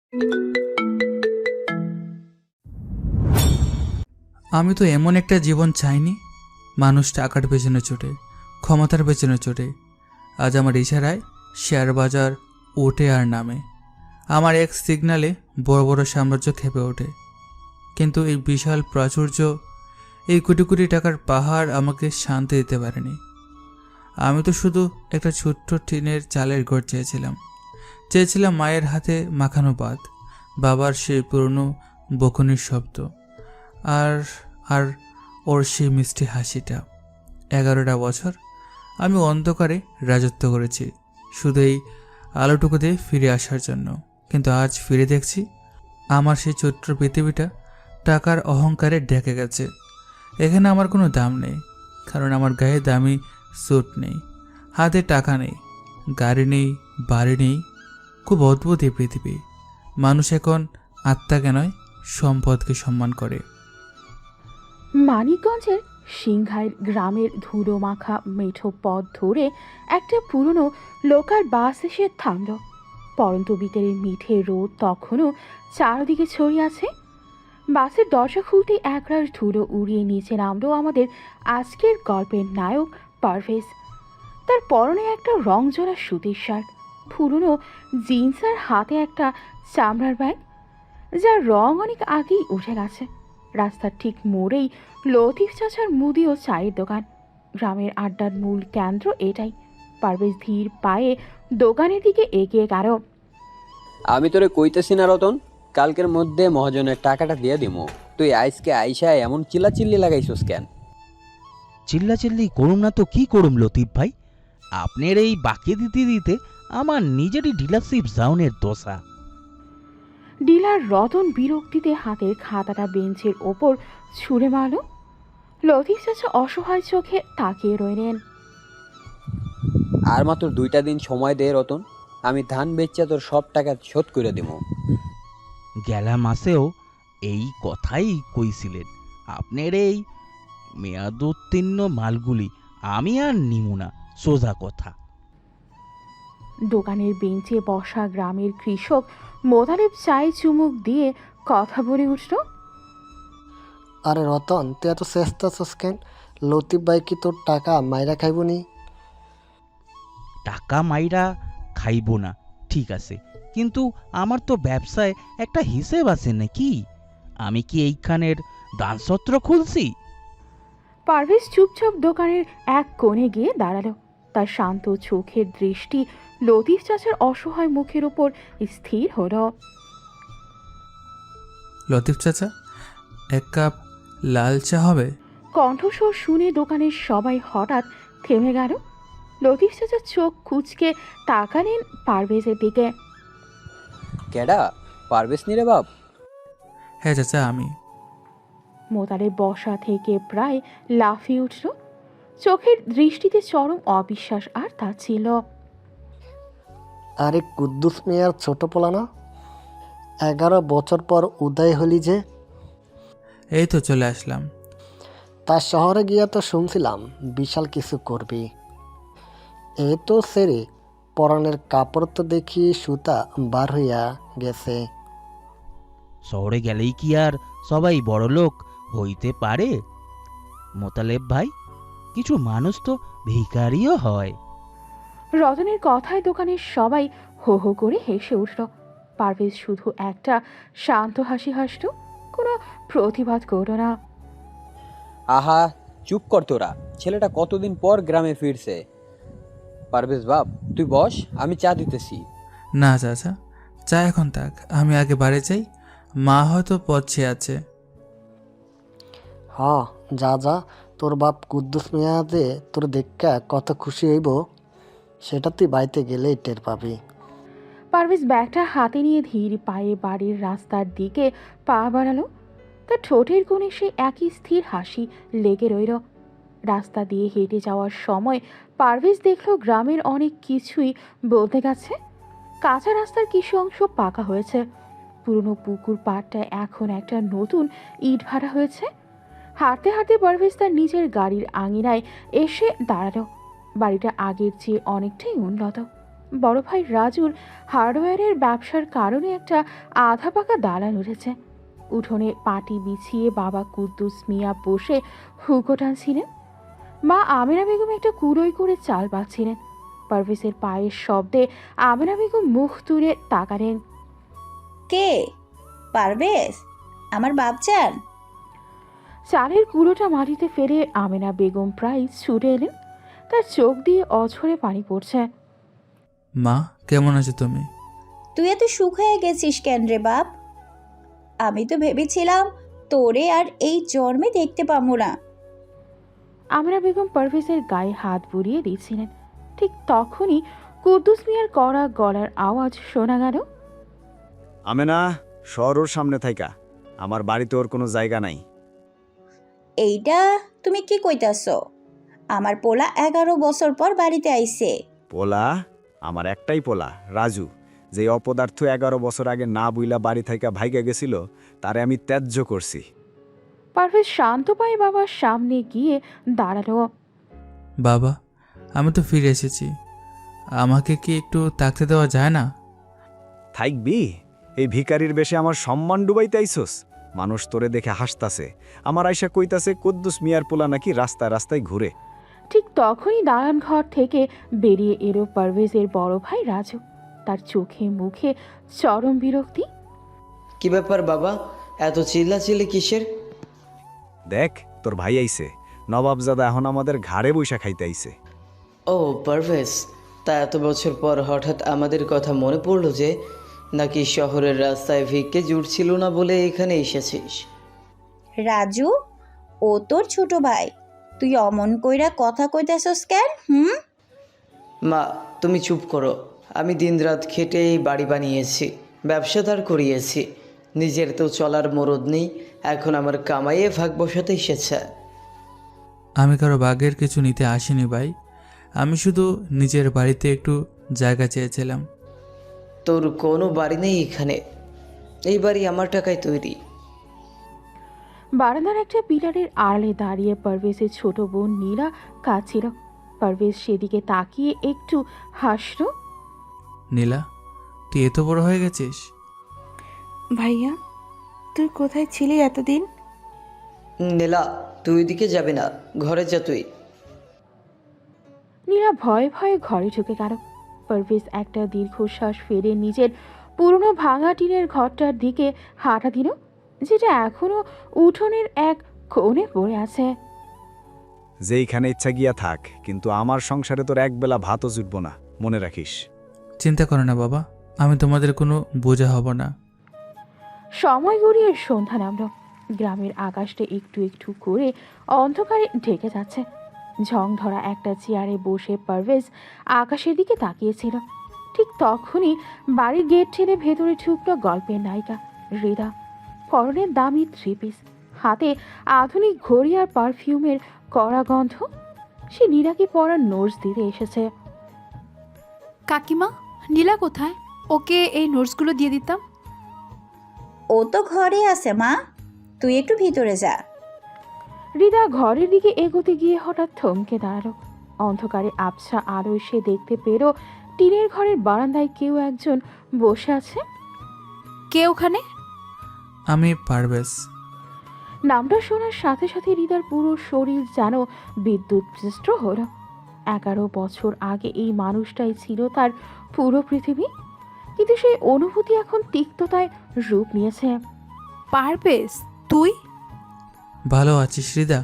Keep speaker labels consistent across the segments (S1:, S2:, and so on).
S1: আমি তো এমন একটা জীবন চাইনি। মানুষ টাকার পেছনে ছোটে, ক্ষমতার পেছনে ছোটে। আজ আমার ইশারায় শেয়ার বাজার ওঠে আর নামে। আমার এক সিগনালে বড় বড় সাম্রাজ্য খেপে ওঠে। কিন্তু এই বিশাল প্রাচুর্য, এই কোটি কোটি টাকার পাহাড় আমাকে শান্তি দিতে পারেনি। আমি তো শুধু একটা ছোট্ট টিনের চালের ঘর চেয়েছিলাম। চেয়েছিলাম মায়ের হাতে মাখানো ভাত, বাবার সেই পুরনো বকুনির শব্দ, আর আর ওর সেই মিষ্টি হাসিটা। 11টা বছর আমি অন্ধকারে রাজত্ব করেছি শুধু এই আলোটুকুতে ফিরে আসার জন্য। কিন্তু আজ ফিরে দেখছি আমার সেই ছোট্ট পৃথিবীটা টাকার অহংকারে ঢেকে গেছে। এখানে আমার কোনো দাম নেই, কারণ আমার গায়ে দামি স্যুট নেই, হাতে টাকা নেই, গাড়ি নেই, বাড়ি নেই। খুব অদ্ভুত এই পৃথিবী। মানুষ এখন আত্মাকে নয়, সম্পদকে সম্মান করে।
S2: মানিকগঞ্জের সিংহাইর গ্রামের ধুলো মাখা মেঠো পথ ধরে একটা পুরনো লোকাল বাস এসে থামল। পরন্ত বিকেলের মিঠে রোদ তখনও চারদিকে ছড়িয়ে আছে। বাসের দরজা খুলতেই একরাশ ধুলো উড়িয়ে নিচে নামলো আমাদের আজকের গল্পের নায়ক পারভেজ। তার পরনে একটা রংজোড়া সুতির শার্ট, পুরনো জিন্স আর হাতে একটা চামড়ার ব্যাগ, যার রং অনেক আগেই উঠে গেছে। রাস্তার ঠিক মোড়েই লতিফ চাচার মুদি ও চায়ের দোকান। গ্রামের আড্ডার মূল কেন্দ্র এটাই। পারভেজ ধীর পায়ে দোকানের দিকে এগিয়ে গেল।
S3: আমি তোরে কইতেছি না রতন, কালকের মধ্যে মহাজনের টাকাটা দিয়ে দিমু। তুই আইসকে আইসা এমন চিল্লাচিল্লি লাগাইছস কেন?
S4: চিল্লাচিল্লি করুম না তো কি করুম লতিফ ভাই? আপনার এই বাকি দিতে দিতে আমার নিজেরই ডিলারশিপ জাউনের দশা।
S2: ডিলার রতন বিরক্তিতে হাতের খাতাটা বেঞ্চের ওপর ছুঁড়ে মারল। লতিফ চাচা অসহায় চোখে তাকিয়ে রইলেন।
S3: আর মাত্র 2টা দিন সময় দে রতন, আমি ধান বেচা তোর সব টাকা শোধ করে দিমু।
S4: গেলা মাসেও এই কথাই কইছিলেন। আপনার এই মেয়াদোত্তীর্ণ মালগুলি আমি আর নিমু না, সোজা কথা।
S2: দোকানের বেঞ্চে বসা গ্রামের কৃষক মোতালেব চায়ে চুমুক দিয়ে কথা বলে উঠল।
S5: আরে রতন, তুই এত চেষ্টাছস কেন? লতিফ ভাই কি তোর টাকা মাইরা খাইবনি?
S4: টাকা মাইরা খাইব না ঠিক আছে, কিন্তু আমার তো ব্যবসায় একটা হিসেব আছে নাকি? আমি কি এইখানের দানসত্র খুলছি?
S2: পারভেজ চুপচাপ দোকানের এক কোণে গিয়ে দাঁড়ালো। তার শান্ত চোখের দৃষ্টি লতিফ চাচার অসহায় মুখের উপর স্থির হলো।
S1: লতিফ চাচা, এক কাপ লাল চা হবে?
S2: কণ্ঠস্বর শুনে দোকানের সবাই হঠাৎ থেমে গেল। লতিফ চাচার চোখ কুঁচকে তাকালেন পারভেজের দিকে।
S3: কেডা? পারবেশ নি রে বাপ?
S1: হ্যাঁ চাচা, আমি।
S2: মোতালেব বসা থেকে প্রায় লাফিয়ে উঠল। চোখের দৃষ্টিতে চরম অবিশ্বাস আর তা ছিল।
S5: আরে কুদ্দুস মিয়ার ছোট পোলা না? 11 বছর পর উদয় হলি যে।
S1: এই তো চলে আসলাম।
S5: তার শহরে গিয়া তো শুনছিলাম বিশাল কিছু করবি। এ তো সেরে পরনের কাপড় তো দেখি সুতা বার হইয়া গেছে।
S4: শহরে গেলেই কি আর সবাই বড়লোক হইতে পারে মোতালেব ভাই? কিছু মানুষ তো ভিখারিও হয়।
S2: রতনের কথায় দোকানের সবাই হো হো করে হেসে উঠল। পারভেজ শুধু একটা শান্ত হাসি হাসল, কোনো প্রতিবাদ করল না।
S3: আহা, চুপ কর তোরা। ছেলেটা কতদিন পর গ্রামে ফিরছে। পারবেশ বাপ, তুই বস, আমি চা দিতেছি।
S1: না চাচা, চা এখন থাক, আমি আগে বাড়ি যাই। মা হয়তো পথ চেয়ে আছে।
S5: হ, যা যা। তোর বাপ কুদ্দুস মিয়া যে তোর দেখা কত খুশি হইব সেটা তুই বাড়িতে গেলেই টের পাবি।
S2: পারভেজ ব্যাগটা হাতে নিয়ে ধীর পায়ে বাড়ির রাস্তার দিকে পা বাড়ালো। তার ঠোঁটের কোণে সে একই স্থির হাসি লেগে রইল। রাস্তা দিয়ে হেঁটে যাওয়ার সময় পারভেজ দেখল গ্রামের অনেক কিছুই বদলে গেছে। কাঁচা রাস্তার কিছু অংশ পাকা হয়েছে। পুরনো পুকুর পাড়টায় এখন একটা নতুন ইট ভাড়া হয়েছে। হাঁটতে হাঁটতে পারভেজ তার নিজের গাড়ির আঙিনায় এসে দাঁড়ালো। বাড়িটা আগের চেয়ে অনেকটাই উন্নত। বড় ভাই রাজুর হার্ডওয়্যারের ব্যবসার কারণে একটা আধা পাকা দালান উঠেছে। উঠোনে পাটি বিছিয়ে বাবা কুদ্দুস মিয়া বসে হুকো টানছিলেন। মা আমেনা বেগম একটা কুড়োই করে চাল বাঁচছিলেন। পারভেজের পায়ের শব্দে আমেনা বেগম মুখ তুলে তাকালেন।
S6: কে? পারভেজ, আমার বাপজান।
S2: চালের কুড়োটা মাটিতে ফেলে আমেনা বেগম প্রায় ছুটে এলেন। তার চোখ দিয়ে অঝরে পানি পড়ছে।
S1: মা, কেমন আছো তুমি?
S6: তুই এত সুখ হয়ে গেছিস কেন রে বাপ? আমি তো ভেবেছিলাম তোরে আর এই জন্মে দেখতে পাবো না।
S2: আমেনা বেগম পারভেজের গায়ে হাত বুলিয়ে দিয়েছিলেন। ঠিক তখনই কুদ্দুস মিয়ার কড়া গলার আওয়াজ শোনা গেল।
S7: আমেনা, সর ওর সামনে থাইকা। আমার বাড়িতে ওর কোনো জায়গা নাই।
S6: এইটা তুমি কি কইতাছ? আমার পোলা 11 বছর পর বাড়িতে আইছে।
S7: পোলা? আমার একটাই পোলা, রাজু, যে অপদার্থ 11 বছর আগে না বুইলা বাড়ি থাইকা ভাইগা গেছিল, তারে আমি ত্যায্য করছি।
S2: পারভেজ শান্ত পায়ে বাবার সামনে গিয়ে দাঁড়ালো।
S1: বাবা, আমি তো ফিরে এসেছি, আমাকে কি একটু থাকতে দেওয়া যায় না?
S7: থাকবি? এই ভিখারির বেশে আমার সম্মান ডুবাইতে আইসোস? মানুষ তোরে দেখে হাসতাছে, আমার আয়সা কইতাছে কুদ্দুস মিয়ার পোলা নাকি রাস্তায় রাস্তায় ঘুরে।
S2: ঠিক তখনই দালান ঘর থেকে বেরিয়ে এলো পারভেজের বড় ভাই রাজু। তার চোখে মুখে চরম বিরক্তি।
S8: কি ব্যাপার বাবা, এত চিল্লাচিল্লি কিসের?
S7: দেখ, তোর ভাই আইছে, নবাবজাদা এখন আমাদের ঘাড়ে বৈশা খাইতে আইছে।
S8: ও পারভেজ, তা এত বছর পর হঠাৎ আমাদের কথা মনে পড়লো যে? নাকি শহরের রাস্তায় ভিক্ষে জুটছিল না বলে এখানে এসেছিস?
S6: রাজু, ও তোর ছোট ভাই, তুই অমন কইরা কথা কইতাছস কেন?
S8: মা, তুমি চুপ করো। আমি দিনরাত খেটে এই বাড়ি বানিয়েছি, ব্যবসা দাঁড় করিয়েছি। নিজের তো চলার মরদ নেই, এখন আমার কামাইয়ে ভাগ বসাতে এসেছে।
S1: আমি কারো বাগের কিছু নিতে আসিনি ভাই, আমি শুধু নিজের বাড়িতে একটু জায়গা চেয়েছিলাম।
S8: তোর কোনো বাড়ি নেই এখানে, এই বাড়ি আমার টাকায় তৈরি।
S2: বারান্দার একটা পিলারের আড়ালে দাঁড়িয়ে পারভেজের ছোট বোন নীলা কাঁদছিল। পারভেজ সেদিকে তাকিয়ে একটু হাসল।
S1: নীলা, তুই এত বড় হয়ে গেছিস?
S9: ভাইয়া, তুই কোথায় ছিলি এতদিন?
S8: নীলা, তুই ওইদিকে যাবি না, ঘরে যা তুই।
S2: নীলা ভয়ে ভয়ে ঘরে ঢুকে গেল। পারভেজ একটা দীর্ঘশ্বাস ফেলে নিজের পুরনো ভাঙা টিনের ঘরটার দিকে হাঁটা দিল, যেটা এখনো উঠোনের এক কোণে পড়ে আছে।
S7: যেইখানে ইচ্ছা গিয়া থাক, কিন্তু আমার সংসারে তোর একবেলা ভাতও জুটব না, মনে রাখিস।
S1: চিন্তা করো না বাবা, আমি তোমাদের কোনো বোঝা হব না।
S2: সময় গড়িয়ে সন্ধ্যা নামল। গ্রামের আকাশটা একটু একটু করে অন্ধকারে ঢেকে যাচ্ছে। ঝং ধরা একটা চেয়ারে বসে পারভেজ আকাশের দিকে তাকিয়েছিল। ঠিক তখনই বাড়ির গেট ঠেলে ভেতরে ঢুকলো গল্পের নায়িকা হৃদা। পরনের দামি থ্রি পিস, হাতে আধুনিক ঘড়ি আর পারফিউমের কড়া গন্ধ। সে নীলাকে পরার নোটস দিতে এসেছে।
S9: কাকিমা, নীলা কোথায়? ওকে এই নোটসগুলো দিয়ে দিতাম।
S6: ও তো ঘরে আছে মা, তুই একটু ভিতরে যা।
S2: হৃদা ঘরের দিকে এগোতে গিয়ে হঠাৎ থমকে দাঁড়ালো। অন্ধকারে আবছা আলোয় সে দেখতে পেল টিনের ঘরের বারান্দায় কেউ একজন বসে আছে।
S9: কে ওখানে?
S1: আমি পারভেজ।
S2: নামটা শোনার সাথে সাথে হৃদার পুরো শরীর যেন বিদ্যুৎপৃষ্ট হলো। 11 বছর আগে এই মানুষটাই ছিল তার পুরো পৃথিবী, কিন্তু সেই অনুভূতি এখন তিক্ততায় রূপ নিয়েছে।
S9: পারভেজ, তুই?
S1: ভালো আছিস হৃদা?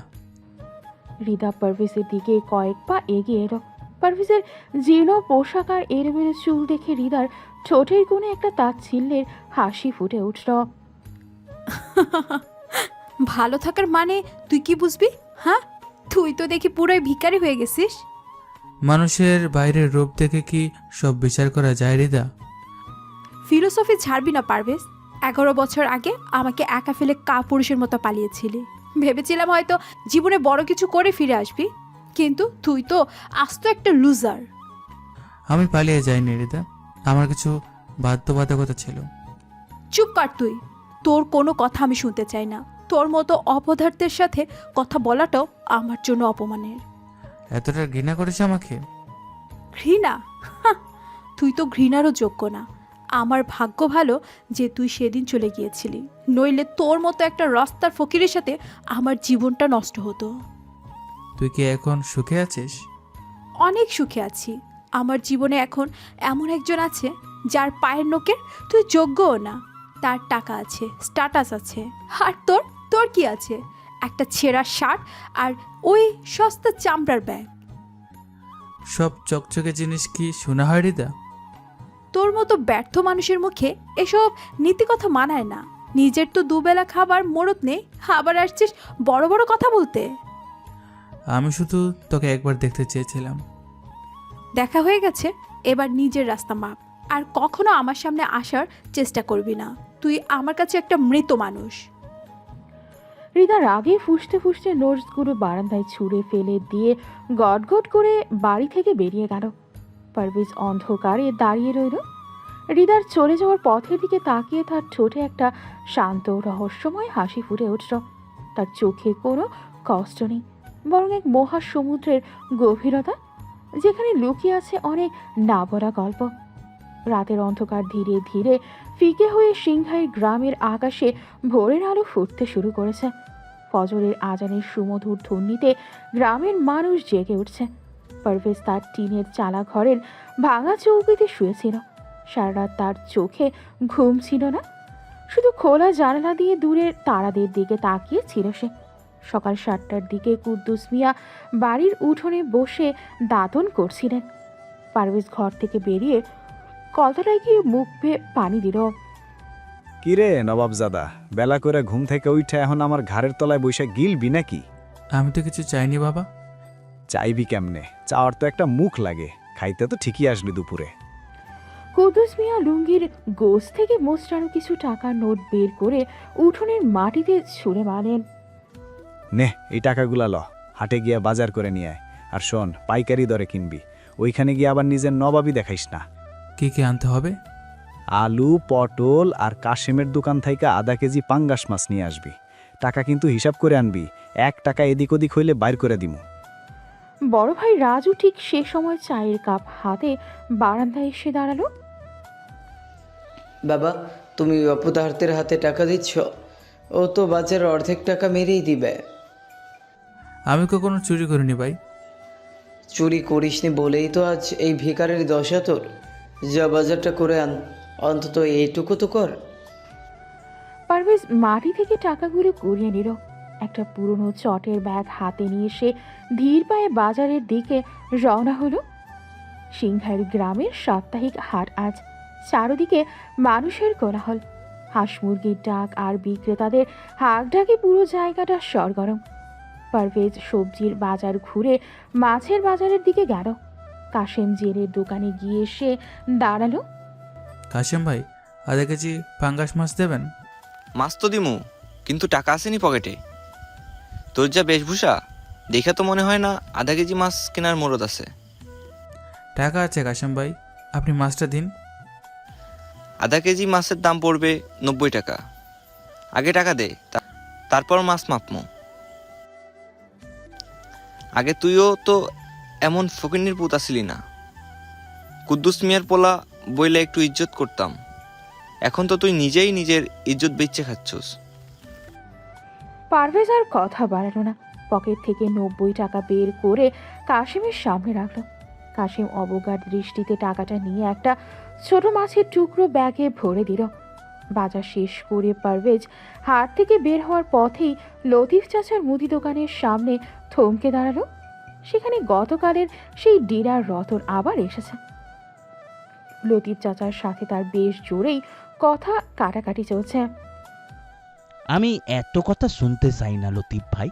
S2: হৃদা পারভেজের দিকে কয়েক পা এগিয়ে এলো। পারভেজের জীর্ণ পোশাক আর এলোমেলো চুল দেখে হৃদার ঠোঁটের কোণে একটা তাচ্ছিল্যের হাসি ফুটে উঠল।
S9: ভালো থাকার মানে তুই কি বুঝবি? হ্যাঁ, তুই তো দেখি পুরোই ভিখারি হয়ে গেছিস।
S1: মানুষের বাইরের রূপ দেখে কি সব বিচার করা যায় হৃদা?
S9: ফিলোসফি ছাড়বি না পারভেজ। 11 বছর আগে আমাকে একা ফেলে কাপুরুষের মতো পালিয়েছিলি। ভেবেছিলাম হয়তো জীবনে বড় কিছু করে ফিরে আসবি, কিন্তু তুই তো আস্ত একটা লুজার।
S1: আমি পালিয়ে যাইনি হৃদা, আমার কিছু বাধ্যবাধকতা ছিল।
S9: চুপ কর তুই, তোর কোনো কথা আমি শুনতে চাই না। তোর মতো অপদার্থের সাথে কথা বলাটাও আমার জন্য অপমানের।
S1: এতটা ঘৃণা করেছে আমাকে?
S9: ঘৃণা? হাহ, তুই তুই তো ঘৃণারও যোগ্য না। আমার ভাগ্য ভালো যে তুই সেদিন চলে গিয়েছিলি, নইলে তোর মতো একটা রাস্তার ফকিরের সাথে আমার জীবনটা নষ্ট হতো।
S1: তুই কি এখন সুখে আছিস?
S9: অনেক সুখে আছি। আমার জীবনে এখন এমন একজন আছে যার পায়ের নোকের তুই যোগ্যও না। তার টাকা আছে, স্ট্যাটাস আছে, আর তোর তোর কি আছে? একটা ছেঁড়া শার্ট আর ওই সস্তা চামড়ার ব্যাগ।
S1: সব চকচকে জিনিস কি শোনা হয় হৃদা?
S9: তোর মতো ব্যর্থ মানুষের মুখে এসব নীতিকথা মানায় না। নিজের তো দুবেলা খাবার মরদ নেই, আবার আসছিস বড় বড় কথা বলতে।
S1: আমি শুধু তোকে একবার দেখতে চেয়েছিলাম।
S9: দেখা হয়ে গেছে, এবার নিজের রাস্তা মাপ। আর কখনো আমার সামনে আসার চেষ্টা করবি না। তুই আমার কাছে একটা মৃত মানুষ।
S2: হৃদা রাগে ফুঁসতে ফুঁসতে নোটসগুলো বারান্দায় ছুঁড়ে ফেলে দিয়ে গটগট করে বাড়ি থেকে বেরিয়ে গেল। পারভেজ অন্ধকারে দাঁড়িয়ে রইল। হৃদার চলে যাওয়ার পথের দিকে তাকিয়ে তার ঠোঁটে একটা শান্ত রহস্যময় হাসি ফুটে উঠল। তার চোখে কোনো কষ্ট নেই, বরং এক মহাসমুদ্রের গভীরতা, যেখানে লুকিয়ে আছে অনেক না বলা গল্প। রাতের অন্ধকার ধীরে ধীরে ফিকে হয়ে সিংহাইর গ্রামের আকাশে ভোরের আলো ফুটতে শুরু করেছে। ফজরের আজানের সুমধুর ধ্বনিতে গ্রামের মানুষ জেগে উঠছে। পারভেজ তার টিনের চালা ঘরের ভাঙা চৌকিতে শুয়েছিল। সারা রাত তার চোখে ঘুম ছিল না, শুধু খোলা জানালা দিয়ে দূরের তারাদের দিকে তাকিয়ে ছিল সে। সকাল 7টার দিকে কুদ্দুস মিয়া বাড়ির উঠোনে বসে দাঁতন করছিলেন। পারভেজ ঘর থেকে বেরিয়ে কলতলায় গিয়ে মুখ বেয়ে পানি দিল।
S7: কিরে নবাবজাদা, বেলা করে ঘুম থেকে উঠে এখন আমার ঘাড়ের তলায় বৈশা গিলবি নাকি?
S1: আমি তো কিছু চাইনি বাবা।
S7: চাইবি কেমনে? চাওয়ার তো একটা মুখ লাগে। খাইতে তো ঠিকই আসলি দুপুরে।
S2: কুদ্দুস মিয়া লুঙ্গির গোছ থেকে মোস্টানো কিছু টাকা নোট বের করে উঠোনের মাটিতে ছুঁড়ে মারেন।
S7: নে, এই টাকাগুলা ল, হাটে গিয়া বাজার করে নিয়ে আয়। আর শোন, পাইকারি দরে কিনবি। ওইখানে গিয়ে আবার নিজের নবাবই দেখাইস না।
S1: কি কি আনতে হবে?
S7: আলু, পটল আর কাশেমের দোকান থেকে আধা কেজি পাঙ্গাস মাছ নিয়ে আসবি। টাকা কিন্তু হিসাব করে আনবি। 1 টাকা এদিক ওদিক হইলে বাইর করে দিমু।
S2: বড় ভাই রাজু ঠিক সে সময় চায়ের কাপ হাতে বারান্দায় এসে দাঁড়ালো।
S8: বাবা, তুমি অপদার্থের হাতে টাকা দিচ্ছ? ও তো বাজারের অর্ধেক টাকা মেরেই দিবে।
S1: আমি কখনো চুরি করিনি ভাই।
S8: চুরি করিসনি বলেই তো আজ এই ভিখারির দশা তোর। যা বাজারটা করে আন, অন্তত এইটুকু তো কর।
S2: পারভেজ মাটি থেকে টাকাগুলো কুড়িয়ে নিল। একটা পুরনো চটের ব্যাগ হাতে নিয়ে সে ধীর পায়ে বাজারের দিকে রওনা হলো। সিংহাইর গ্রামের সাপ্তাহিক হাট আজ। চারদিকে মানুষের কোলাহল, হাঁস মুরগির ডাক আর বিক্রেতাদের হাঁক ডাকে পুরো জায়গাটা সরগরম। পারভেজ সবজির বাজার ঘুরে মাছের বাজারের দিকে গেল। কাশেম জেলের দোকানে গিয়ে সে দাঁড়ালো।
S1: কাশেম ভাই, আধা কেজি পাঙ্গাস মাছ দেবেন?
S10: মাছ তো দিমু, কিন্তু টাকা আসেনি পকেটে। তোর যা বেশভূষা দেখে তো মনে হয় না আধা কেজি মাছ কেনার মরদ আছে।
S1: টাকা আছে কাশেম ভাই, আপনি মাছটা দিন।
S10: আধা কেজি মাছের দাম পড়বে 90 টাকা। আগে টাকা দে, তারপর মাছ মাপমো। আগে তুইও তো এমন ফকিন্নির পুত আসিলি না। কুদ্দুস মিয়ার পোলা বইলে একটু ইজ্জত করতাম। এখন তো তুই নিজেই নিজের ইজ্জত বেচে খাচ্ছস।
S2: পারভেজ আর কথা বাড়ালো না। পকেট থেকে 90 টাকা বের করে কাশিমের সামনে রাখলো। কাশিম অবজ্ঞার দৃষ্টিতে টাকাটা নিয়ে একটা ছোট মাছের টুকরো ব্যাগে ভরে দিল। বাজার শেষ করে পারভেজ হাট থেকে বের হওয়ার পথেই লতিফ চাচার মুদি দোকানের সামনে থমকে দাঁড়ালো। সেখানে গতকালের সেই ডিলার রতন আবার এসেছে। লতিফ চাচার সাথে তার বেশ জোরেই কথা কাটাকাটি চলছে।
S4: আমি এত কথা শুনতে চাই না লতিফ ভাই।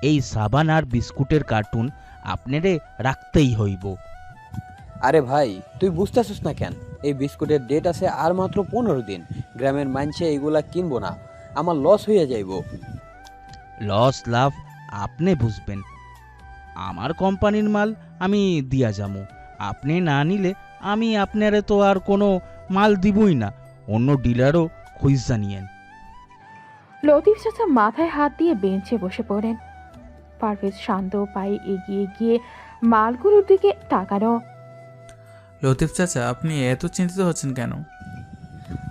S4: এই সাবান আর বিস্কুটের কার্টুন আপনারে রাখতেই হইব।
S3: আরে ভাই, তুই বুঝতেছিস না কেন? এই বিস্কুটের ডেট আছে আর মাত্র 15 দিন। গ্রামের মানুষে এগুলা কিনবো না, আমার লস হয়ে যাইব।
S4: লস লাভ আপনি বুঝবেন। আমার কোম্পানির মাল আমি দিয়া যামু। আপনি না নিলে আমি আপনারে তো আর কোনো মাল দিবই না। অন্য ডিলারও খুঁজা নিয়েন।
S2: লতিফ চাচা মাথায় হাত দিয়ে বেঞ্চে বসে পড়েন। পারভেজ শান্ত পায়ে এগিয়ে গিয়ে মালগুলোর দিকে তাকালো।
S1: লতিফ চাচা, আপনি এত চিন্তিত হচ্ছেন কেন?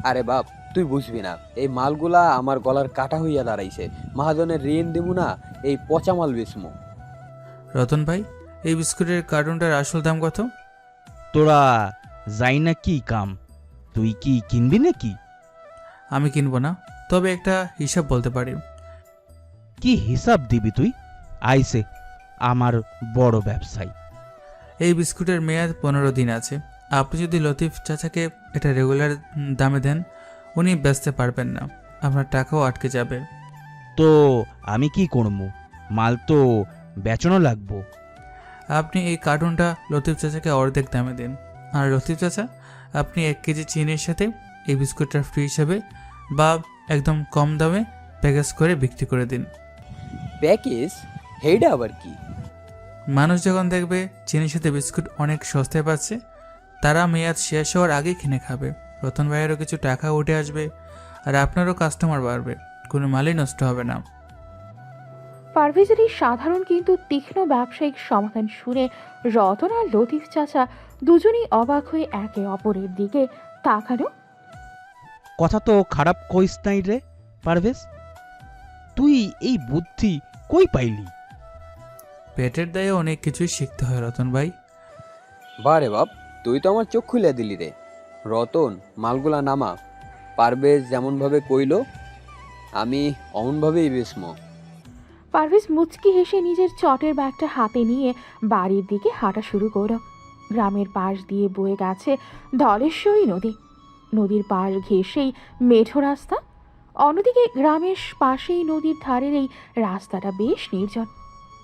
S3: আরে বাপ, তুই বুঝবি না, এই মালগুলা আমার গলার কাটা হইয়া দাঁড়াইছে। মহাজনের ঋণ দেবো না, এই পচা মাল বেচমু।
S1: রতন ভাই, এই বিস্কুটের কার্টুনটার আসল দাম কত?
S4: তোরা যাই না কি কাম, তুই কি কিনবি নাকি?
S1: আমি কিনবো না, তবে একটা হিসাব বলতে পারি।
S4: কি হিসাব দিবি তুই? আইসে আমার বড় ব্যবসায়ী।
S1: এই বিস্কুটের মেয়াদ 15 দিন আছে। আপনি যদি লতিফ চাচাকে এটা রেগুলার দামে দেন, উনি বেচতে পারবেন না, আপনার টাকাও আটকে যাবে।
S4: তো আমি কি করবো? মাল তো বেচনো লাগবো।
S1: আপনি এই কার্টুনটা লতিফ চাচাকে অর্ধেক দামে দিন, আর লতিফ চাচা আপনি 1 কেজি চিনির সাথে এই বিস্কুটটা ফ্রি হিসাবে বা একদম কম দামে প্যাকেজ করে বিক্রি করে দিন।
S3: প্যাকেজ? হেইডা আবার কি?
S1: মানুষ যখন দেখবে চিনির সাথে বিস্কুট অনেক সস্তায় পাচ্ছে, তারা মেয়াদ শেষ হওয়ার আগেই কিনে খাবে। রতন ভাইয়েরও কিছু টাকা উঠে আসবে, আর আপনারও কাস্টমার বাড়বে, কোনো মালই নষ্ট হবে না।
S2: পারভেজের এই সাধারণ কিন্তু তীক্ষ্ণ ব্যবসায়িক সমাধান শুনে রতন আর লতিফ চাচা দুজনেই অবাক হয়ে একে অপরের দিকে তাকালো।
S4: কথা তো খারাপ কইস নাই রে পারভেজ, তুই এই বুদ্ধি কই পাইলি?
S1: পেটের দায়ে অনেক কিছুই শিখতে হয় রতন ভাই।
S3: বারে বাপ, তুই তো আমার চোখ খুলে দিলি রে। রতন, মালগুলা নামা। পারভেজ যেমনভাবে কইলো আমি অমনভাবেই বেচমু।
S2: পারভেজ মুচকি হেসে নিজের চটের ব্যাগটা হাতে নিয়ে বাড়ির দিকে হাঁটা শুরু করল। গ্রামের পাশ দিয়ে বয়ে গেছে ধলেশ্বরী নদী। নদীর পাশ ঘেঁষেই মেঠো রাস্তা। অন্যদিকে গ্রামের পাশেই নদীর ধারের এই রাস্তাটা বেশ নির্জন।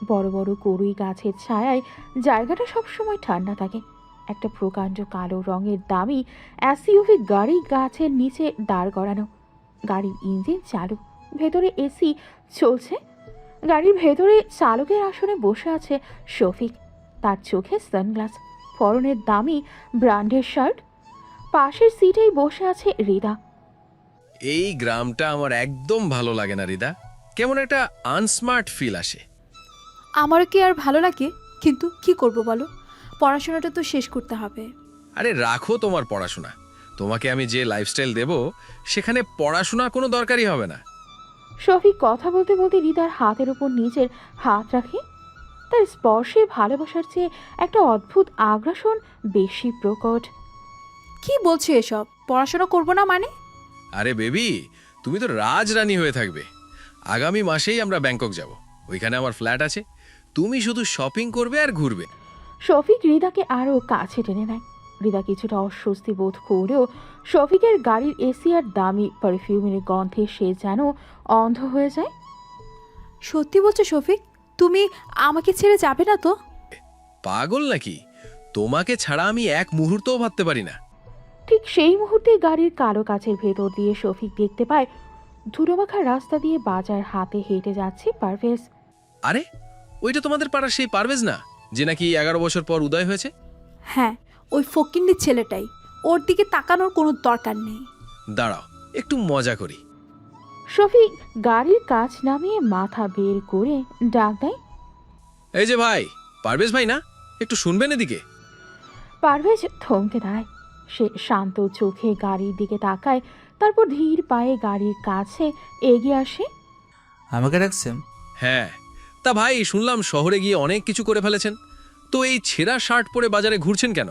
S2: বড় বড় কড়ুই গাছের ছায়ায় জায়গাটা সবসময় ঠান্ডা থাকে। একটা প্রকাণ্ড কালো রঙের দামি এসইউভি গাড়ি গাছের নিচে দাঁড় করানো। গাড়ির ইঞ্জিন চালু, ভেতরে এসি চলছে। গাড়ির ভেতরে চালকের আসনে বসে আছে শফিক। তার চোখে সানগ্লাস, পরনের দামি ব্র্যান্ডের শার্ট। পাশের সিটেই বসে আছে রিদা।
S11: এই গ্রামটা আমার একদম ভালো লাগে না রিদা, কেমন একটা আনস্মার্ট ফিল আসে।
S9: আমারও কি আর ভালো লাগে, কিন্তু কি করব বলো, পড়াশোনাটা তো শেষ করতে হবে।
S11: আরে রাখো তোমার পড়াশোনা, তোমাকে আমি যে লাইফস্টাইল দেব সেখানে পড়াশোনার কোনো দরকারই হবে না।
S2: শফিক কথা বলতে বলতে রিদার হাতের উপর নিজের হাত রাখে। তার স্পর্শে ভালোবাসার চেয়ে একটা অদ্ভুত আগ্রাসন বেশি প্রকট।
S9: কি বলছো এসব? পড়াশোনা করব না মানে?
S11: আরে বেবি, তুমি তো রাজরানী হয়ে থাকবে। আগামী মাসেই আমরা ব্যাংকক যাব, ওইখানে আমার ফ্ল্যাট আছে। তুমি শুধু শপিং করবে আর ঘুরবে।
S2: শফিক রিদাকে আরও কাছে টেনে নেয়। রিদা কিছুটা অস্বস্তি বোধ করেও শফিকের গাড়ির এসি আর দামি পারফিউমের গন্ধে সে যেন অন্ধ হয়ে যায়।
S9: সত্যি বলছো শফিক? তুমি আমাকে ছেড়ে যাবে না তো?
S11: পাগল নাকি? তোমাকে ছাড়া আমি এক মুহূর্তও ভাবতে পারি না।
S2: ঠিক সেই মুহূর্তে গাড়ির কালো কাচের ভেতর দিয়ে শফিক দেখতে পায় ধুলোমাখা রাস্তা দিয়ে বাজার হাতে হেঁটে যাচ্ছে পারভেজ।
S11: আরে ওইটা তোমাদের পাড়ার সেই পারভেজ না, যে নাকি 11 বছর পর উদয় হয়েছে?
S9: হ্যাঁ, ওই ফকিন্নির ছেলেটাই। ওর দিকে তাকানোর কোনো দরকার নেই।
S11: দাঁড়াও, একটু মজা করি।
S2: শফিক গাড়ির কাচ নামিয়ে মাথা বের করে ডাক দেয়,
S11: এই যে ভাই, পারভেজ ভাই না? একটু শুনবেন এদিকে।
S2: পারভেজ থমকে দাঁড়ায়। সে শান্ত চোখে গাড়ির দিকে তাকায়, তারপর ধীর পায়ে গাড়ির কাছে এগিয়ে আসে।
S1: আমাকে রাখছেন?
S11: হ্যাঁ, তা ভাই শুনলাম শহরে গিয়ে অনেক কিছু করে ফেলেছেন, তো এই ছেঁড়া শার্ট পরে বাজারে ঘুরছেন কেন?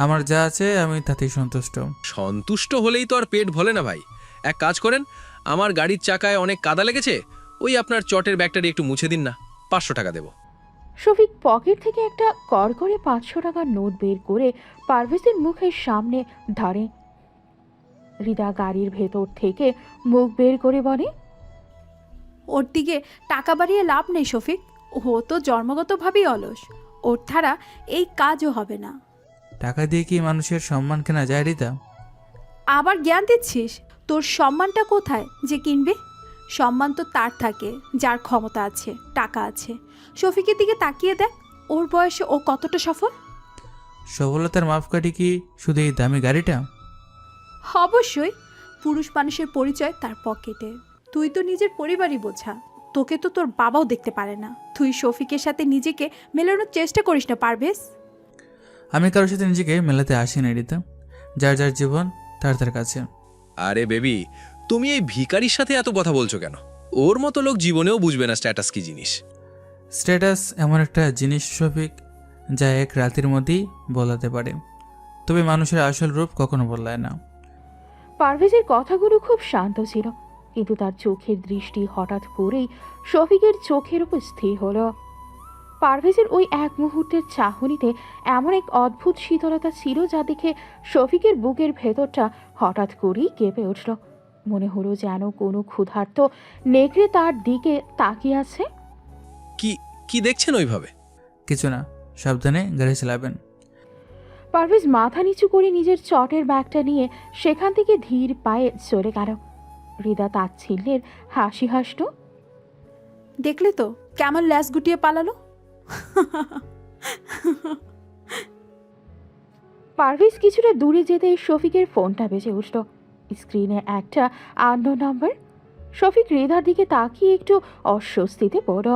S1: আমার যা আছে আমি তাতেই সন্তুষ্ট।
S11: সন্তুষ্ট হলেই তো আর পেট ভরে না ভাই। এক কাজ করেন, আমার গাড়ির চাকায় অনেক কাদা লেগেছে, ওই আপনার চটের ব্যাগটারি একটু মুছে দিন না, 500 টাকা দেব।
S2: শফিক পকেট থেকে একটা করকরে 500 টাকার নোট বের করে পারভেজের মুখের সামনে ধরে। রিদা গাড়ির ভেতর থেকে মুখ বের করে বলে,
S9: ওর দিকে টাকা বাড়িয়ে লাভ নেই শফিক। ও তো জন্মগতভাবেই অলস, ওর ছাড়া এই কাজও হবে না।
S1: টাকা দিয়ে কি মানুষের সম্মান কেনা যায় রিদা?
S9: আবার জ্ঞান দিচ্ছিস? তোর সম্মানটা কোথায় যে কিনবে? সম্মান তো তার থাকে যার ক্ষমতা আছে, টাকা আছে। শফিকের দিকে তাকিয়ে দেখ, ওর বয়সে ও কতটা সফল।
S1: সফলতার মাপকাঠি কি শুধু এই দামি গাড়িটা?
S9: অবশ্যই, পুরুষ মানুষের পরিচয় তার পকেটে। তুই তো নিজের পরিবারই বোঝা, তোকে তো তোর বাবাও দেখতে পারে না। তুই শফিকের সাথে নিজেকে মেলানোর চেষ্টা করিস না পারভেজ।
S1: আমি কারোর সাথে নিজেকে মেলাতে আসি না রিতা। যার যার জীবন তার তার কাছে।
S11: আরে বেবি, তুমি এই ভিখারির সাথে এত কথা বলছো কেন? ওর মতো লোক জীবনেও বুঝবে না স্ট্যাটাস কি জিনিস।
S1: স্ট্যাটাস এমন একটা জিনিস শফিক, যা এক রাতের মধ্যেই বদলাতে পারে, তবে মানুষের আসল রূপ কখনো বদলায় না।
S2: পারভেজের কথাগুলো খুব শান্ত ছিল, কিন্তু তার চোখের দৃষ্টি হঠাৎ করেই শফিকের চোখের উপর স্থির হলো। পারভেজের ওই এক মুহূর্তের চাহনিতে এমন এক অদ্ভুত শীতলতা ছিল, যা দেখে শফিকের বুকের ভেতরটা হঠাৎ করেই কেঁপে উঠল। মনে হলো যেন কোনো ক্ষুধার্ত নেকড়ে তার দিকে তাকিয়ে আছে।
S11: কি কি দেখছেন ওইভাবে?
S1: কিছু না, সাবধানে গাড়ি চালাবেন।
S2: পারভেজ মাথা নিচু করে নিজের চটের ব্যাগটা নিয়ে সেখান থেকে ধীর পায়ে চলে গেল। হৃদা তাচ্ছিল্যের হাসি হাসল।
S9: দেখলে তো কেমন ল্যাস গুটিয়ে পালালো।
S2: পারভেজ কিছুটা দূরে যেতেই শফিকের ফোনটা বেজে উঠল। স্ক্রিনে একটা আননোন নাম্বার। শফিক হৃদার দিকে তাকিয়ে একটু অস্বস্তিতে পড়ল।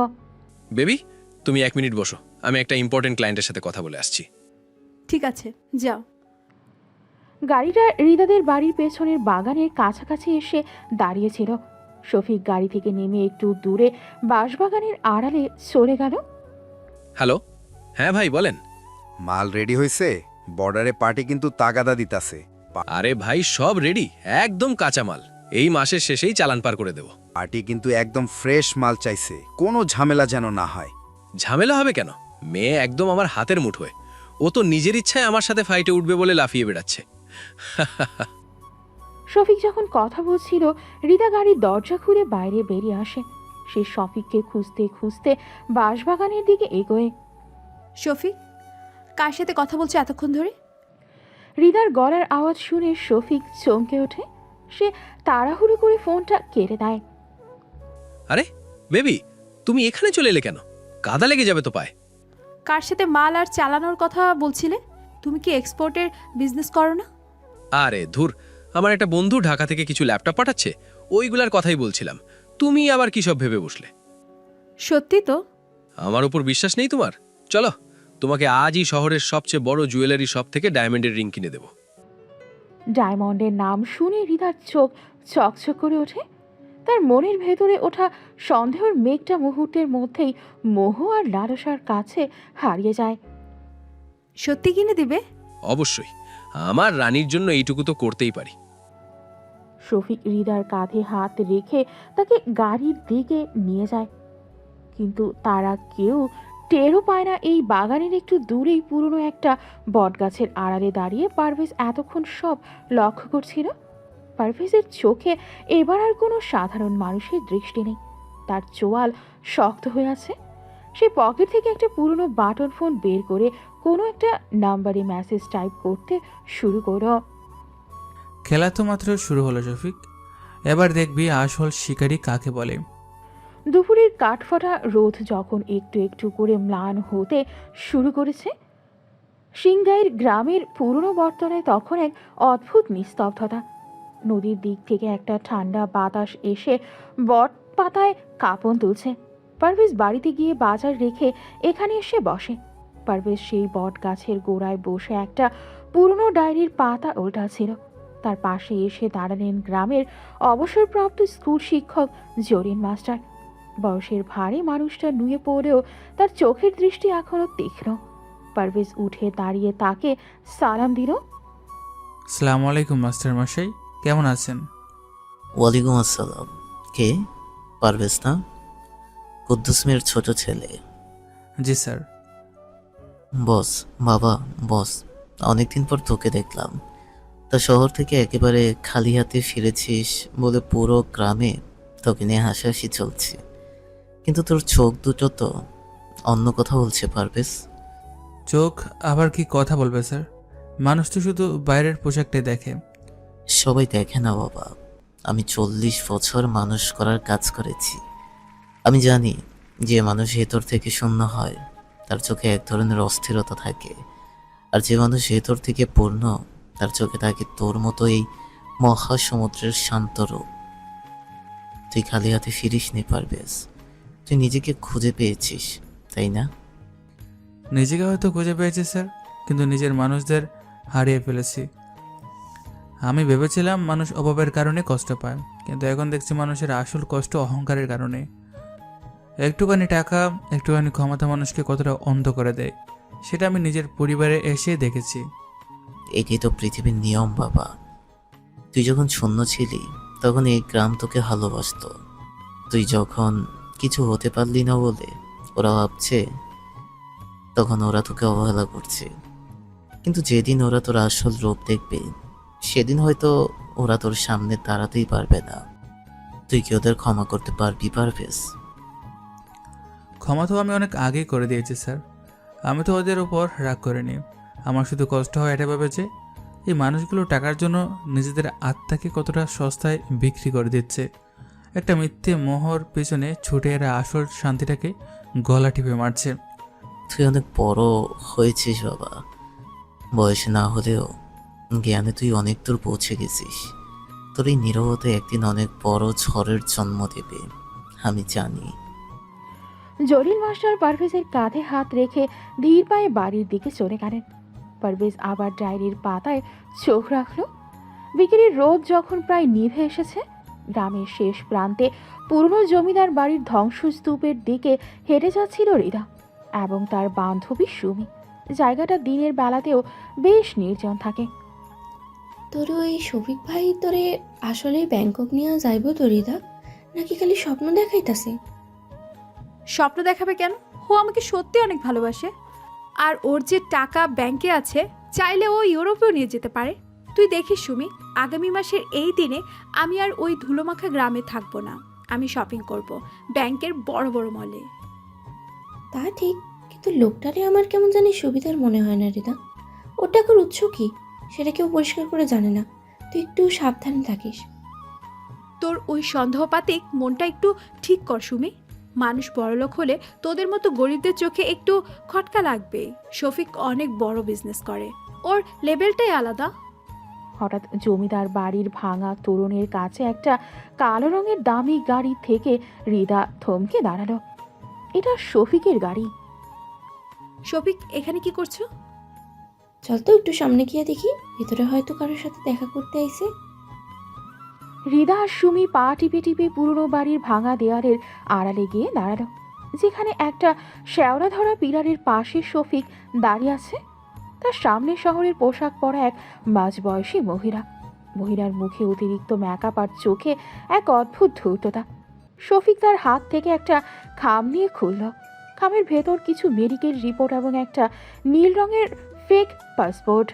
S11: বেবি, তুমি 1 মিনিট বসো, আমি একটা ইম্পর্টেন্ট ক্লায়েন্টের সাথে কথা বলে আসছি।
S9: ঠিক আছে, যাও।
S2: গাড়িটা হৃদাদের বাড়ির পেছনের বাগানের কাছাকাছি এসে দাঁড়িয়েছিল। শফিক গাড়ি থেকে নেমে একটু দূরে বাঁশবাগানের আড়ালে চলে গেল।
S11: হ্যালো, হ্যাঁ ভাই বলেন।
S12: মাল রেডি হয়েছে? বর্ডারে পার্টি কিন্তু তাগাদা দিতাছে।
S11: আরে ভাই, সব রেডি, একদম কাঁচা মাল। এই মাসের শেষেই চালান পার করে দেব।
S12: পার্টি কিন্তু একদম ফ্রেশ মাল চাইছে, কোনো ঝামেলা যেন না হয়।
S11: ঝামেলা হবে কেন? মেয়ে একদম আমার হাতের মুঠোয়। ও তো নিজের ইচ্ছায় আমার সাথে ফাইটে উঠবে বলে লাফিয়ে বেড়াচ্ছে।
S2: শফিক যখন কথা বলছিল, হৃদা গাড়ির দরজা খুলে বাইরে বেরিয়ে আসে। সে শফিককে খুঁজতে খুঁজতে বাঁশবাগানের দিকে এগোয়।
S9: শফিক, কার সাথে কথা বলছে এতক্ষণ ধরে?
S2: হৃদার গলার আওয়াজ শুনে শফিক চমকে ওঠে। সে তাড়াহুড়ো করে ফোনটা কেটে দেয়।
S11: আরে বেবি, তুমি এখানে চলে এলে কেন? কাদা লেগে যাবে তো পায়ে।
S9: কার সাথে মাল আর চালানোর কথা বলছিলে? তুমি কি এক্সপোর্টের বিজনেস করো না?
S11: আরে ধুর, আমার একটা বন্ধু ঢাকা থেকে কিছু ল্যাপটপ পাঠাচ্ছে, ওইগুলার কথাই বলছিলাম। তুমি আবার কি সব ভেবে বসলে?
S9: সত্যি তো?
S11: আমার উপর বিশ্বাস নেই তোমার? চলো, তোমাকে আজই শহরের সবচেয়ে বড় জুয়েলারি শপ থেকে ডায়মন্ডের রিং কিনে দেবো।
S2: ডায়মন্ডের নাম শুনে হৃদার চোখ চকচক করে ওঠে। তার মনের ভেতরে ওঠা সন্দেহের মেঘটা মুহূর্তের মধ্যেই মোহ আর লালসার কাছে হারিয়ে যায়।
S9: সত্যি কিনে দিবে?
S11: অবশ্যই, আমার রানীর জন্য এইটুকু তো করতেই পারি।
S2: শফিক হৃদার কাঁধে হাত রেখে তাকে গাড়ির দিকে নিয়ে যায়, কিন্তু তারা কেউ টেরও পায় না এই বাগানের একটু দূরেই পুরনো একটা বটগাছের আড়ালে দাঁড়িয়ে পারভেজ এতক্ষণ সব লক্ষ্য করছিল। পারভেজের চোখে এবার আর কোনো সাধারণ মানুষের দৃষ্টি নেই, তার চোয়াল শক্ত হয়ে আছে। সে পকেট থেকে একটা পুরনো বাটন ফোন বের করে কোনো একটা নাম্বারে মেসেজ টাইপ করতে শুরু করো।
S1: খেলা তো মাত্র শুরু হলো শফিক, এবার দেখবি আসল শিকারি কাকে বলে।
S2: দুপুরের কাঠফাটা রোদ যখন একটু একটু করে ম্লান হতে শুরু করেছে, সিংগাইর গ্রামের পুরনো বটতলায় তখন এক অদ্ভুত নিস্তব্ধতা। নদীর দিক থেকে একটা ঠান্ডা বাতাস এসে বট পাতায় কাঁপন তুলছে। পারভেজ বাড়িতে গিয়ে বাজার রেখে এখানে এসে বসে। পারভেজ সেই বট গাছের গোড়ায় বসে একটা পুরনো ডায়েরির পাতা উল্টাছিল। তার পাশে এসে দাঁড়ালেন গ্রামের অবসরপ্রাপ্ত স্কুল শিক্ষক জরিন মাস্টার। বয়সের ভারে মানুষটা নুয়ে পড়েও তার চোখের দৃষ্টি এখনো তীক্ষ্ণ। পারভেজ উঠে দাঁড়িয়ে তাকে সালাম দিল।
S1: আসসালামু আলাইকুম মাস্টার মশাই, কেমন আছেন?
S13: ওয়ালাইকুম আসসালাম। কে? পারভেজ না? কুদ্দুস মিয়ার ছোট ছেলে।
S1: জি স্যার।
S13: বস, বাবা বস, অনেকদিন পর তোকে দেখলাম। তা শহর থেকে একেবারে খালি হাতে ফিরেছিস বলে পুরো গ্রামে তোকে নিয়ে হাসাহাসি চলছে, কিন্তু তোর চোখ দুটো তো অন্য কথা বলছে পারভেজ।
S1: চোখ আবার কি কথা বলবে স্যার? মানুষ তো শুধু বাইরের পোশাকটাই দেখে।
S13: সবাই দেখে না বাবা, আমি 40 বছর মানুষ করার কাজ করেছি। আমি জানি যে মানুষ ভেতর থেকে শূন্য হয় তার চোখে এক ধরনের অস্থিরতা থাকে, আর যে মানুষ ভেতর থেকে পূর্ণ তার চোখে থাকে তোর মতো এই মহাসমুদ্রের শান্ত রূপ। তুই খালি হাতে ফিরিস নি পারভেজ, তুই নিজেকে খুঁজে পেয়েছিস, তাই না?
S1: নিজেকে হয়তো খুঁজে পেয়েছি স্যার, কিন্তু নিজের মানুষদের হারিয়ে ফেলেছি। আমি ভেবেছিলাম মানুষ অভাবের কারণে কষ্ট পায়, কিন্তু এখন দেখছি মানুষের আসল কষ্ট অহংকারের কারণে। একটুখানি টাকা, একটুখানি ক্ষমতা মানুষকে কতটা অন্ধ করে দেয়, সেটা আমি নিজের পরিবারে এসে দেখেছি।
S13: এটাই তো পৃথিবীর নিয়ম বাবা। তুই যখন শূন্য ছিলি তখন এই গ্রাম তোকে ভালোবাসতো। তুই যখন কিছু হতে পারলি না বলে ওরা ভাবছে, তখন ওরা তোকে অবহেলা করছে। কিন্তু যেদিন ওরা তোর আসল রূপ দেখবে, সেদিন হয়তো ওরা তোর সামনে দাঁড়াতেই পারবে না। তুই কি ওদের ক্ষমা করতে পারবি পারভেজ?
S1: ক্ষমা তো আমি অনেক আগেই করে দিয়েছি স্যার। আমি তো ওদের উপর রাগ করিনি। আমার শুধু কষ্ট হয় এটা ভেবে যে এই মানুষগুলো টাকার জন্য নিজেদের আত্মাকে কতটা সস্তায় বিক্রি করে দিচ্ছে। একটা মিথ্যে মোহর পেছনে ছুটে এরা আসল শান্তিটাকে গলা টিপে মারছে।
S13: তুই অনেক বড় হয়েছিস বাবা, বয়সে না হলেও জ্ঞানে তুই অনেক দূর পৌঁছে গেছিস। তোর এই নীরবতা একদিন অনেক বড় ঝড়ের জন্ম দেবে, আমি জানি।
S2: জলিল মাস্টার পারভেজের কাঁধে হাত রেখে ধীর পায়ে বাড়ির দিকে চলে গেলেন। পারভেজ আবার ডায়েরির পাতায় চোখ রাখল। বিকেলের রোদ যখন প্রায় নিভে এসেছে, গ্রামের শেষ প্রান্তে পুরনো জমিদার বাড়ির ধ্বংসস্তূপের দিকে হেঁটে যাচ্ছিল হৃদা এবং তার বান্ধবী সুমি। জায়গাটা দিনের বেলাতেও বেশ নির্জন থাকে।
S14: তোর ওই শফিক ভাই তোরে আসলে ব্যাংকক নিয়ে যাইব তো হৃদা, নাকি খালি স্বপ্ন দেখাইতাছে?
S9: স্বপ্ন দেখাবে কেন? ও আমাকে সত্যি অনেক ভালোবাসে। আর ওর যে টাকা ব্যাংকে আছে, চাইলে ও ইউরোপেও নিয়ে যেতে পারে। তুই দেখিস সুমি, আগামী মাসের এই দিনে আমি আর ওই ধুলোমাখা গ্রামে থাকবো না। আমি শপিং করব ব্যাংকের বড় বড় মলে।
S14: তা ঠিক, কিন্তু লোকটারে আমার কেমন জানি সুবিধার মনে হয় না হৃদা। ওর টাকার উৎস কি সেটা কেউ পরিষ্কার করে জানে না। তুই একটু সাবধানে থাকিস।
S9: তোর ওই সন্দেহপাতিক মনটা একটু ঠিক কর সুমি। মানুষ বড়লোক হলে তোদের মতো গরিবদের চোখে একটু খটকা লাগবে। শফিক অনেক বড় বিজনেস করে, ওর লেভেলটাই আলাদা।
S2: হঠাৎ জমিদার বাড়ির ভাঙা তোরণের কাছে একটা কালো রঙের দামি গাড়ি থেকে হৃদা থমকে দাঁড়ালো। এটা শফিকের গাড়ি।
S9: শফিক, এখানে কি করছো?
S14: চল তো একটু সামনে গিয়ে দেখি, ভিতরে হয়তো কারোর সাথে দেখা করতে আইছে।
S2: হৃদা আর সুমি পা টিপে টিপে পুরনো বাড়ির ভাঙা দেয়ালের আড়ালে গিয়ে দাঁড়ালো, যেখানে একটা শ্যাওলা ধরা পিলারের পাশে শফিক দাঁড়িয়ে আছে। তার সামনে শহরের পোশাক পরা এক মাঝবয়সী মহিলা। মহিলার মুখে অতিরিক্ত মেকআপ আর চোখে এক অদ্ভুত ধূর্ততা। শফিক তার হাত থেকে একটা খাম নিয়ে খুলল। খামের ভেতর কিছু মেডিকেল রিপোর্ট এবং একটা নীল রঙের ফেক পাসপোর্ট।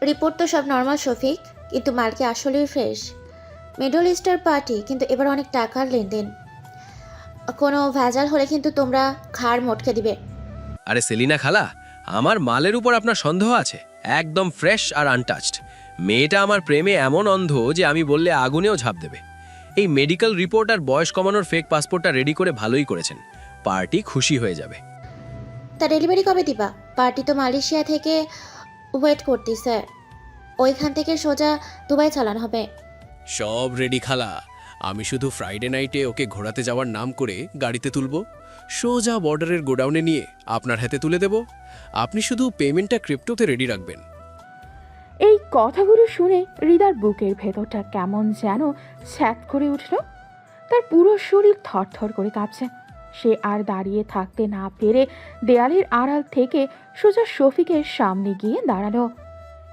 S15: রিপোর্ট তো সব নর্মাল শফিক, কিন্তু মালকে আসলেই ফ্রেশ। মিডল ইস্টার পার্টি, কিন্তু এবার অনেক টাকার লেনদেন। কোনো ভেজাল হলে কিন্তু তোমরা ঘাড় মটকে দিবে।
S11: আরে সেলিনা খালা, আমার মালের উপর আপনার সন্দেহ আছে? একদম ফ্রেশ আর আনটাচড। মেয়েটা আমার প্রেমে এমন অন্ধ যে আমি বললে আগুনেও ঝাঁপ দেবে। এই মেডিকেল রিপোর্ট আর বয়স কমানোর ফেক পাসপোর্টটা রেডি করে ভালোই করেছেন। পার্টি খুশি হয়ে যাবে।
S15: তা ডেলিভারি কবে দিবা? পার্টি তো মালয়েশিয়া থেকে ওয়েট করতেছে, ওইখান থেকে সোজা দুবাই চালান হবে।
S16: সব রেডি খালা, আমি শুধু ফ্রাইডে নাইটে ওকে ঘোরাতে যাওয়ার নাম করে গাড়িতে তুলব, সোজা বর্ডারের গোডাউনে নিয়ে আপনার হাতে তুলে দেব। আপনি শুধু পেমেন্টটা ক্রিপ্টোতে রেডি রাখবেন।
S2: এই কথাগুলো শুনে হৃদার বুকের ভেতরটা কেমন যেন ছ্যাঁত করে উঠল। তার পুরো শরীর থরথর করে কাঁপছে। সে আর দাঁড়িয়ে থাকতে না পেরে দেয়ালের আড়াল থেকে সোজা শফিকের সামনে গিয়ে দাঁড়ালো।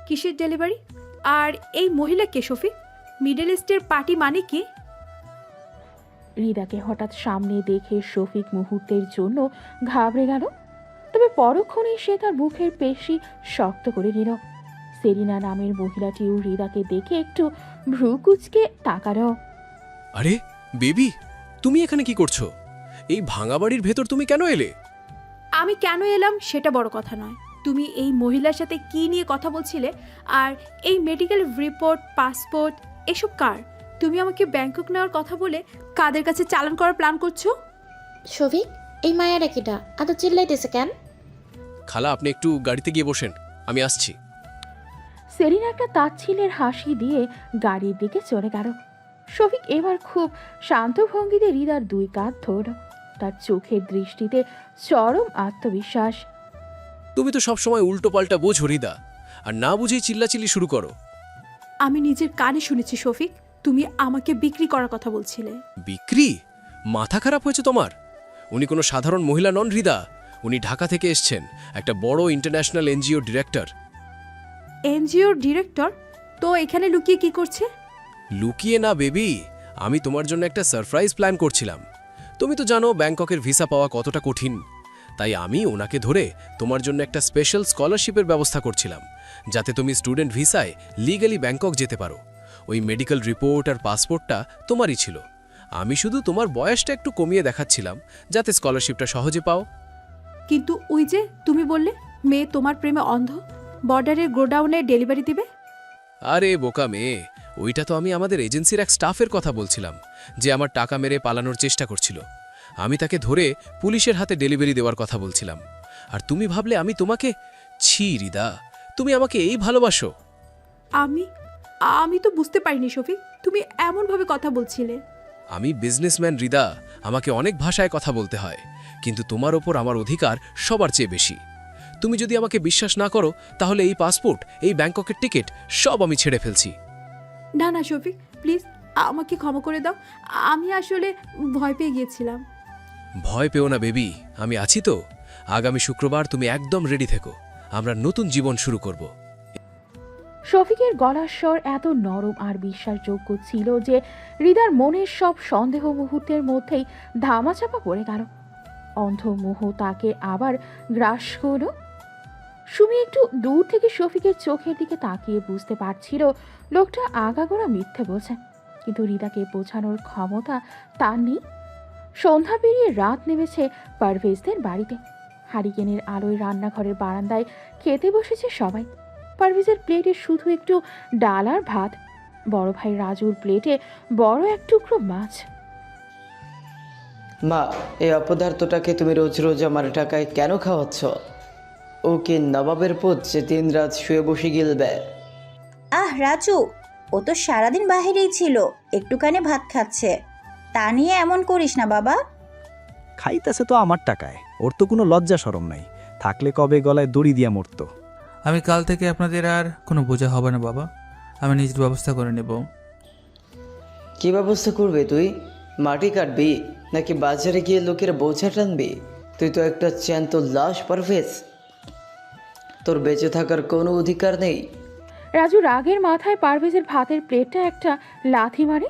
S9: কিসের ডেলিভারি? আর এই মহিলা কে শফিক? মিডল ইস্টের পার্টি মানে কি?
S2: হৃদাকে হঠাৎ সামনে দেখে শফিক মুহূর্তের জন্য ঘাবড়ে গেল, তবে পরক্ষণেই সে তার মুখের পেশি শক্ত করে নিল। সেলিনা নামের মহিলাটিও হৃদাকে দেখে একটু ভ্রু কুঁচকে তাকালো।
S16: আরে বেবি, তুমি এখানে কি করছো? এই ভাঙা বাড়ির ভেতর তুমি কেন এলে?
S9: আমি কেন এলাম সেটা বড় কথা নয়। তুমি এই মহিলার সাথে কি নিয়ে কথা বলছিলে? আর এই মেডিকেল রিপোর্ট, পাসপোর্ট এসব কার? তুমি আমাকে ব্যাংকক নেওয়ার কথা বলে কাদের কাছে চালান করার প্ল্যান করছো?
S15: শফিক, এই মায়াটা কিটা এত চিল্লাইতেছে কেন?
S16: খালা, আপনি একটু গাড়িতে গিয়ে বসেন, আমি আসছি।
S2: সেলিনা একটা তাচ্ছিলের হাসি দিয়ে গাড়ির দিকে চলে গেল। শফিক এবার খুব শান্ত ভঙ্গিতে হৃদার দুই কাঁধ ধরল, তার চোখের দৃষ্টিতে চরম আত্মবিশ্বাস।
S16: তুমি তো সবসময় উল্টোপাল্টা বোঝো হৃদা, আর না বুঝেই চিল্লাচিল্লি শুরু করো।
S9: আমি নিজের কানে শুনেছি শফিক, তুমি আমাকে বিক্রি করার কথা বলছিলে।
S16: বিক্রি? মাথা খারাপ হয়েছে তোমার? উনি কোনো সাধারণ মহিলা নন হৃদা, উনি ঢাকা থেকে এসছেন, একটা বড় ইন্টারন্যাশনাল এনজিও ডিরেক্টর।
S9: এনজিওর ডিরেক্টর? তো এখানে লুকিয়ে কি করছে?
S16: লুকিয়ে না বেবি, আমি তোমার জন্য একটা সারপ্রাইজ প্ল্যান করছিলাম। তুমি তো জানো ব্যাংককের ভিসা পাওয়া কতটা কঠিন, তাই আমি ওনাকে ধরে তোমার জন্য একটা স্পেশাল স্কলারশিপের ব্যবস্থা করছিলাম, যাতে তুমি স্টুডেন্ট ভিসায় লিগ্যালি ব্যাংকক যেতে পারো। ওই মেডিকেল রিপোর্ট আর পাসপোর্টটা তোমারই ছিল, আমি শুধু তোমার বয়সটা একটু কমিয়ে দেখাচ্ছিলাম যাতে স্কলারশিপটা সহজে পাও।
S9: কিন্তু ওই যে তুমি বললে মেয়ে তোমার প্রেমে অন্ধ, বর্ডারের গোডাউনে ডেলিভারি দিবে।
S16: আরে বোকা মেয়ে, ওইটা তো আমি আমাদের এজেন্সির এক স্টাফের কথা বলছিলাম, যে আমার টাকা মেরে পালানোর চেষ্টা করছিল। আমি তাকে ধরে পুলিশের হাতে ডেলিভারি দেওয়ার কথা বলছিলাম, আর তুমি ভাবলে আমি তোমাকে? ছি হৃদা, তুমি আমাকে এই ভালোবাসো?
S9: আমি তো বুঝতে পারিনি শফিক, তুমি এমনভাবে কথা বলছিলে।
S16: আমি বিজনেসম্যান হৃদা, আমাকে অনেক ভাষায় কথা বলতে হয়, কিন্তু তোমার ওপর আমার অধিকার সবার চেয়ে বেশি। তুমি যদি আমাকে বিশ্বাস না করো, তাহলে এই পাসপোর্ট, এই ব্যাংককের টিকিট সব আমি ছেড়ে ফেলছি।
S9: না না শফিক, প্লিজ আমাকে ক্ষমা করে দাও, আমি আসলে ভয় পেয়ে গিয়েছিলাম।
S16: ভয় পেও না বেবি, আমি আছি তো। আগামী শুক্রবার তুমি একদম রেডি থেকো, আমরা নতুন জীবন শুরু করব।
S2: শফিকের গলার স্বর এত নরম আর বিশ্বাসযোগ্য ছিল যে হৃদার মনের সব সন্দেহ মুহূর্তের মধ্যেই ধামাচাপা পড়ে গেল। অন্ধ মোহ তাকে আবার গ্রাস করল। সুমি একটু দূর থেকে শফিকের চোখের দিকে তাকিয়ে বুঝতে পারছিল লোকটা আগাগোড়া মিথ্যে বলছে, কিন্তু হৃদাকে বোঝানোর ক্ষমতা তার নেই। সন্ধ্যা পেরিয়ে রাত নেমেছে পারভেজদের বাড়িতে। হারিকেনের আলোয় রান্নাঘরের বারান্দায় খেতে বসেছে সবাই। পারভেজের প্লেটে শুধু একটু ডাল আর ভাত, বড় ভাই রাজুর প্লেটে বড় এক টুকরো মাছ।
S8: মা, এই অপদার্থটাকে তুমি রোজ রোজ আমার টাকায় কেন খাওয়াচ্ছ? ও কি নবাবের পুত যে দিন রাত শুয়ে বসে গিলবে?
S6: রাজু, ও তো সারাদিন বাহিরেই ছিল, একটুখানি ভাত খাচ্ছে, তা নিয়ে এমন করিস না বাবা।
S7: খাইতেছে তো আমার টাকায়, ওর তো কোনো লজ্জা শরম নাই, থাকলে কবে গলায় দড়ি দিয়া মরতো।
S1: আমি কাল থেকে আপনাদের আর কোনো বোঝা হবে না বাবা, আমি নিজের ব্যবস্থা করে নেব।
S8: কি ব্যবস্থা করবে তুই? মাটি কাটবি নাকি বাজারে গিয়ে লোকের বোঝা টানবি? তুই তো একটা জ্যান্ত লাশ পারভেজ, তোর বেঁচে থাকার কোনো অধিকার নেই।
S2: রাজু রাগের মাথায় পারভেজের ভাতের প্লেটটা একটা লাথি মারে।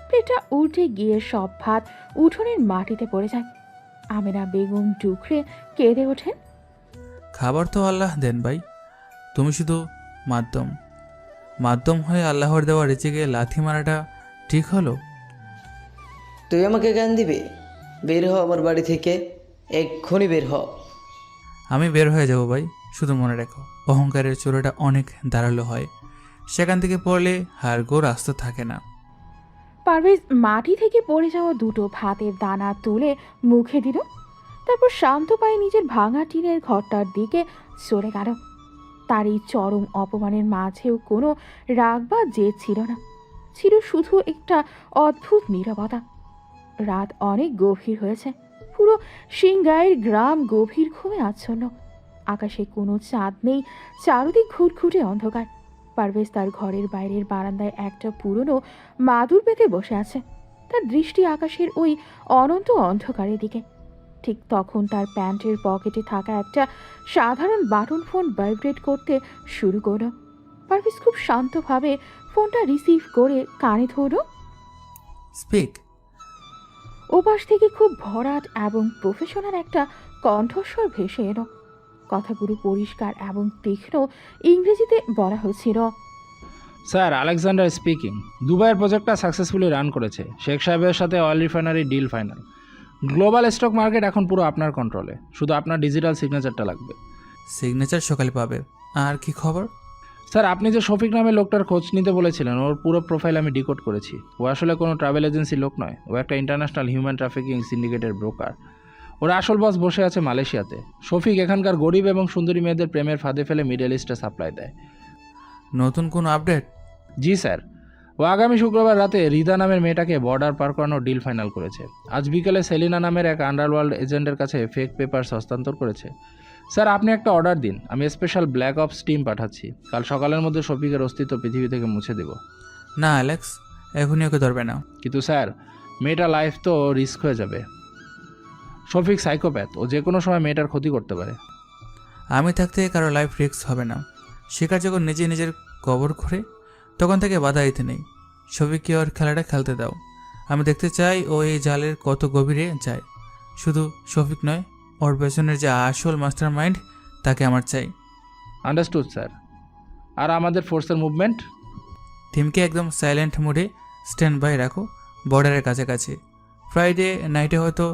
S2: প্লেটটা উল্টে গিয়ে সব ভাত উঠোনের মাটিতে পড়ে যায়। আমেনা বেগম ডুকরে কেঁদে ওঠেন।
S1: খাবার তো আল্লাহ দেন ভাই, তুমি শুধু মাধ্যম হয়ে আল্লাহর দেওয়া রেচেকে লাথি মারাটা ঠিক হলো?
S8: তুই আমাকে জ্ঞান দিবি? বের হ আমার বাড়ি থেকে, এক্ষুনি বের হ।
S1: আমি বের হয়ে যাব ভাই, শুধু মনে রেখো অহংকারের চোরাটা অনেক ধারালো হয়, সেখান থেকে পড়লে হাড়গোড় আস্ত থাকে না।
S2: পারভেজ মাটি থেকে পড়ে যাওয়া দুটো ভাতের দানা তুলে মুখে দিল, তারপর শান্ত পায়ে নিজের ভাঙা টিনের ঘরটার দিকে সরে গেল। তার এই চরম অপমানের মাঝেও কোনো রাগ বা জেদ ছিল না, ছিল শুধু একটা অদ্ভুত নীরবতা। রাত অনেক গভীর হয়েছে, পুরো সিংগাইয়ের গ্রাম গভীর ঘুমে আচ্ছন্ন। আকাশে কোনো চাঁদ নেই, চারদিক ঘুটঘুটে অন্ধকার। পারভেজ তার ঘরের বাইরের বারান্দায় একটা পুরনো মাদুর পেতে বসে আছে, তার দৃষ্টি আকাশের ওই অনন্ত অন্ধকারের দিকে। ঠিক তখন তার প্যান্টের পকেটে থাকা একটা সাধারণ বাটন ফোন ভাইব্রেট করতে শুরু করল। পারভেজ খুব শান্তভাবে ফোনটা রিসিভ করে কানে ধরল।
S1: স্পিক।
S2: ওপাশ থেকে খুব ভরাট এবং প্রফেশনাল একটা কণ্ঠস্বর ভেসে এলো। কথাগুলো পরিষ্কার এবং তীক্ষ্ণ ইংরেজিতে বলা হয়েছিল।
S17: Sir, Alexander speaking. দুবাইয়ের প্রজেক্টটা সাকসেসফুলি রান করেছে। শেখ সাহেবের সাথে oil refinery deal final. Global stock market এখন পুরো আপনার কন্ট্রোলে, শুধু আপনার ডিজিটাল সিগনেচারটা লাগবে।
S1: সিগনেচার সকালে পাবে। আর কি খবর?
S17: স্যার, আপনি যে শফিক নামে লোকটার খোঁজ নিতে বলেছিলেন, ওর পুরো প্রোফাইল আমি ডিকোড করেছি। ও আসলে কোনো ট্রাভেল এজেন্সি লোক নয়, ও একটা ইন্টারন্যাশনাল হিউম্যান ট্রাফিকিং সিন্ডিকেটের ব্রোকার। ওরা আসল বস বসে আছে মালয়েশিয়াতে। শফিক এখানকার গরিব এবং সুন্দরী মেয়েদের প্রেমের ফাঁদে ফেলে মিডল ইস্টে সাপ্লাই দেয়।
S1: নতুন কোনো আপডেট?
S17: জি স্যার, ও আগামী শুক্রবার রাতে রিদা নামের মেয়েটাকে বর্ডার পার করানোর ডিল ফাইনাল করেছে। আজ বিকেলে সেলিনা নামের এক আন্ডারওয়ার্ল্ড এজেন্টের কাছে ফেক পেপারস হস্তান্তর করেছে। স্যার আপনি একটা অর্ডার দিন, আমি স্পেশাল ব্ল্যাক অপস টিম পাঠাচ্ছি। কাল সকালের মধ্যে শফিকের অস্তিত্ব পৃথিবী থেকে মুছে দেব।
S1: না অ্যালেক্স, এখনই ওকে ধরবে না।
S17: কিন্তু স্যার মেয়েটার লাইফ তো রিস্ক হয়ে যাবে। শফিক সাইকোপ্যাথ, ও যে কোনো সময় মেয়েটার ক্ষতি করতে পারে।
S1: আমি থাকতে কারো লাইফ রিস্ক হবে না। শিকার যখন নিজে নিজের কবর ঘুরে তখন থেকে বাধা দিতে নেই। শফিককে ওর খেলাটা খেলতে দাও। আমি দেখতে চাই ও এই জালের কত গভীরে যায়। শুধু শফিক নয়, ওর পেছনের যে আসল মাস্টার মাইন্ড তাকে আমার চাই।
S17: Understood sir. আর আমাদের ফোর্সের মুভমেন্ট?
S1: টিমকে একদম সাইলেন্ট মোডে স্ট্যান্ড বাই রাখো, বর্ডারের কাছাকাছি। ফ্রাইডে নাইটে হয়তো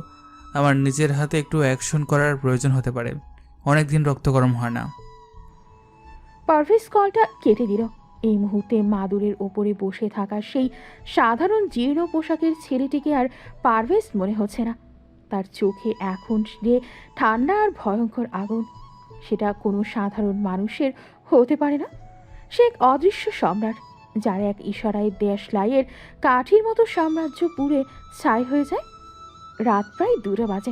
S1: আমার নিজের হাতে একটু অ্যাকশন করার প্রয়োজন হতে পারে। অনেক দিন রক্ত গরম হয় না।
S2: পারভেজ কলটা কেটে দিল। এই মুহূর্তে মাদুরের ওপরে বসে থাকা সেই সাধারণ জীর্ণ পোশাকের ছেলেটিকে আর পারভেজ মনে হচ্ছে না। তার চোখে এখন যে ঠান্ডা আর ভয়ঙ্কর আগুন, সেটা কোনো সাধারণ মানুষের হতে পারে না। সে এক অদৃশ্য সম্রাট, যার এক ইশারায় দেশলাইয়ের কাঠির মতো সাম্রাজ্য পুড়ে ছাই হয়ে যায়। রাত প্রায় 2টা বাজে।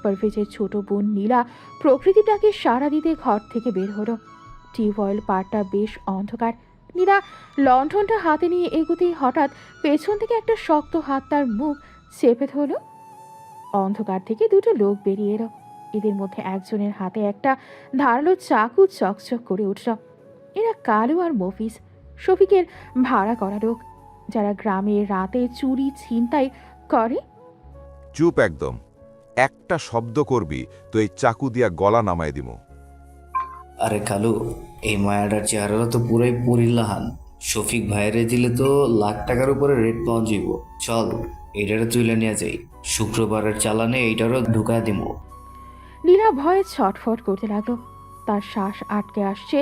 S2: পারভেজের ছোট বোন নীলা প্রকৃতিটাকে সাড়া দিতে ঘর থেকে বের হলো। টিউবওয়েল পাড়টা বেশ অন্ধকার। নীলা লণ্ঠনটা হাতে নিয়ে এগোতেই হঠাৎ পেছন থেকে একটা শক্ত হাত তার মুখ চেপে ধরল। অন্ধকার থেকে 2টো লোক বেরিয়ে এলো। এদের মধ্যে একজনের হাতে একটা ধারালো চাকু চকচক করে উঠল। এরা কালু আর মফিজ, শফিকের ভাড়া করা লোক, যারা গ্রামে রাতে চুরি ছিনতাই করে।
S18: চুপ একদম। একটা শব্দ করবি তো এই চাকু দিয়া গলা নামাই দিমু।
S19: আরে কালু, এই মায়াটার চেহারাটা তো পুরাই পরিল্লাহান। শফিক ভাইরে দিলে তো লাখ টাকার উপরে রেট পাওয়া যাইব। চল এইটারে তুলে নিয়ে যাই, শুক্রবারের চালানে এইটারও ঢুকা দিব।
S2: নীলা ভয়ে ছটফট করতে লাগলো। তার শ্বাস আটকে আসছে,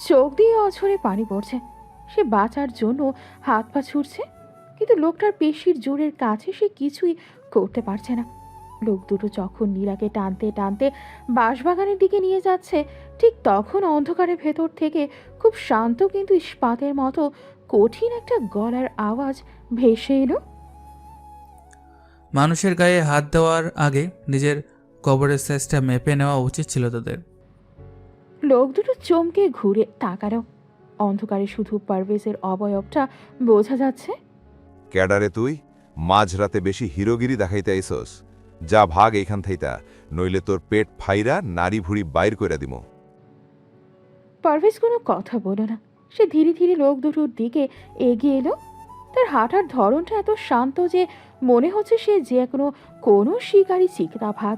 S2: চোখ দিয়ে অঝরে পানি পড়ছে। সে বাঁচার জন্য হাত পা ছুটছে, কিন্তু লোকটার পেশির জোরের কাছে সে কিছুই করতে পারছে না। লোক দুটো যখন নীলাকে টানতে টানতে বাঁশবাগানের দিকে নিয়ে যাচ্ছে, ঠিক তখন অন্ধকারের ভেতর থেকে খুব শান্ত কিন্তু ইস্পাতের মতো কঠিন একটা গলার আওয়াজ ভেসে এলো।
S1: মানুষের গায়ে হাত দেওয়ার আগে নিজের কবরের সাইজটা মেপে নেওয়া উচিত ছিল তাদের।
S2: লোক দুটো চমকে ঘুরে তাকালো। অন্ধকারে শুধু পারভেজের অবয়বটা বোঝা যাচ্ছে।
S18: ক্যাডারে তুই মাঝরাতে বেশি হিরোগিরি দেখাইতে আইসস? যা ভাগ এইখান থাইতা, নইলে তোর পেট ফাইরা নারী ভুড়ি বাইর কইরা দিমু।
S2: পারভেজ কোনো কথা বলল না। সে ধীরে ধীরে লোক দুটোর দিকে এগিয়ে এলো। তার হাঁটার ধরনটা এত শান্ত যে মনে হচ্ছে সে যে কোনো শিকারী চিকতা ভাগ,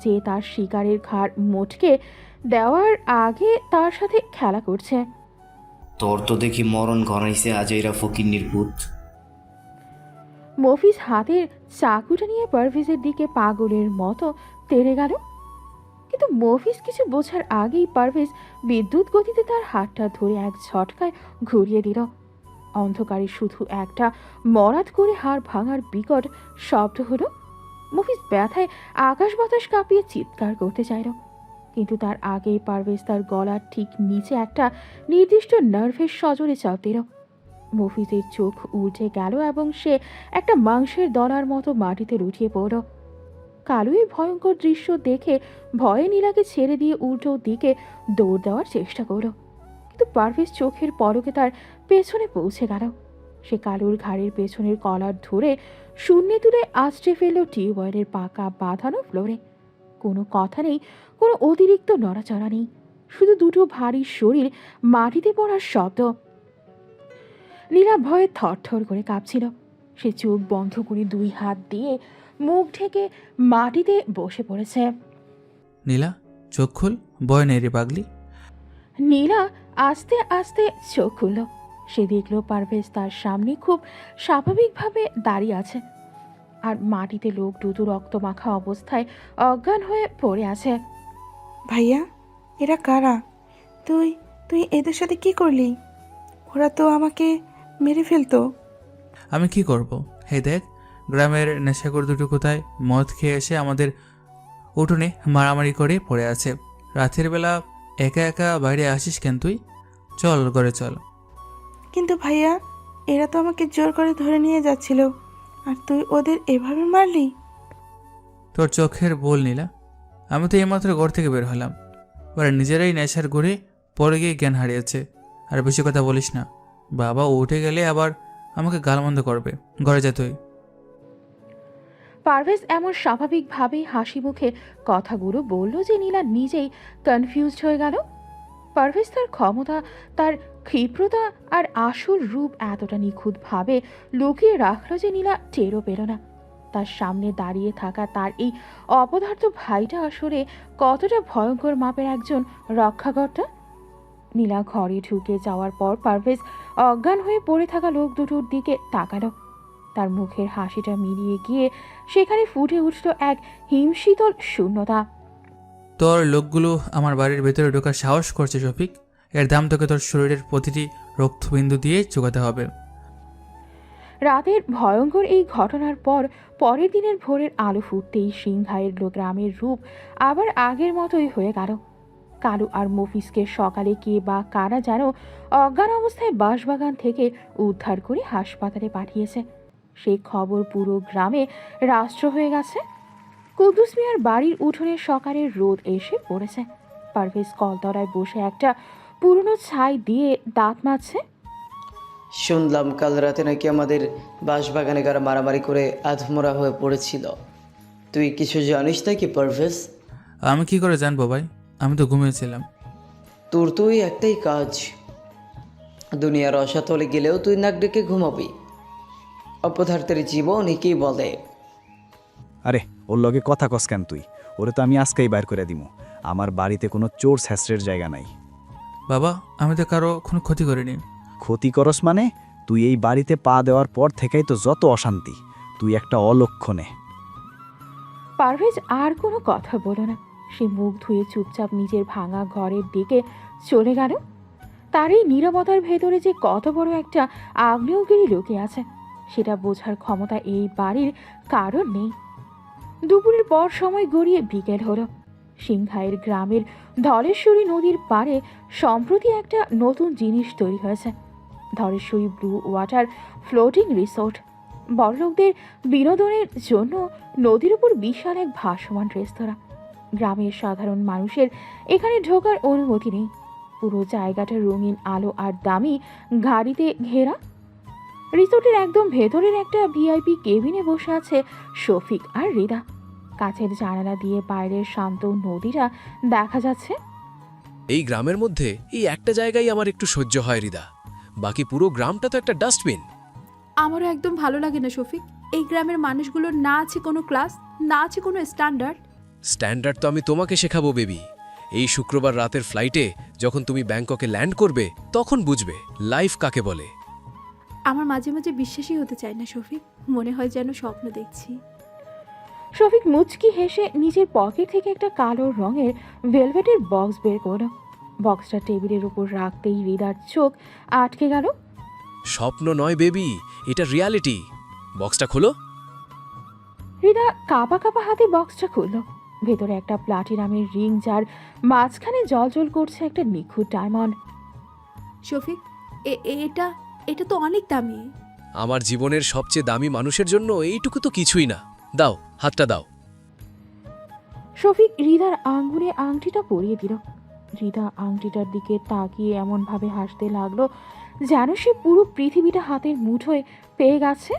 S2: যে তার শিকারের ঘাড় মোটকে দেওয়ার আগে তার সাথে খেলা করছে।
S19: তোর তো দেখি মরণ ঘনাইছে আজ এরা ফকিন্নির পুত।
S2: মফিজ হাতের চাকুটা নিয়ে পারভেজের দিকে পাগলের মতো তেড়ে গেল, কিন্তু মফিজ কিছু বোঝার আগেই পারভেজ বিদ্যুৎ গতিতে তার হাতটা ধরে এক ঝটকায় ঘুরিয়ে দিল। অন্ধকারে শুধু একটা মরাত করে হাড় ভাঙার বিকট শব্দ হলো। মফিজ ব্যথায় আকাশ বাতাস কাঁপিয়ে চিৎকার করতে চাইল, কিন্তু তার আগেই পারভেজ তার গলার ঠিক নিচে একটা নির্দিষ্ট নার্ভের সজোরে চাপ দিল। মফিজের চোখ উল্টে গেল এবং সে একটা মাংসের দলার মতো মাটিতে লুটিয়ে পড়ল। কালু এই ভয়ঙ্কর দৃশ্য দেখে ভয়ে নীলাকে ছেড়ে দিয়ে উল্টো দিকে দৌড় দেওয়ার চেষ্টা করল, কিন্তু পারভেজ চোখের পলকে তার পেছনে পৌঁছে গেল। সে কালুর ঘাড়ের পেছনের কলার ধরে শূন্যে তুলে আছড়ে ফেলল টিউবওয়েলের পাকা বাঁধানো ফ্লোরে। কোনো কথা নেই, কোনো অতিরিক্ত নড়াচড়া নেই, শুধু দুটো ভারী শরীর মাটিতে পড়ার শব্দ। নীলা ভয়ে থরথর করে কাঁপছিল। সে চোখ বন্ধ করে 2 হাত দিয়ে মুখ ঢেকে মাটিতে বসে পড়েছে।
S1: নীলা, চোখ খুল, ভয় নেই রে পাগলি।
S2: নীলা আস্তে আস্তে চোখ খুলল। সে দেখল পারভেজ তার সামনে খুব স্বাভাবিকভাবে দাঁড়িয়ে আছে, আর মাটিতে লোক দুটো রক্তমাখা অবস্থায় অজ্ঞান হয়ে পড়ে আছে।
S20: ভাইয়া, এরা কারা? তুই তুই এদের সাথে কি করলি? ওরা তো আমাকে মেরে ফেলতো।
S1: আমি কি করব? হে দেখ, গ্রামের নেশাখোর দুটো কোথায় মদ খেয়ে এসে আমাদের উঠোনে মারামারি করে পড়ে আছে। রাতের বেলা একা একা বাইরে আসিস কেন তুই? চল ঘরে চল।
S20: কিন্তু ভাইয়া, এরা তো আমাকে জোর করে ধরে নিয়ে যাচ্ছিল, আর তুই ওদের এভাবে মারলি?
S1: তোর চোখের বল নীলা, আমি তো এইমাত্র ঘর থেকে বের হলাম। ওরা নিজেরাই নেশার ঘুরে পরে গিয়ে জ্ঞান হারিয়েছে। আর বেশি কথা বলিস না, বাবা উঠে গেলে আবার আমাকে গালমন্দ করবে। ঘরে যা তুই।
S2: পারভেজ এমন স্বাভাবিকভাবেই হাসি মুখে কথাগুলো বলল যে নীলা নিজেই কনফিউজড হয়ে গেল। পারভেজ তার ক্ষমতা, তার ক্ষিপ্রতা আর আসল রূপ এতটা নিখুঁতভাবে লুকিয়ে রাখলো যে নীলা টেরও পেল না তার সামনে দাঁড়িয়ে থাকা তার এই অপদার্থ ভাইটা আসলে কতটা ভয়ঙ্কর মাপের একজন রক্ষাকর্তা। নীলা ঘরে ঢুকে যাওয়ার পর পারভেজ অজ্ঞান হয়ে পড়ে থাকা লোক দুটোর দিকে তাকালো। তার মুখের হাসিটা মিলিয়ে গিয়ে সেখানে ফুটে উঠল এক হিমশীতল শূন্যতা।
S1: তোর লোকগুলো আমার বাড়ির ভেতরে ঢোকার সাহস করছে শফিক। এর দাম তোকে তোর শরীরের প্রতিটি রক্তবিন্দু দিয়ে চুকাতে হবে।
S2: রাতের ভয়ঙ্কর এই ঘটনার পর পরের দিনের ভোরের আলো ফুটতেই সিংহাইয়ের গ্রামের রূপ আবার আগের মতোই হয়ে গেল। কালু আর মফিজকে সকালে কে বা কারা যেন অজ্ঞান অবস্থায় বাঁশবাগান থেকে উদ্ধার করে হাসপাতালে পাঠিয়েছে। সেই খবর পুরো গ্রামে রাষ্ট্র হয়ে গেছে। কুদ্দুস মিয়ার বাড়ির উঠোনে সকালের রোদ এসে পড়েছে। পারভেজ কলতলায় বসে একটা পুরনো ছাই দিয়ে দাঁত মাজছে।
S8: শুনলাম কাল রাতে নাকি আমাদের বাঁশবাগানে কারা মারামারি করে আধমরা হয়ে পড়েছিল। তুই কিছু জানিস নাকি পারভেজ?
S1: আমি কি করে জানবো ভাই, আমি তো ঘুমিয়েছিলাম।
S8: তোর তো ওই একটাই কাজ, দুনিয়ার রসাতলে গেলেও তুই নাক ডেকে ঘুমাবি। অপদার্থের জীবন একেই বলে।
S7: আরে ওর লগে কথা কস কেন তুই? ওরে তো আমি আজকেই বাইর করে দিমু। আমার বাড়িতে কোনো চোর ছ্যাঁচড়ের জায়গা নাই।
S1: বাবা আমি তো কারো কোনো ক্ষতি করিনি।
S7: ক্ষতি করস মানে? তুই এই বাড়িতে পা দেওয়ার পর থেকেই তো যত অশান্তি। তুই একটা অলক্ষণে।
S2: পারভেজ আর কোনো কথা বলো না। সে মুখ ধুয়ে চুপচাপ নিজের ভাঙা ঘরের দিকে চলে গেল। তার এই নীরবতার ভেতরে যে কত বড় একটা আগ্নেয়গিরি লুকিয়ে আছে সেটা বোঝার ক্ষমতা এই বাড়ির কারণ নেই। দুপুরের পর সময় গড়িয়ে বিকেল হলো। সিংহাইয়ের গ্রামের ধলেশ্বরী নদীর পাড়ে সম্প্রতি একটা নতুন জিনিস তৈরি হয়েছে, Dhaleshwari blue water floating resort. বড়লোকদের বিনোদনের জন্য নদীর উপর বিশাল এক ভাসমান রেস্তোরাঁ। গ্রামের সাধারণ মানুষের এখানে ঢোকার অনুমতি নেই। পুরো জায়গাটা রঙিন আলো আর দামি গাড়িতে ঘেরা। রিসোর্টের একদম ভেতরের একটা ভিআইপি কেবিনে বসে আছে শফিক আর রিদা। কাছের জানালা দিয়ে বাইরের শান্ত নদীটা দেখা যাচ্ছে।
S16: এই গ্রামের মধ্যে এই একটা জায়গায় আমার একটু সহ্য হয় রিদা, বাকি পুরো গ্রামটা তো একটা ডাস্টবিন।
S9: আমারও একদম ভালো লাগে না শফিক। এই গ্রামের মানুষগুলোর না আছে কোনো ক্লাস, না আছে কোনো স্ট্যান্ডার্ড।
S16: স্ট্যান্ডার্ড তো আমি তোমাকে শেখাবো বেবি। এই শুক্রবার রাতের ফ্লাইটে যখন তুমি ব্যাংককে ল্যান্ড করবে তখন বুঝবে লাইফ কাকে বলে।
S9: আমার মাঝে মাঝে বিশ্বাসই হতে চায় না শফিক, মনে হয় যেন স্বপ্ন দেখছি।
S2: শফিক মুচকি হেসে নিজের পকেট থেকে একটা কালো রঙের ভেলভেটের বক্স বের করল। বক্সটা টেবিলের উপর রাখতেই রিদার চোখ আটকে গেল।
S16: স্বপ্ন নয় বেবি, এটা রিয়ালিটি। বক্সটা খোলো।
S2: রিদা কাঁপা কাঁপা হাতে বক্সটা খুলল। ভেতরে একটা প্লাটিনামের রিং, যার মাঝখানে জলজল করছে একটা নিখুঁত ডায়মন্ড।
S9: শফিক এটা এটা তো অনেক দামি।
S16: আমার জীবনের সবচেয়ে দামি মানুষের জন্য এইটুকু তো কিছুই না। দাও, হাতটা দাও।
S2: শফিক রিদার আঙ্গুলে আংটিটা পরিয়ে দিল। রিদা আংটিটার দিকে তাকিয়ে এমনভাবে হাসতে লাগলো যেন সে পুরো পৃথিবীটা হাতের মুঠোয় পেয়ে গেছে।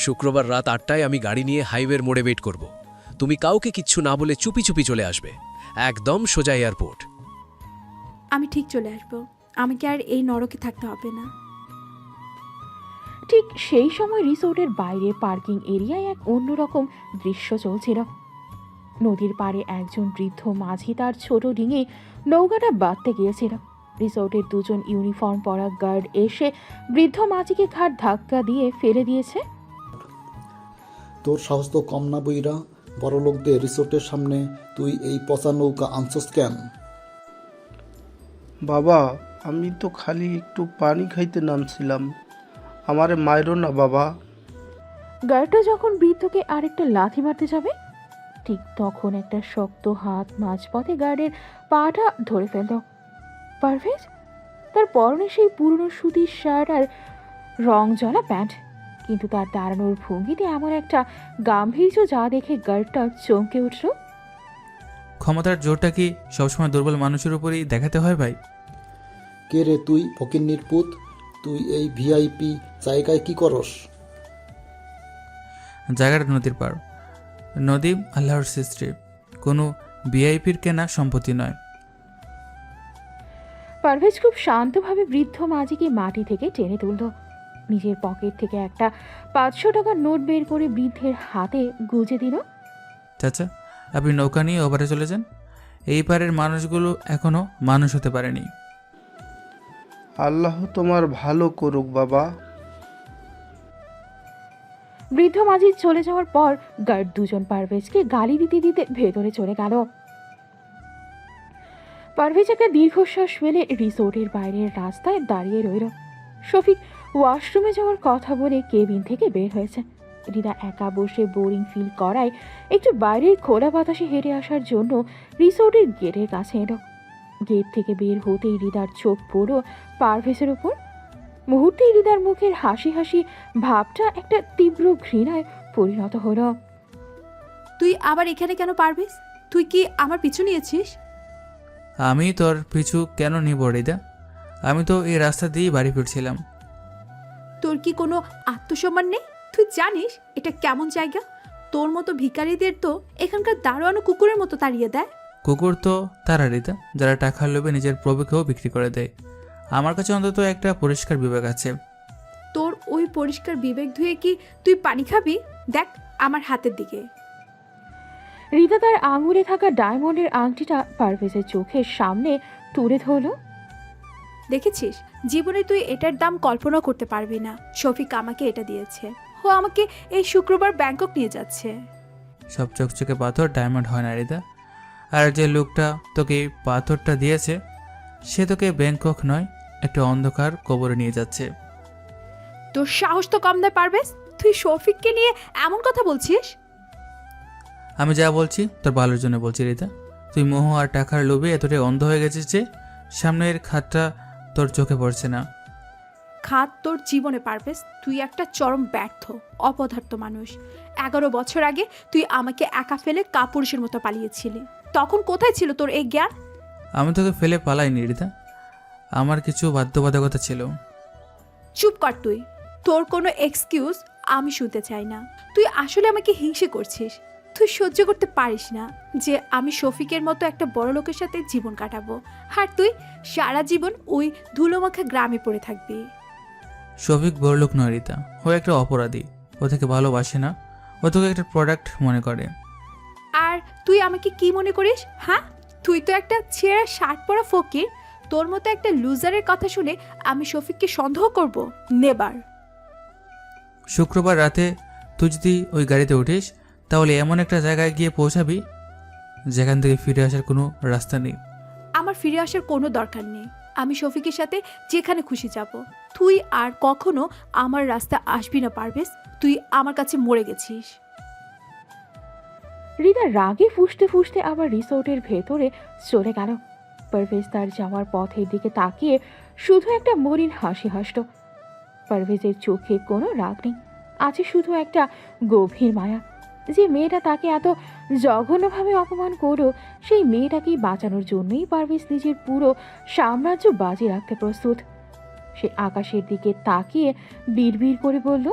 S16: শুক্রবার রাত 8টায় আমি গাড়ি নিয়ে হাইওয়ের মোড়ে ওয়েট করব। তুমি কাউকে কিচ্ছু না বলে চুপি চুপি চলে আসবে, একদম সোজা এয়ারপোর্ট।
S9: আমি ঠিক চলে আসবো, আমাকে আর এই নরকে থাকতে হবে না।
S2: ঠিক সেই সময় রিসোর্টের বাইরে পার্কিং এরিয়ায় এক অন্যরকম দৃশ্য চলছিল। নদীর পাড়ে একজন বৃদ্ধ মাঝি তার ছোট ডিঙে নৌকাটা বাঁধতে গিয়েছিল। রিসোর্টের দুজন ইউনিফর্ম পরা গার্ড এসে বৃদ্ধ মাঝিকে ঘাট ধাক্কা দিয়ে ফেলে দিয়েছে।
S21: তোর সাহস তো কম না বইরা, বড় লোকদের রিসোর্টের সামনে তুই এই পচা নৌকা আনছস কেন?
S22: বাবা আমি তো খালি একটু পানি খাইতে নামছিলাম, আমারে মাইরো না বাবা।
S2: গার্ডটা যখন বৃদ্ধকে আরেকটা লাথি মারতে যাবে ঠিক তখন একটা শক্ত হাত মাঝপথে গার্ডের পাটা ধরে ফেলল। পারভেজ, তার পরনে সেই পুরনো সুতির শার্ট আর রং জ্বলা প্যান্ট, কিন্তু তার দাঁড়ানোর ভঙ্গিতে এমন একটা গাম্ভীর্য যা দেখে গার্ডটা চমকে উঠল।
S1: ক্ষমতার জোরটা কি সবসময় দুর্বল মানুষের উপরই দেখাতে হয় ভাই?
S21: কে রে তুই ফকিন্নির পুত? তুই এই ভিআইপি জায়গায় কি করস?
S1: জায়গাটা নদীর পার। নদী আল্লাহর সৃষ্টি, কোনো ভিআইপির কেনা সম্পত্তি নয়।
S2: পারভেজ খুব শান্তভাবে বৃদ্ধ মাঝিকে মাটি থেকে টেনে তুলল। নিজের পকেট থেকে একটা 500 টাকার নোট বের করে বৃদ্ধের হাতে গুজে দিল।
S1: চাচা, আপনি নৌকা নিয়ে ওপারে চলে যান। এই পারের মানুষগুলো এখনো মানুষ হতে পারেনি।
S22: আল্লাহ তোমার ভালো করুক বাবা।
S2: বৃদ্ধ মাঝি চলে যাওয়ার পর গার্ড দুজন পারভেজকে গালি দিতে দিতে ভেতরে চলে গেল। পারভেজ একটা দীর্ঘশ্বাস ফেলে রিসোর্টের বাইরের রাস্তায় দাঁড়িয়ে রইল। শফিক ওয়াশরুমে যাওয়ার কথা বলে কেবিন থেকে বের হয়েছে। রিদা একা বসে বোরিং ফিল করায় একটু বাইরের খোলা বাতাসে হেঁটে আসার জন্য রিসোর্টের গেটের কাছে এলো। গেট থেকে বের হতেই রিদার চোখ পড়ল পারভেজের উপর। মুহূর্তেই রিদার মুখের হাসি হাসি ভাবটা একটা তীব্র ঘৃণায় পরিণত হলো।
S9: তুই আবার এখানে কেন পারভেজ? তুই কি আমার পিছু নিয়েছিস?
S1: আমি তোর পিছু কেন নিব রিদা? আমি তো এই রাস্তা দিয়েই বাড়ি ফিরছিলাম।
S9: তোর কি কোনো আত্মসম্মান নেই? তুই জানিস এটা কেমন জায়গা? তোর মতো ভিখারিদের তো এখানকার দারোয়ানো কুকুরের মতো তাড়িয়ে দেয়।
S1: কুকুর তো তারা রিদা, যারা টাকার লোভে নিজের প্রভুকেও বিক্রি করে দেয়। আমার কাছে অন্তত একটা পরিষ্কার বিবেক আছে।
S9: তোর ওই পরিষ্কার বিবেক ধুয়ে কি তুই পানি খাবি? দেখ আমার হাতের দিকে।
S2: রিদা তার আঙুলে থাকা ডায়মন্ডের আংটিটা পারভেজের চোখের সামনে তুলে ধরল।
S9: দেখেছিস, জীবনে তুই এটার দাম কল্পনা করতে পারবি না। শফিক আমাকে এটা দিয়েছে। ও আমাকে এই শুক্রবার ব্যাংকক নিয়ে যাচ্ছে।
S1: সব চকচকে পাথর ডায়মন্ড হয় না রিদা। আর যে লোকটা তোকে এই পাথরটা দিয়েছে সে তোকে ব্যাংকক নয়, একটা অন্ধকার কবরে নিয়ে যাচ্ছে।
S9: তোর সাহস তো কম নয় পারভেজ। তুই শফিককে নিয়ে এমন কথা বলছিস?
S1: আমি যা বলছি তোর ভালোর জন্য বলছি রিদা। তুই মোহ আর টাকার লোভে এতটাই অন্ধ হয়ে গেছিস যে সামনের খাতটা তোর চোখে পড়ছে না।
S9: খাত তোর জীবনে পারভেজ। তুই একটা চরম ব্যর্থ অপদার্থ মানুষ। 11 বছর আগে তুই আমাকে একা ফেলে কাপুরুষের মতো পালিয়েছিলি। তখন কোথায় ছিল তোর এই জ্ঞান?
S1: আমি তোকে ফেলে পালাইনি রিদা, আমার কিছু বাধ্যবাধকতা ছিল।
S9: চুপ কর তুই। তোর কোনো এক্সকিউজ আমি শুনতে চাই না। তুই আসলে আমাকে হিংসে করছিস। তুই সহ্য করতে পারিস না যে আমি শফিকের মতো একটা বড় লোকের সাথে জীবন কাটাবো, আর তুই সারা জীবন ওই ধুলোমাখা গ্রামে পড়ে থাকবি।
S1: শফিক বড়লোক নয় রিতা, ও একটা অপরাধী। ও থেকে ভালোবাসে না, ও তোকে একটা প্রোডাক্ট মনে করে।
S9: আর তুই আমাকে কি মনে করিস? হ্যাঁ, তুই তো একটা ছেঁড়া শার্ট পরা ফকির। তোর মতো একটা লুজারের কথা শুনে আমি শফিককে সন্দেহ করব? নেবার।
S1: শুক্রবার রাতে তুই যদি ওই গাড়িতে উঠিস তাহলে এমন একটা জায়গায় গিয়ে পৌঁছাবি যেখান থেকে ফিরে আসার কোনো রাস্তা নেই।
S9: আমার ফিরে আসার কোনো দরকার নেই। আমি শফিকের সাথে যেখানে খুশি যাব। তুই আর কখনো আমার রাস্তা আসবি না পারভেজ। তুই আমার কাছে মরে গেছিস।
S2: রিদা রাগে ফুঁসতে ফুঁসতে আবার রিসোর্টের ভেতরে চলে গেল। পারভেজ তার যাওয়ার পথের দিকে তাকিয়ে শুধু একটা মলিন হাসি হাসল। পারভেজের চোখে কোনো রাগ নেই, আছে শুধু একটা গভীর মায়া। যে মেয়েটা তাকে এত জঘন্যভাবে অপমান করলো, সেই মেয়েটাকেই বাঁচানোর জন্যই পারভেজ নিজের পুরো সাম্রাজ্য বাজি রাখতে প্রস্তুত। সে আকাশের দিকে তাকিয়ে বিড়বিড় করে বলল,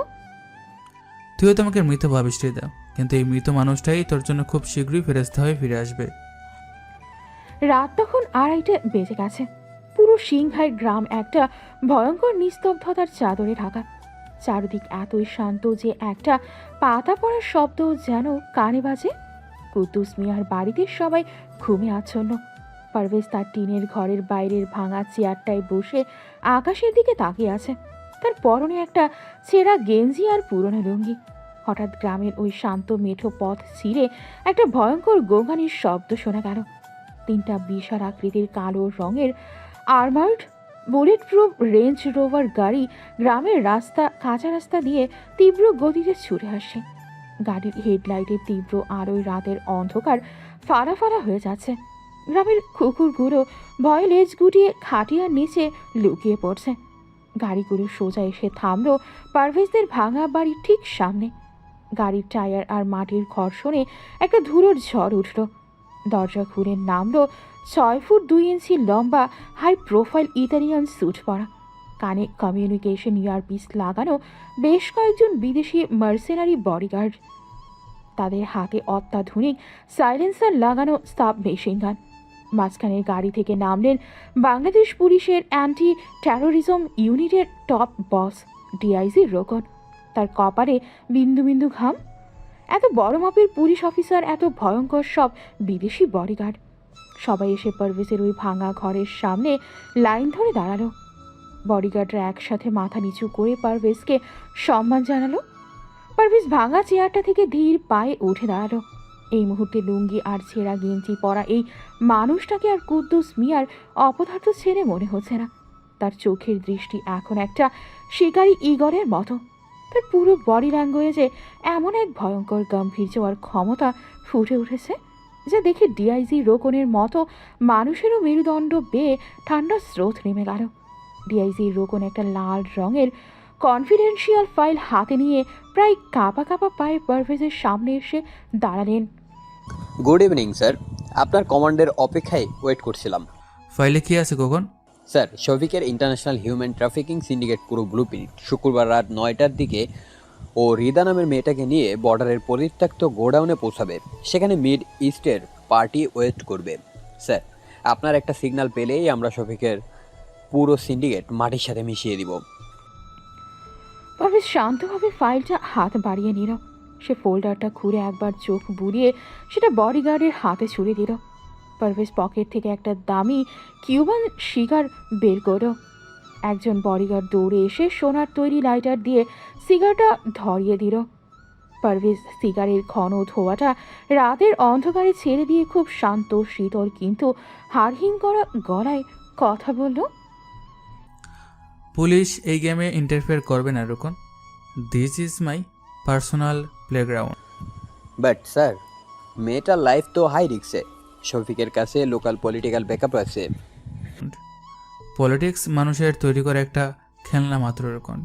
S1: তুইও তোমাকে মৃত ভাবিস রিদা, কিন্তু এই মৃত মানুষটাই তোর জন্য খুব শীঘ্রই ফেরেশতা হয়ে ফিরে আসবে।
S2: রাত তখন 2:30 বেজে গেছে। পুরো সিংহাই গ্রাম একটা ভয়ঙ্কর নিস্তব্ধতার চাদরে ঢাকা। চারদিক এতই শান্ত যে একটা পাতা পড়ার শব্দ যেন কানে বাজে। কুদ্দুস মিয়ার বাড়িতে সবাই ঘুমে আচ্ছন্ন। পারভেজ তার টিনের ঘরের বাইরের ভাঙা চেয়ারটায় বসে আকাশের দিকে তাকিয়ে আছে। তার পরনে একটা ছেঁড়া গেঞ্জি আর পুরনো লুঙ্গি। হঠাৎ গ্রামের ওই শান্ত মেঠো পথ ছিঁড়ে একটা ভয়ঙ্কর গোঙানির শব্দ শোনা গেল। 3টা বিশাল আকৃতির কালো রঙের armoured bullet proof range rover গাড়ি গ্রামের কাঁচা রাস্তা দিয়ে তীব্র গতিতে ছুটে আসে। গাড়ির হেডলাইটের তীব্র আলোয় রাতের অন্ধকার ফাড়া ফাড়া হয়ে যাচ্ছে। গ্রামের কুকুরগুলো ভয়ে লেজ গুটিয়ে খাটিয়ার নিচে লুকিয়ে পড়ছে। গাড়িগুলো সোজা এসে থামলো পারভেজদের ভাঙা বাড়ির ঠিক সামনে। গাড়ির টায়ার আর মাটির ঘর্ষণে একটা ধুলোর ঝড় উঠল। দরজা খুলে নামলো 6 ফুট 2 ইঞ্চি লম্বা হাই প্রোফাইল ইতালিয়ান স্যুট পরা, কানে কমিউনিকেশন ইয়ারপিস লাগানো বেশ কয়েকজন বিদেশি মার্সেনারি বডিগার্ড। তাদের হাতে অত্যাধুনিক সাইলেন্সার লাগানো সাব মেশিন গান। মাঝখানের গাড়ি থেকে নামলেন বাংলাদেশ পুলিশের অ্যান্টি টেরোরিজম ইউনিটের টপ বস ডিআইজি রোকন। তার কপালে বিন্দু বিন্দু ঘাম। এত বড় মাপের পুলিশ অফিসার, এত ভয়ঙ্কর সব বিদেশি বডিগার্ড। সবাই এসে পারভেজের ওই ভাঙা ঘরের সামনে লাইন ধরে দাঁড়ালো। বডিগার্ডরা একসাথে মাথা নিচু করে পারভেজকে সম্মান জানালো। পারভেজ ভাঙা চেয়ারটা থেকে ধীর পায়ে উঠে দাঁড়ালো। এই মুহূর্তে লুঙ্গি আর ছেঁড়া গেঞ্জি পরা এই মানুষটাকে আর কুদ্দুস মিয়ার অপদার্থ ছেড়ে মনে হচ্ছে না। তার চোখের দৃষ্টি এখন একটা শিকারী ঈগলের মতো। তার পুরো বডি ল্যাঙ্গুয়েজে এমন এক ভয়ঙ্কর গাম্ভীর্য আর ক্ষমতা ফুটে উঠেছে যা দেখে ডিআইজি রোকনের মতো মানুষেরও মেরুদণ্ড বেয়ে ঠান্ডা স্রোত নেমে গেল। ডিআইজি রোকন একটা লাল রঙের কনফিডেন্সিয়াল ফাইল হাতে নিয়ে প্রায় কাঁপা কাঁপা পায়ে পারভেজের সামনে এসে দাঁড়ালেন।
S3: গুড ইভিনিং স্যার, আপনার কমান্ডের অপেক্ষায় ওয়েট করছিলাম।
S1: ফাইলে কি আছে গগন?
S3: স্যার, শফিকের ইন্টারন্যাশনাল হিউম্যান ট্রাফিকিং সিন্ডিকেট পুরো ব্লুপ্রিন্ট শুক্রবার রাত 9টার দিকে ও রিদা নামের মেয়েটাকে নিয়ে বর্ডারের পরিত্যক্ত গোডাউনে পৌঁছাবে। সেখানে মিড ইস্টের পার্টি ওয়েট করবে। স্যার, আপনার একটা সিগন্যাল পেলেই আমরা শফিকের পুরো সিন্ডিকেট মাটির সাথে মিশিয়ে দিব।
S2: পারভেজ শান্তভাবে ফাইলটা হাত বাড়িয়ে নিল। সে ফোল্ডারটা খুঁড়ে একবার চোখ বুলিয়ে সেটা বডিগার্ডের হাতে ছুড়ে দিল। পারভেজ পকেট থেকে একটা দামি কিউবান সিগার বের করল। একজন বডিগার্ড দৌড়ে এসে সোনার তৈরি লাইটার দিয়ে সিগারটা ধরিয়ে দিল। পারভেজ সিগারের ঘন ধোঁয়াটা রাতের অন্ধকারে ছেড়ে দিয়ে খুব শান্ত, শীতল কিন্তু হাড়হিম করা গলায় কথা বলল।
S1: পুলিশ এই গেমে ইন্টারফেয়ার করবে না Rokon. This is my personal playground.
S3: But sir, মেয়েটার লাইফ তো হাই রিক্সে। শফিকের কাছে লোকাল পলিটিক্যাল ব্যাকআপ আছে।
S1: পলিটিক্স মানুষের তৈরি করা একটা খেলনা মাত্র রোকন।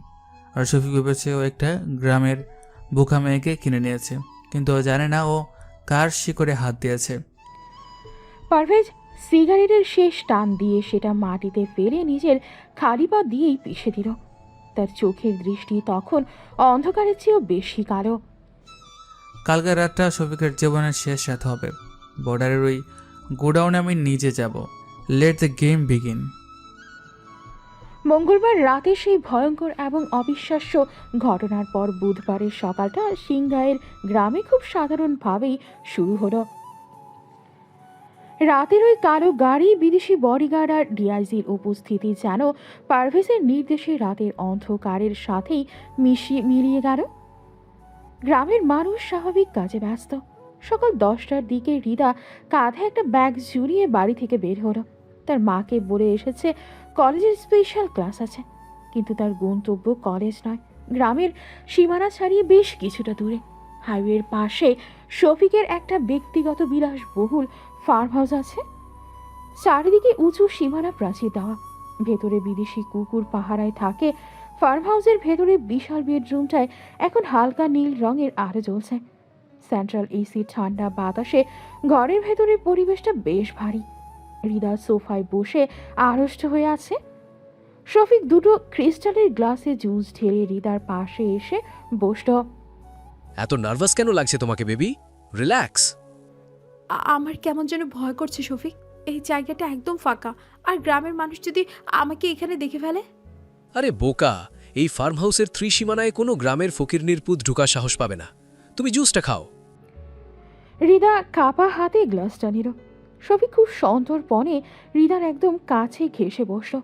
S1: আর শফিক ভেবেছে ও একটা গ্রামের বোকা মেয়েকে কিনে নিয়েছে, কিন্তু ও জানে না ও কার শিকড়ে হাত দিয়েছে।
S2: পারভেজ সিগারেটের শেষ টান দিয়ে সেটা মাটিতে ফেলে নিজের খালি পা দিয়েই পিষে দিল। তার চোখের দৃষ্টি তখন অন্ধকারের চেয়েও বেশি কালো।
S1: কালকের রাতটা শফিকের জীবনের শেষ রাত হবে। বর্ডারের ওই গোডাউনে আমি নিজে যাব। Let the game begin.
S2: মঙ্গলবার রাতে সেই ভয়ঙ্কর এবং অবিশ্বাস্য ঘটনার পর বুধবারের সকালটা সিংগাইয়ের গ্রামে খুব সাধারণভাবেই শুরু হলো। রাতের ওই কালো গাড়ি, বিদেশি বডিগার্ড আর ডিআইজির উপস্থিতি যেন পারভেজের নির্দেশে রাতের অন্ধকারের সাথেই মিলিয়ে গেল। গ্রামের মানুষ স্বাভাবিক কাজে ব্যস্ত। সকাল 10টার দিকে রিদা কাঁধে একটা ব্যাগ ঝুলিয়ে বাড়ি থেকে বের হলো। তার মাকে বলে এসেছে কলেজের স্পেশাল ক্লাস আছে, কিন্তু তার গন্তব্য কলেজ নয়, গ্রামের সীমানা ছাড়িয়ে বেশ কিছুটা দূরে। হাইওয়ের পাশে শফিকের একটা ব্যক্তিগত বিলাসবহুল ফার্ম হাউস আছে। চারিদিকে উঁচু সীমানা প্রাচীর দেওয়া। ভেতরে বিদেশি কুকুর পাহারায় থাকে। ফার্ম হাউসের ভেতরে বিশাল বেডরুমটায় এখন হালকা নীল রঙের আলো জ্বলছে। সেন্ট্রাল এসি ঠান্ডা বাতাসে ঘরের ভেতরের পরিবেশটা বেশ ভারী। রিদা সোফায় বসে আড়ষ্ট হয়ে আছে। শফিক দুটো ক্রিস্টালের গ্লাসে জুস ঢেলে রিদার পাশে এসে বসল।
S16: এত নার্ভাস কেন লাগছে তোমাকে বেবি? রিল্যাক্স।
S9: আমার কেমন যেন ভয় করছে শফিক। এই জায়গাটা একদম ফাঁকা, আর গ্রামের মানুষ যদি আমাকে এখানে দেখে ফেলে।
S16: আরে বোকা, এই ফার্ম হাউসের ত্রিসীমানায় কোনো গ্রামের ফকির নির্পুত ঢুকার সাহস পাবে না। তুমি জুসটা খাও।
S2: রিদা কাপা হাতে গ্লাসটা নিল। শফিক খুব সন্তর্পণে রিদার একদম কাছে ঘেঁষে বসল।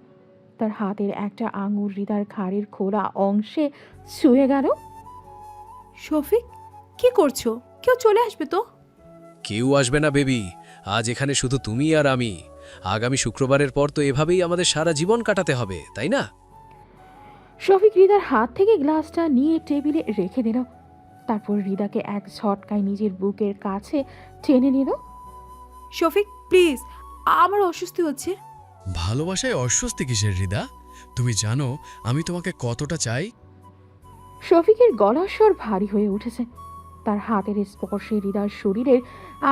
S2: তার হাতের একটা আঙুর রিদার ঘাড়ের খোলা অংশে ছুঁয়ে গেল।
S9: শফিক, কি করছো? কেউ চলে আসবে তো?
S16: কেউ আসবে না বেবি, আজ এখানে শুধু তুমি আর আমি। আগামী শুক্রবারের পর তো এভাবেই আমাদের সারা জীবন কাটাতে হবে, তাই না?
S2: শফিক রিদার হাত থেকে গ্লাসটা নিয়ে টেবিলে রেখে দিল। তারপর রিদাকে এক ঝটকায় নিজের বুকের কাছে টেনে নিল।
S9: শফিক প্লিজ, আমার অস্বস্তি হচ্ছে।
S16: ভালোবাসায় অস্বস্তি কিসের রিদা? তুমি জানো আমি তোমাকে কতটা চাই।
S2: শফিকের গলার স্বর ভারী হয়ে উঠেছে। তার হাতের স্পর্শে হৃদার শরীরের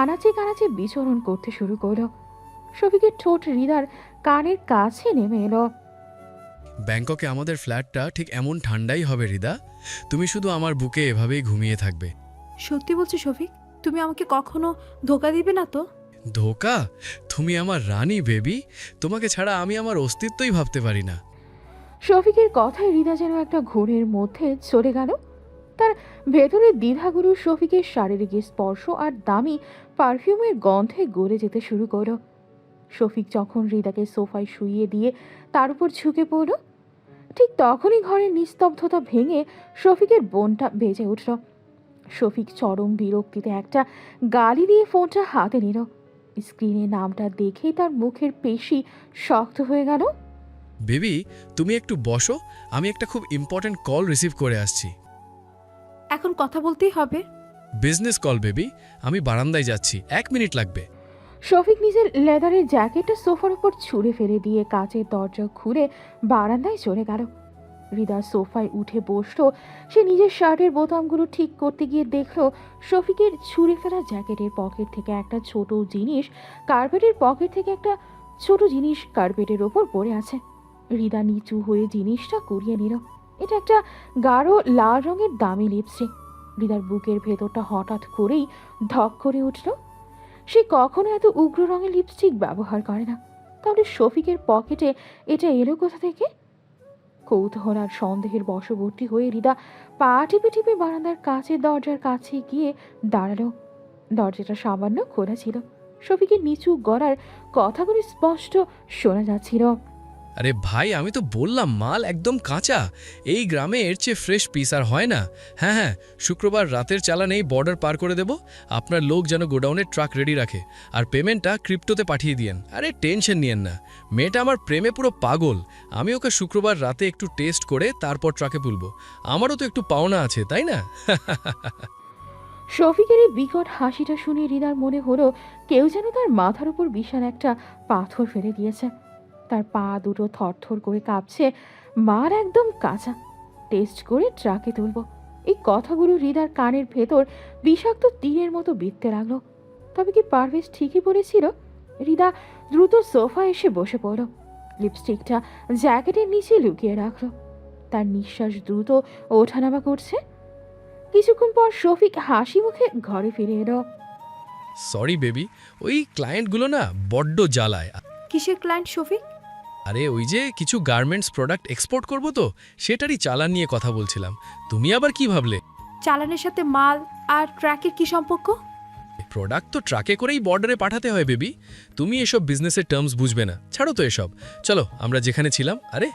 S2: আনাচে কানাচে বিচরণ করতে শুরু করলো। শফিকের ঠোঁট হৃদার কানের কাছে নেমে এলো।
S16: ব্যাংককে আমাদের ফ্ল্যাটটা ঠিক এমন ঠান্ডাই হবে হৃদা। তুমি শুধু আমার বুকে এভাবেই ঘুমিয়ে থাকবে।
S9: সত্যি বলছি শফিক, তুমি আমাকে কখনো ধোকা দিবে না তো?
S16: ধোকা? তুমি আমার রানী বেবি, তোমাকে ছাড়া আমি আমার অস্তিত্বই ভাবতে পারি না।
S2: শফিকের কথায় হৃদা যেন একটা ঘোরের মধ্যে চলে গেল। তার ভেতরের দ্বিধাগুলো শফিকের শারীরিক স্পর্শ আর দামি পারফিউমের গন্ধে গড়ে যেতে শুরু করলো। শফিক যখন হৃদাকে সোফায় শুইয়ে দিয়ে তার উপর ঝুঁকে পড়ল, ঠিক তখনই ঘরের নিস্তব্ধতা ভেঙে শফিকের বোনটা বেজে উঠল। শফিক চরম বিরক্তিতে একটা গালি দিয়ে ফোনটা হাতে নিল। স্ক্রিনে নামটা দেখেই তার মুখের পেশি শক্ত হয়ে গেল।
S16: বেবি, তুমি একটু বসো, আমি একটা খুব ইম্পর্ট্যান্ট কল রিসিভ করে আসছি।
S9: এখন কথা বলতেই হবে?
S16: বিজনেস কল বেবি, আমি বারান্দায় যাচ্ছি, 1 মিনিট লাগবে।
S2: শফিক নিজের লেদারের জ্যাকেটটা সোফার উপর ছুঁড়ে ফেলে দিয়ে কাচের দরজা খুলে বারান্দায় চলে গেল। হৃদা সোফায় উঠে বসলো। সে নিজের শার্টের বোতামগুলো ঠিক করতে গিয়ে দেখলো শফিকের ছুঁড়ে ফেলা জ্যাকেটের পকেট থেকে একটা ছোট জিনিস কার্পেটের পকেট থেকে একটা ছোট জিনিস কার্পেটের ওপর পড়ে আছে। হৃদা নিচু হয়ে জিনিসটা কুড়িয়ে নিল। এটা একটা গাঢ় লাল রঙের দামি লিপস্টিক। হৃদার বুকের ভেতরটা হঠাৎ করেই ধক করে উঠল। সে কখনো এত উগ্র রঙের লিপস্টিক ব্যবহার করে না, তাহলে শফিকের পকেটে এটা এলো কোথা থেকে? কৌতূহল আর সন্দেহের বশবর্তী হয়ে হৃদা পা টিপে টিপে বারান্দার কাছের দরজার কাছে গিয়ে দাঁড়ালো। দরজাটা সামান্য খোলা ছিল। শফিকের নিচু গলার কথাগুলি স্পষ্ট শোনা যাচ্ছিল।
S16: আরে ভাই, আমি তো বললাম মাল একদম কাঁচা। এই গ্রামে এর চেয়ে ফ্রেশ পিস আর হয় না। হ্যাঁ হ্যাঁ, শুক্রবার রাতের চালানেই বর্ডার পার করে দেব। আপনার লোক যেন গোডাউনের ট্রাক রেডি রাখে, আর পেমেন্টটা ক্রিপ্টোতে পাঠিয়ে দিয়েন। আরে টেনশন নিয়েন না, মেয়েটা আমার প্রেমে পুরো পাগল। আমি ওকে শুক্রবার রাতে একটু টেস্ট করে তারপর ট্রাকে তুলবো। আমারও তো একটু পাওনা আছে, তাই না?
S2: শফিকের এই বিকট হাসিটা শুনে হৃদার মনে হলো কেউ যেন তার মাথার উপর বিশাল একটা পাথর ফেলে দিয়েছে। তার পা দুটো থরথর করে কাঁপছে। মার একদম কাঁচা, টেস্ট করে ট্রাকে তুলব, এই কথাগুলো হৃদার কানের ভেতর বিষাক্ত তীরের মতো বিঁধতে লাগলো। তবে কি পারভেজ ঠিকই বলেছিল? হৃদা দ্রুত সোফা এসে বসে পড়ল। লিপস্টিকটা জ্যাকেটের নিচে লুকিয়ে রাখলো। তার নিঃশ্বাস দ্রুত ওঠানামা করছে। কিছুক্ষণ পর শফিক হাসি মুখে ঘরে ফিরে এলো।
S16: সরি বেবি, ওই ক্লায়েন্টগুলো না বড্ড জ্বালায়।
S9: কিসের ক্লায়েন্ট শফিক?
S16: আরে ওই যে কিছু গার্মেন্টস প্রোডাক্ট এক্সপোর্ট করব, তো সেটারই চালান নিয়ে কথা বলছিলাম। তুমি আবার কি ভাবলে?
S9: চালানের সাথে মাল আর ট্রাকের কি সম্পর্ক?
S16: প্রোডাক্ট তো ট্রাকে করেই বর্ডারে পাঠাতে হয় বেবি। তুমি এসব বিজনেসের টার্মস বুঝবে না, ছাড়ো তো এসব। চলো আমরা যেখানে ছিলাম। আরে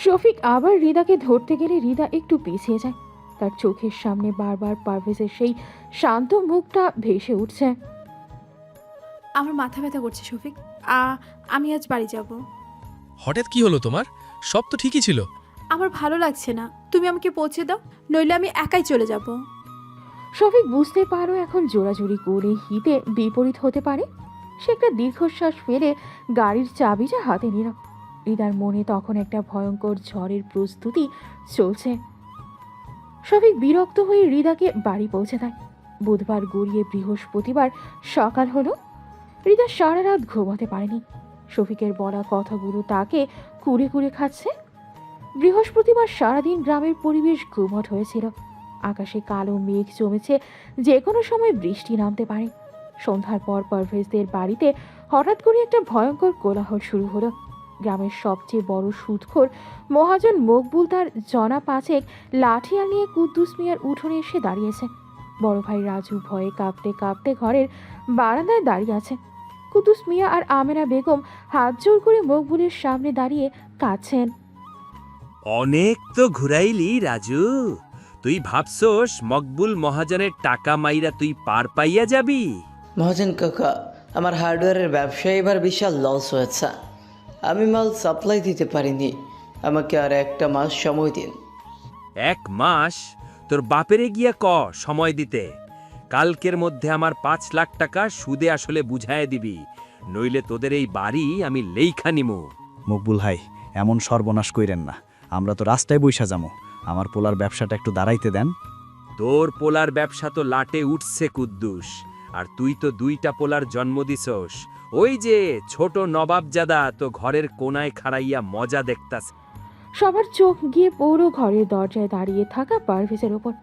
S2: শফিক আবার হৃদাকে ধরতে গেলে হৃদা একটু পিছিয়ে যায়। তার চোখের সামনে বারবার পারভেজের সেই শান্ত মুখটা ভেসে উঠছে।
S9: আমার মাথা ব্যথা করছে শফিক, আমি আজ বাড়ি যাব।
S16: হঠাৎ কি হলো তোমার? সব তো ঠিকই ছিল।
S9: আমার ভালো লাগছে না, তুমি আমাকে পৌঁছে দাও, নইলে আমি একাই চলে যাব।
S2: শফিক বুঝতে পারো এখন জোরাজুরি করে হিতে বিপরীত হতে পারে। সে একটা দীর্ঘশ্বাস ফেলে গাড়ির চাবিটা হাতে নিল। হৃদার মনে তখন একটা ভয়ঙ্কর ঝড়ের প্রস্তুতি চলছে। শফিক বিরক্ত হয়ে হৃদাকে বাড়ি পৌঁছে দেয়। বুধবার গড়িয়ে বৃহস্পতিবার সকাল হলো। হৃদা সারা রাত ঘুমাতে পারেনি। শফিকের বলা কথাগুলো তাকে কুড়ে কুড়ে খাচ্ছে। বৃহস্পতিবার সারাদিন গ্রামের পরিবেশ গুমট হয়েছিল। আকাশে কালো মেঘ জমেছে, যে কোনো সময় বৃষ্টি নামতে পারে। সন্ধ্যার পর পারভেজদের বাড়িতে হঠাৎ করে একটা ভয়ঙ্কর কোলাহল শুরু হলো। গ্রামের সবচেয়ে বড় সুদখোর মহাজন মকবুল তার জনা পাঁচেক লাঠিয়াল নিয়ে কুদ্দুস মিয়ার উঠোনে এসে দাঁড়িয়েছে। বড় ভাই রাজু ভয়ে কাঁপতে কাঁপতে ঘরের বারান্দায় দাঁড়িয়ে আছে। কুদ্দুস মিয়া আর আমেনা বেগম হাত জোর করে মকবুলের সামনে দাঁড়িয়ে কাঁদছেন।
S5: অনেক তো ঘুরাইলি রাজু, তুই ভাবছস মকবুল মহাজনের টাকা মাইরা তুই পার পাইয়া যাবি?
S8: মহাজন কাকা, আমার হার্ডওয়্যারের ব্যবসায় এবার বিশাল লস হয়েছে। আমি মাল সাপ্লাই দিতে পারিনি, আমাকে আর 1 মাস সময় দিন।
S5: 1 মাস? তোর বাপেরে গিয়া সময় দিতে। কালকের মধ্যে আমার 5 লাখ টাকা সুদে আসলে বুঝায় দিবি, নইলে তোদের এই বাড়ি আমি লেইখা নিমু।
S7: মকবুল ভাই, এমন সর্বনাশ কইরেন না। আমরা তো রাস্তায় বইসা যামু। আমার পোলার ব্যবসাটা একটু দাঁড়াইতে দেন।
S5: তোর পোলার ব্যবসা তো লাটে উঠছে কুদ্দুস, আর তুই তো 2টা পোলার জন্ম দিছস। ওই যে ছোট নবাবজাদা তো ঘরের কোনায় খাড়াইয়া মজা দেখতাছে।
S2: সবার চোখ গিয়ে পৌর ঘরের দরজায় দাঁড়িয়ে থাকা পারভেজের ওপর।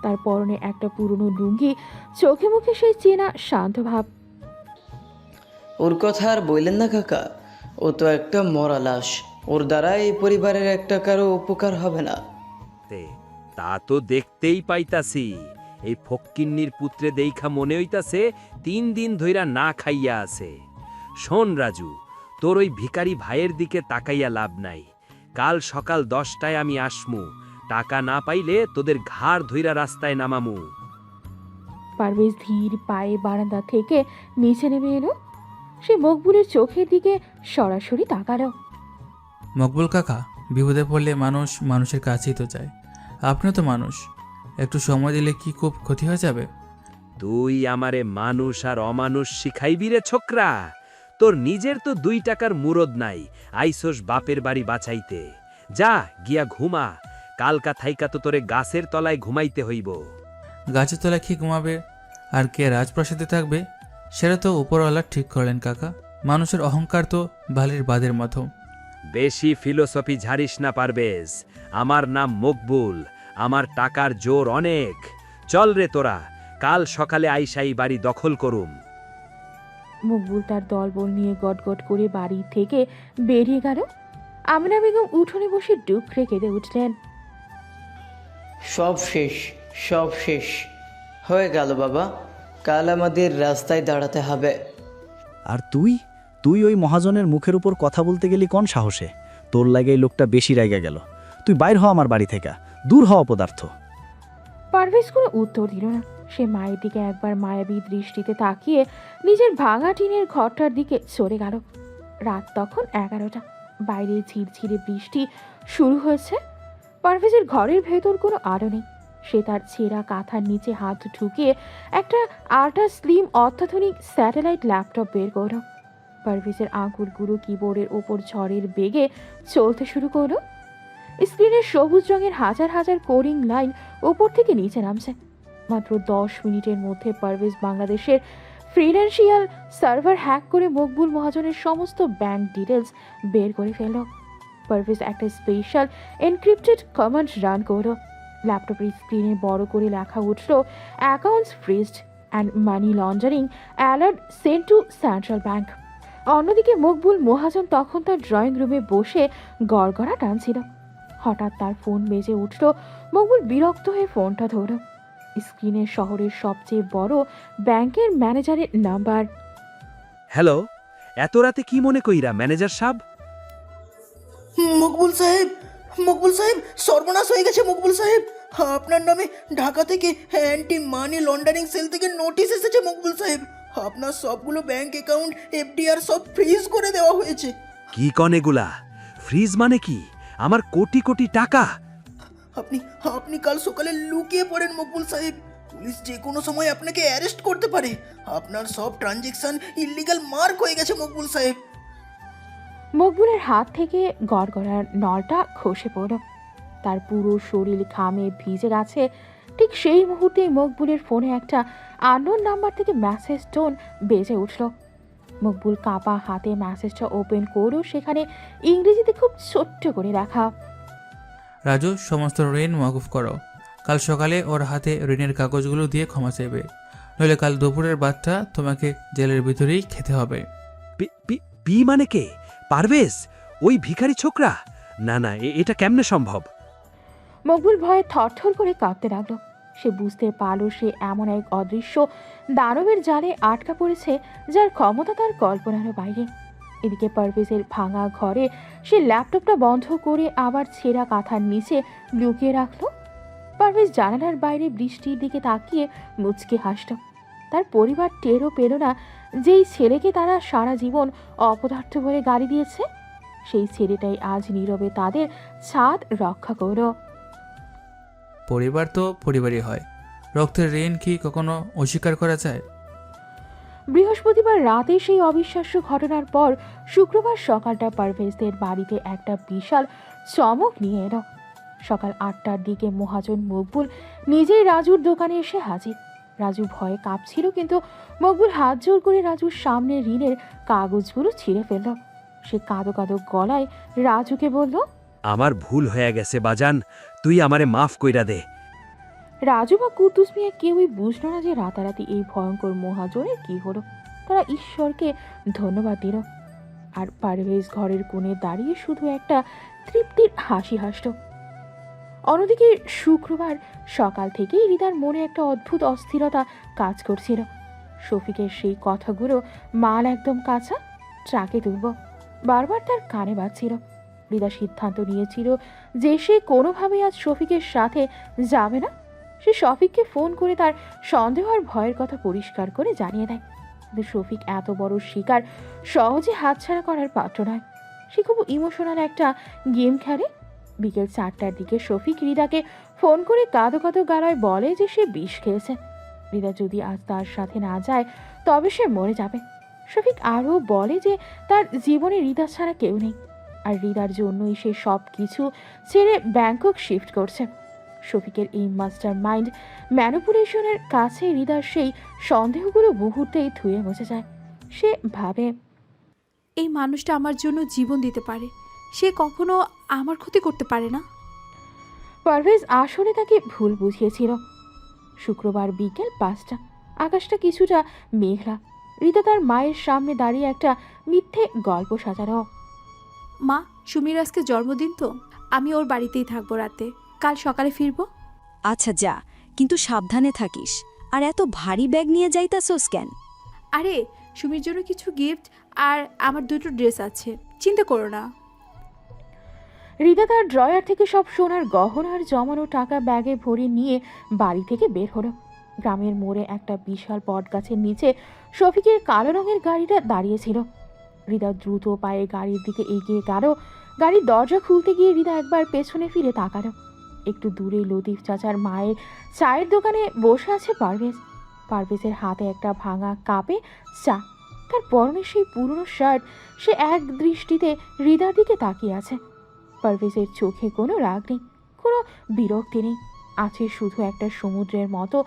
S2: তার পরনে একটা পুরনো লুঙ্গি, চোখে মুখে সেই চেনা শান্ত ভাব।
S8: ওর কথা আর বললেন না কাকা, ও তো একটা মরা লাশ। ওর দ্বারা এই পরিবারের একটা কারো উপকার হবে না।
S5: তা তো দেখতেই পাইতাছি। এই ফক্কিন্নির পুত্রে দেইখা মনে হইতাছে 3 দিন ধইরা না খাইয়া আছে। শোন রাজু, তোর ওই ভিখারি ভাইয়ের দিকে তাকাইয়া লাভ নাই। কাল সকাল 10টায় আমি আসমু। টাকা না পাইলে তোদের ঘাড় ধইরা রাস্তায় নামামু।
S2: পারভেজ ধীর পায়ে বারান্দা থেকে নিচে নেমে এলো। সে মকবুলের চোখের দিকে সরাসরি তাকালো।
S1: মকবুল কাকা, বিপদে পড়লে মানুষ মানুষের কাছেই তো যায়। আপনিও তো মানুষ, একটু সময় দিলে কি খুব ক্ষতি হয়ে যাবে?
S5: তুই আমারে মানুষ আর অমানুষ শিখাইবি রে ছোকরা? তোর নিজের তো 2 টাকার মুরদ নাই, আইসোস বাপের বাড়ি বাঁচাইতে। যা গিয়া ঘুমা, কালকা থাইকা তো তোরে গাছের তলায় ঘুমাইতে হইব।
S1: গাছের তলায় কি ঘুমাবে? আর কে রাজপ্রাসাদে থাকবে সেটা তো উপরওয়ালা ঠিক করলেন কাকা। মানুষের অহংকার তো বালির বাঁধের মতো।
S5: বেশি ফিলোসফি ঝাড়িস না পারবেজ। আমার নাম মকবুল, আমার টাকার জোর অনেক। চল রে তোরা, কাল সকালে আইসাই বাড়ি দখল করুম।
S2: মকবুল তার দলবল নিয়ে গটগট করে বাড়ি থেকে বেরিয়ে গেল। আমিনা বেগম উঠোনে বসে ডুকরে কেঁদে উঠলেন।
S8: সব শেষ, সব শেষ হয়ে গেল বাবা। কাল আমাদের রাস্তায় দাঁড়াতে হবে।
S7: আর তুই তুই ওই মহাজনের মুখের উপর কথা বলতে গেলি কোন সাহসে? তোর লাগে এই লোকটা বেশি রাইগা গেল। তুই বাইর হ আমার বাড়ি থেকে, দূর হ অপদার্থ।
S2: পারভেজ কোনো উত্তর দিল না। সে মায়ের দিকে একবার মায়াবী দৃষ্টিতে তাকিয়ে নিজের ভাঙা টিনের ঘরটার দিকে চলে গেল। রাত তখন 11টা। বাইরে ঝিরঝিরে বৃষ্টি শুরু হয়েছে। পারভেজের ঘরের ভেতর কোনো আলো নেই। সে তার ছেঁড়া কাঁথার নিচে হাত ঢুকিয়ে একটা আল্ট্রা স্লিম অত্যাধুনিক স্যাটেলাইট ল্যাপটপ বের করল। পারভেজের আঙুলগুলো কিবোর্ডের ওপর ঝড়ের বেগে চলতে শুরু করলো। স্ক্রিনের সবুজ রঙের হাজার হাজার কোডিং লাইন উপর থেকে নিচে নামছে। মাত্র 10 মিনিটের মধ্যে পারভেজ বাংলাদেশের ফিনান্সিয়াল সার্ভার হ্যাক করে মকবুল মহাজনের সমস্ত ব্যাংক ডিটেলস বের করে ফেলল। পারভেজ একটা স্পেশাল এনক্রিপ্টেড কমান্ড রান করল। ল্যাপটপের স্ক্রিনে বড় করে লেখা উঠল, accounts freezed and money laundering alert sent to central bank. অন্যদিকে মকবুল মহাজন তখন তার ড্রয়িং রুমে বসে গড়গড়া টানছিল। হঠাৎ তার ফোন বেজে উঠল। মকবুল বিরক্ত হয়ে ফোনটা ধরল। স্ক্রিনে শহরের সবচেয়ে বড় ব্যাংকের ম্যানেজারের নাম্বার।
S5: হ্যালো, এত রাতে কি মনে কইরা ম্যানেজার সাহেব?
S4: মকবুল সাহেব, মকবুল সাহেব, সর্বনাশ হয়ে গেছে মকবুল সাহেব। আপনার নামে ঢাকা থেকে অ্যান্টি মানি লন্ডারিং সেল থেকে নোটিশ এসেছে মকবুল সাহেব। আপনার সবগুলো ব্যাংক অ্যাকাউন্ট, এফডিআর সব ফ্রিজ করে দেওয়া হয়েছে।
S5: কি কন এগুলা? ফ্রিজ মানে কি? আমার কোটি কোটি টাকা?
S4: আপনি আপনি কাল সকালে লুকিয়ে পড়েন মকবুল সাহেব। পুলিশ যে কোনো সময় আপনাকে অ্যারেস্ট করতে পারে। আপনার সব ট্রানজ্যাকশন ইল্লিগাল মার্ক হয়ে গেছে মকবুল সাহেব।
S2: মকবুলের হাত থেকে গড়গড়ার নলটা খসে পড়ল। তার পুরো শরীর ঘামে ভিজে গেছে। ঠিক সেই মুহূর্তেই মকবুলের ফোনে একটা আননোন নাম্বার থেকে মেসেজ টোন বেজে উঠল। মকবুল কাঁপা হাতে মেসেজটা ওপেন করল। সেখানে ইংরেজিতে খুব ছোট্ট করে লেখা,
S1: রাজু, সমস্ত ঋণ মওকুফ করো। কাল সকালে ওর হাতে ঋণের কাগজগুলো দিয়ে ক্ষমা চাইবে, নইলে কাল দুপুরের ভাতটা তোমাকে জেলের ভিতরেই খেতে হবে।
S5: পি মানে কে? পারভেজ? ওই ভিখারি ছোকরা? না না, এটা কেমনে সম্ভব?
S2: মকবুল ভয়ে থরথর করে কাঁপতে লাগলো। সে বুঝতে পারল সে এমন এক অদৃশ্য দানবের জালে আটকা পড়েছে যার ক্ষমতা তার কল্পনারও বাইরে। এদিকে পারভেজের ভাঙা ঘরে সে ল্যাপটপটা বন্ধ করে আবার ছেঁড়া কাঁথার নিচে লুকিয়ে রাখল। পারভেজ জানালার বাইরে বৃষ্টির দিকে তাকিয়ে মুচকে হাসল। তার পরিবার টেরও পেল না যেই ছেলেকে তারা সারা জীবন অপদার্থ বলে গালি দিয়েছে, সেই ছেলেটাই আজ নীরবে তাদের ছাদ রক্ষা করল।
S1: পরিবার তো পরিবারই হয়, রক্তের ঋণ কি কখনো অস্বীকার করা যায়?
S2: বৃহস্পতিবার রাতে সেই অবিশ্বাস্য ঘটনার পর শুক্রবার সকালটা পারভেজদের বাড়িতে একটা বিশাল চমক নিয়ে এলো। সকাল 8টার দিকে মহাজন মকবুল নিজেই রাজুর দোকানে এসে হাজির। রাজু ভয়ে কাঁপছিল, কিন্তু মকবুল হাত জোর করে রাজুর সামনে ঋণের কাগজগুলো ছিঁড়ে ফেলল। সে কাঁদো কাঁদো গলায় রাজুকে বলল,
S5: আমার ভুল হয়ে গেছে বাজান, তুই আমারে মাফ কইরা দে।
S2: রাজু বা কুদ্দুস মিয়া কেউই বুঝল না যে রাতারাতি এই ভয়ঙ্কর মহাজনের কি হলো। তারা ঈশ্বরকে ধন্যবাদ দিল। আর পারভেজ ঘরের কোণে দাঁড়িয়ে শুধু একটা তৃপ্তির হাসি হাসল। অন্যদিকে শুক্রবার সকাল থেকেই রিদার মনে একটা অদ্ভুত অস্থিরতা কাজ করছিল। শফিকের সেই কথাগুলো, মাল একদম কাঁচা, ট্রাকে তুলব, বারবার তার কানে বাজছিল। রিদা সিদ্ধান্ত নিয়েছিল যে সে কোনোভাবেই আজ শফিকের সাথে যাবে না। সে শফিককে ফোন করে তার সন্দেহ আর ভয়ের কথা পরিষ্কার করে জানিয়ে দেয়। কিন্তু শফিক এত বড় শিকার সহজে হাতছাড়া করার পাত্র নয়। সে খুব ইমোশনাল একটা গেম খেলে। বিকেল 4টার দিকে শফিক রিদাকে ফোন করে কাঁদো কাঁদো গলায় বলে যে সে বিষ খেয়েছে। রিদা যদি আজ তার সাথে না যায় তবে সে মরে যাবে। শফিক আরও বলে যে তার জীবনে রিদা ছাড়া কেউ নেই, আর রিদার জন্যই সে সব কিছু ছেড়ে ব্যাংকক শিফট করছে। শফিকের এই মাস্টার মাইন্ড ম্যানিপুলেশনের কাছে রিদার সেই সন্দেহগুলো মুহূর্তেই ধুয়ে মুছে যায়। সে ভাবে,
S9: এই মানুষটা আমার জন্য জীবন দিতে পারে, সে কখনো আমার ক্ষতি করতে পারে না।
S2: পারভেজ আসলে তাকে ভুল বুঝিয়েছিল। শুক্রবার বিকেল 5টা, আকাশটা কিছুটা মেঘলা। রিদা তার মায়ের সামনে দাঁড়িয়ে একটা মিথ্যে গল্প সাজালো।
S9: মা, সুমির আজকে জন্মদিন তো, আমি ওর বাড়িতেই থাকবো রাতে, কাল সকালে ফিরবো।
S10: আচ্ছা যা, কিন্তু সাবধানে থাকিস। আর এত ভারী ব্যাগ নিয়ে যাইতাছোস কেন?
S9: আরে সুমির জন্য কিছু গিফট আর আমার 2টো ড্রেস আছে, চিন্তা করো না।
S2: রিদা তার ড্রয়ার থেকে সব সোনার গহনা আর জমানো টাকা ব্যাগে ভরে নিয়ে বাড়ি থেকে বের হলো। গ্রামের মোড়ে একটা বিশাল বট গাছের নিচে শফিকের কালো রঙের গাড়িটা দাঁড়িয়েছিল। রিদা দ্রুত পায়ে গাড়ির দিকে এগিয়ে গেল। গাড়ির দরজা খুলতে গিয়ে রিদা একবার পেছনে ফিরে তাকালো। একটু দূরে লতিফ চাচার মায়ের চায়ের দোকানে বসে আছে পারভেজ। পারভেজের হাতে একটা ভাঙা কাপে চা, তার পরনে সেই পুরনো শার্ট। সে এক দৃষ্টিতে রিদার দিকে তাকিয়ে আছে। পারভেজের চোখে কোনো রাগ নেই, কোনো বিরক্তি নেই, আছে শুধু একটা সমুদ্রের মতো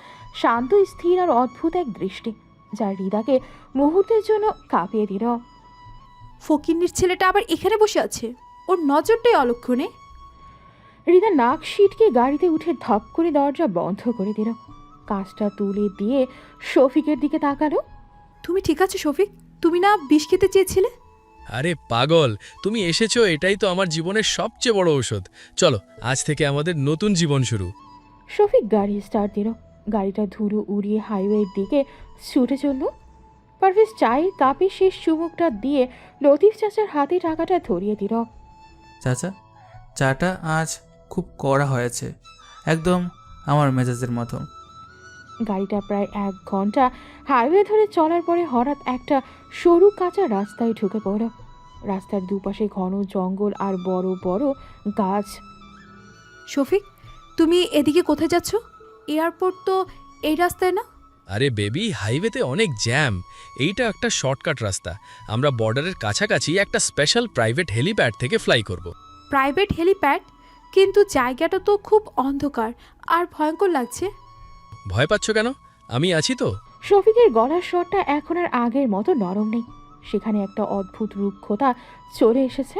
S2: শান্ত, স্থির আর অদ্ভুত এক দৃষ্টি, যা রিদাকে মুহূর্তের জন্য কাঁপিয়ে দিল।
S9: ফকিন্নির ছেলেটা আবার এখানে বসে আছে, ওর নজরটাই অলক্ষণে।
S2: রিদা নাক সিটকে গাড়িতে উঠে ধপ করে দরজা বন্ধ করে দিল। কাজটা তুলে দিয়ে শফিকের দিকে তাকালো।
S9: তুমি ঠিক আছে শফিক? তুমি না বিষ খেতে চেয়েছিলে?
S16: আরে পাগল, তুমি এসেছো, এটাই তো আমার জীবনের সবচেয়ে বড় ঔষধ। চলো, আজ থেকে আমাদের নতুন জীবন শুরু।
S2: শফিক গাড়ি স্টার্ট দিল। গাড়িটা ধুলো উড়িয়ে হাইওয়ের দিকে ছুটে চলল। পারভেজ চায়ের কাপে শেষ চুমুকটা দিয়ে লতিফ চাচার হাতে টাকাটা ধরিয়ে দিল।
S1: চাচা, চাটা আজ খুব কড়া হয়েছে, একদম আমার মেজাজের মতো।
S2: গাড়িটা প্রায় 1 ঘন্টা হাইওয়ে ধরে চলার পরে হঠাৎ একটা সরু কাঁচা রাস্তায় ঢুকে পড়ল। রাস্তার দুপাশে ঘন জঙ্গল আর বড় বড় গাছ।
S9: শফিক, তুমি এদিকে কোথায় যাচ্ছ? এয়ারপোর্ট তো এই রাস্তায় না?
S16: আরে বেবি, হাইওয়েতে অনেক জ্যাম। এইটা একটা শর্টকাট রাস্তা। আমরা বর্ডারের কাছাকাছি একটা স্পেশাল প্রাইভেট হেলিপ্যাড থেকে ফ্লাই করব।
S9: Private helipad? কিন্তু জায়গাটা তো খুব অন্ধকার আর ভয়ঙ্কর লাগছে।
S16: ভয় পাচ্ছ কেন? আমি আছি তো।
S2: শফিকের গলার স্বরটা এখন আর আগের মতো নরম নেই, সেখানে একটা অদ্ভুত রুক্ষতা চলে এসেছে।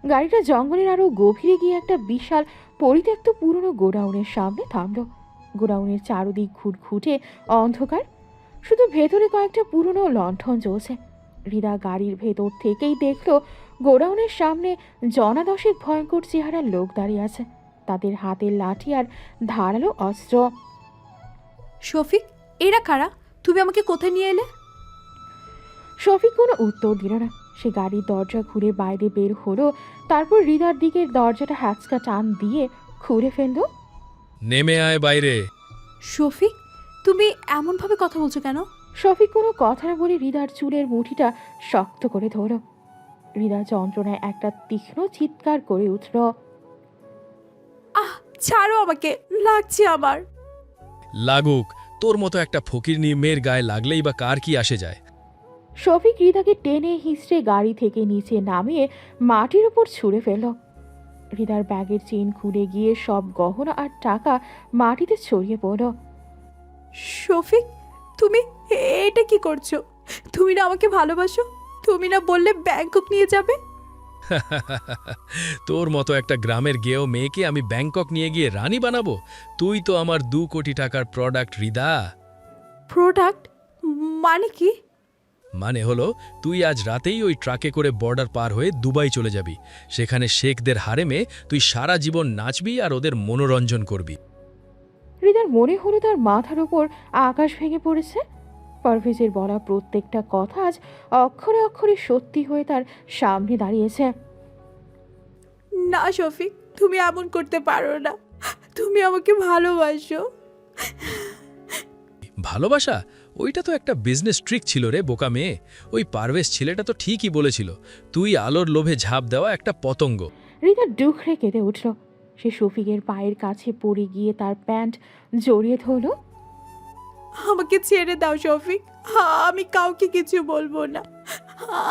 S2: গাড়িটা জঙ্গলের আরো গভীরে গিয়ে একটা বিশাল পরিত্যক্ত পুরনো গোডাউনের সামনে থামল। গোডাউনের চারদিক ঘুটঘুটে অন্ধকার, শুধু ভেতরে কয়েকটা পুরনো লণ্ঠন জ্বলছে। রিদা গাড়ির ভেতর থেকেই দেখলো গোডাউনের সামনে জনাদশেক ভয়ঙ্কর চেহারার লোক দাঁড়িয়ে আছে, তাদের হাতের লাঠি আর ধারালো অস্ত্র।
S9: শফিক, এরা কারা? তুমি আমাকে কোথায় নিয়ে এলে?
S2: শফিক কোনো উত্তর দিল না। সে গাড়ির দরজা ঘুরে বাইরে বের হলো, তারপর রিদার দিকের দরজাটা হ্যাচকা টান দিয়ে খুলে ফেলল।
S16: নেমে আয় বাইরে।
S9: শফিক, তুমি এমনভাবে কথা বলছো কেন?
S2: শফিক কোনো কথা না বলে রিদার চুলের মুঠিটা শক্ত করে ধরল। রিদা যন্ত্রণায় একটা তীক্ষ্ণ চিৎকার করে উঠল।
S9: আহ, ছাড়ো আমাকে, লাগছে আমার।
S16: লাগুক, তোর মতো একটা ফকিরনি মেয়ের গায়ে লাগলেই বা কার কি আসে যায়।
S2: শফিক রিদাকে টেনে হিঁচড়ে গাড়ি থেকে নিচে নামিয়ে মাটির উপর ছুঁড়ে ফেলল। হৃদার ব্যাগের চেন খুলে গিয়ে সব গহনা আর টাকা মাটিতে ছড়িয়ে পড়ল।
S9: শফিক, তুমি এটা কি করছো? তুমি না আমাকে ভালোবাসো? তুমি না বললে ব্যাংকক নিয়ে যাবে?
S16: তোর মতো একটা গ্রামের গেও মেয়েকে আমি ব্যাংকক নিয়ে গিয়ে রানী বানাবো? তুই তো আমার 2 কোটি টাকার প্রোডাক্ট হৃদা।
S9: প্রোডাক্ট মানে কি?
S16: মানে হলো তুই আজ রাতেই ওই ট্রাকে করে বর্ডার পার হয়ে দুবাই চলে যাবি। সেখানে শেখদের হারেমে তুই সারা জীবন নাচবি আর ওদের মনোরঞ্জন করবি।
S2: হৃদার মনে হলো তার মাথার উপর আকাশ ভেঙে পড়েছে। পারভেজের বলা প্রত্যেকটা কথা আজ অক্ষরে অক্ষরে সত্যি হয়ে তার সামনে দাঁড়িয়েছে।
S9: না শফিক, তুমি এমন করতে পারো না। তুমি আমাকে ভালোবাসো।
S16: ভালোবাসা? ওইটা তো একটা বিজনেস ট্রিক ছিল রে বোকা মেয়ে। ওই পারভেজ ছেলেটা তো ঠিকই বলেছিল, তুই আলোর লোভে ঝাঁপ দেওয়া একটা পতঙ্গ।
S2: হৃদা ডুকরে কেঁদে উঠল। সে শফিকের পায়ের কাছে পড়ে গিয়ে তার প্যান্ট জড়িয়ে ধরল।
S9: আমাকে ছেড়ে দাও শফিক, আমি কাউকে কিছু বলবো না।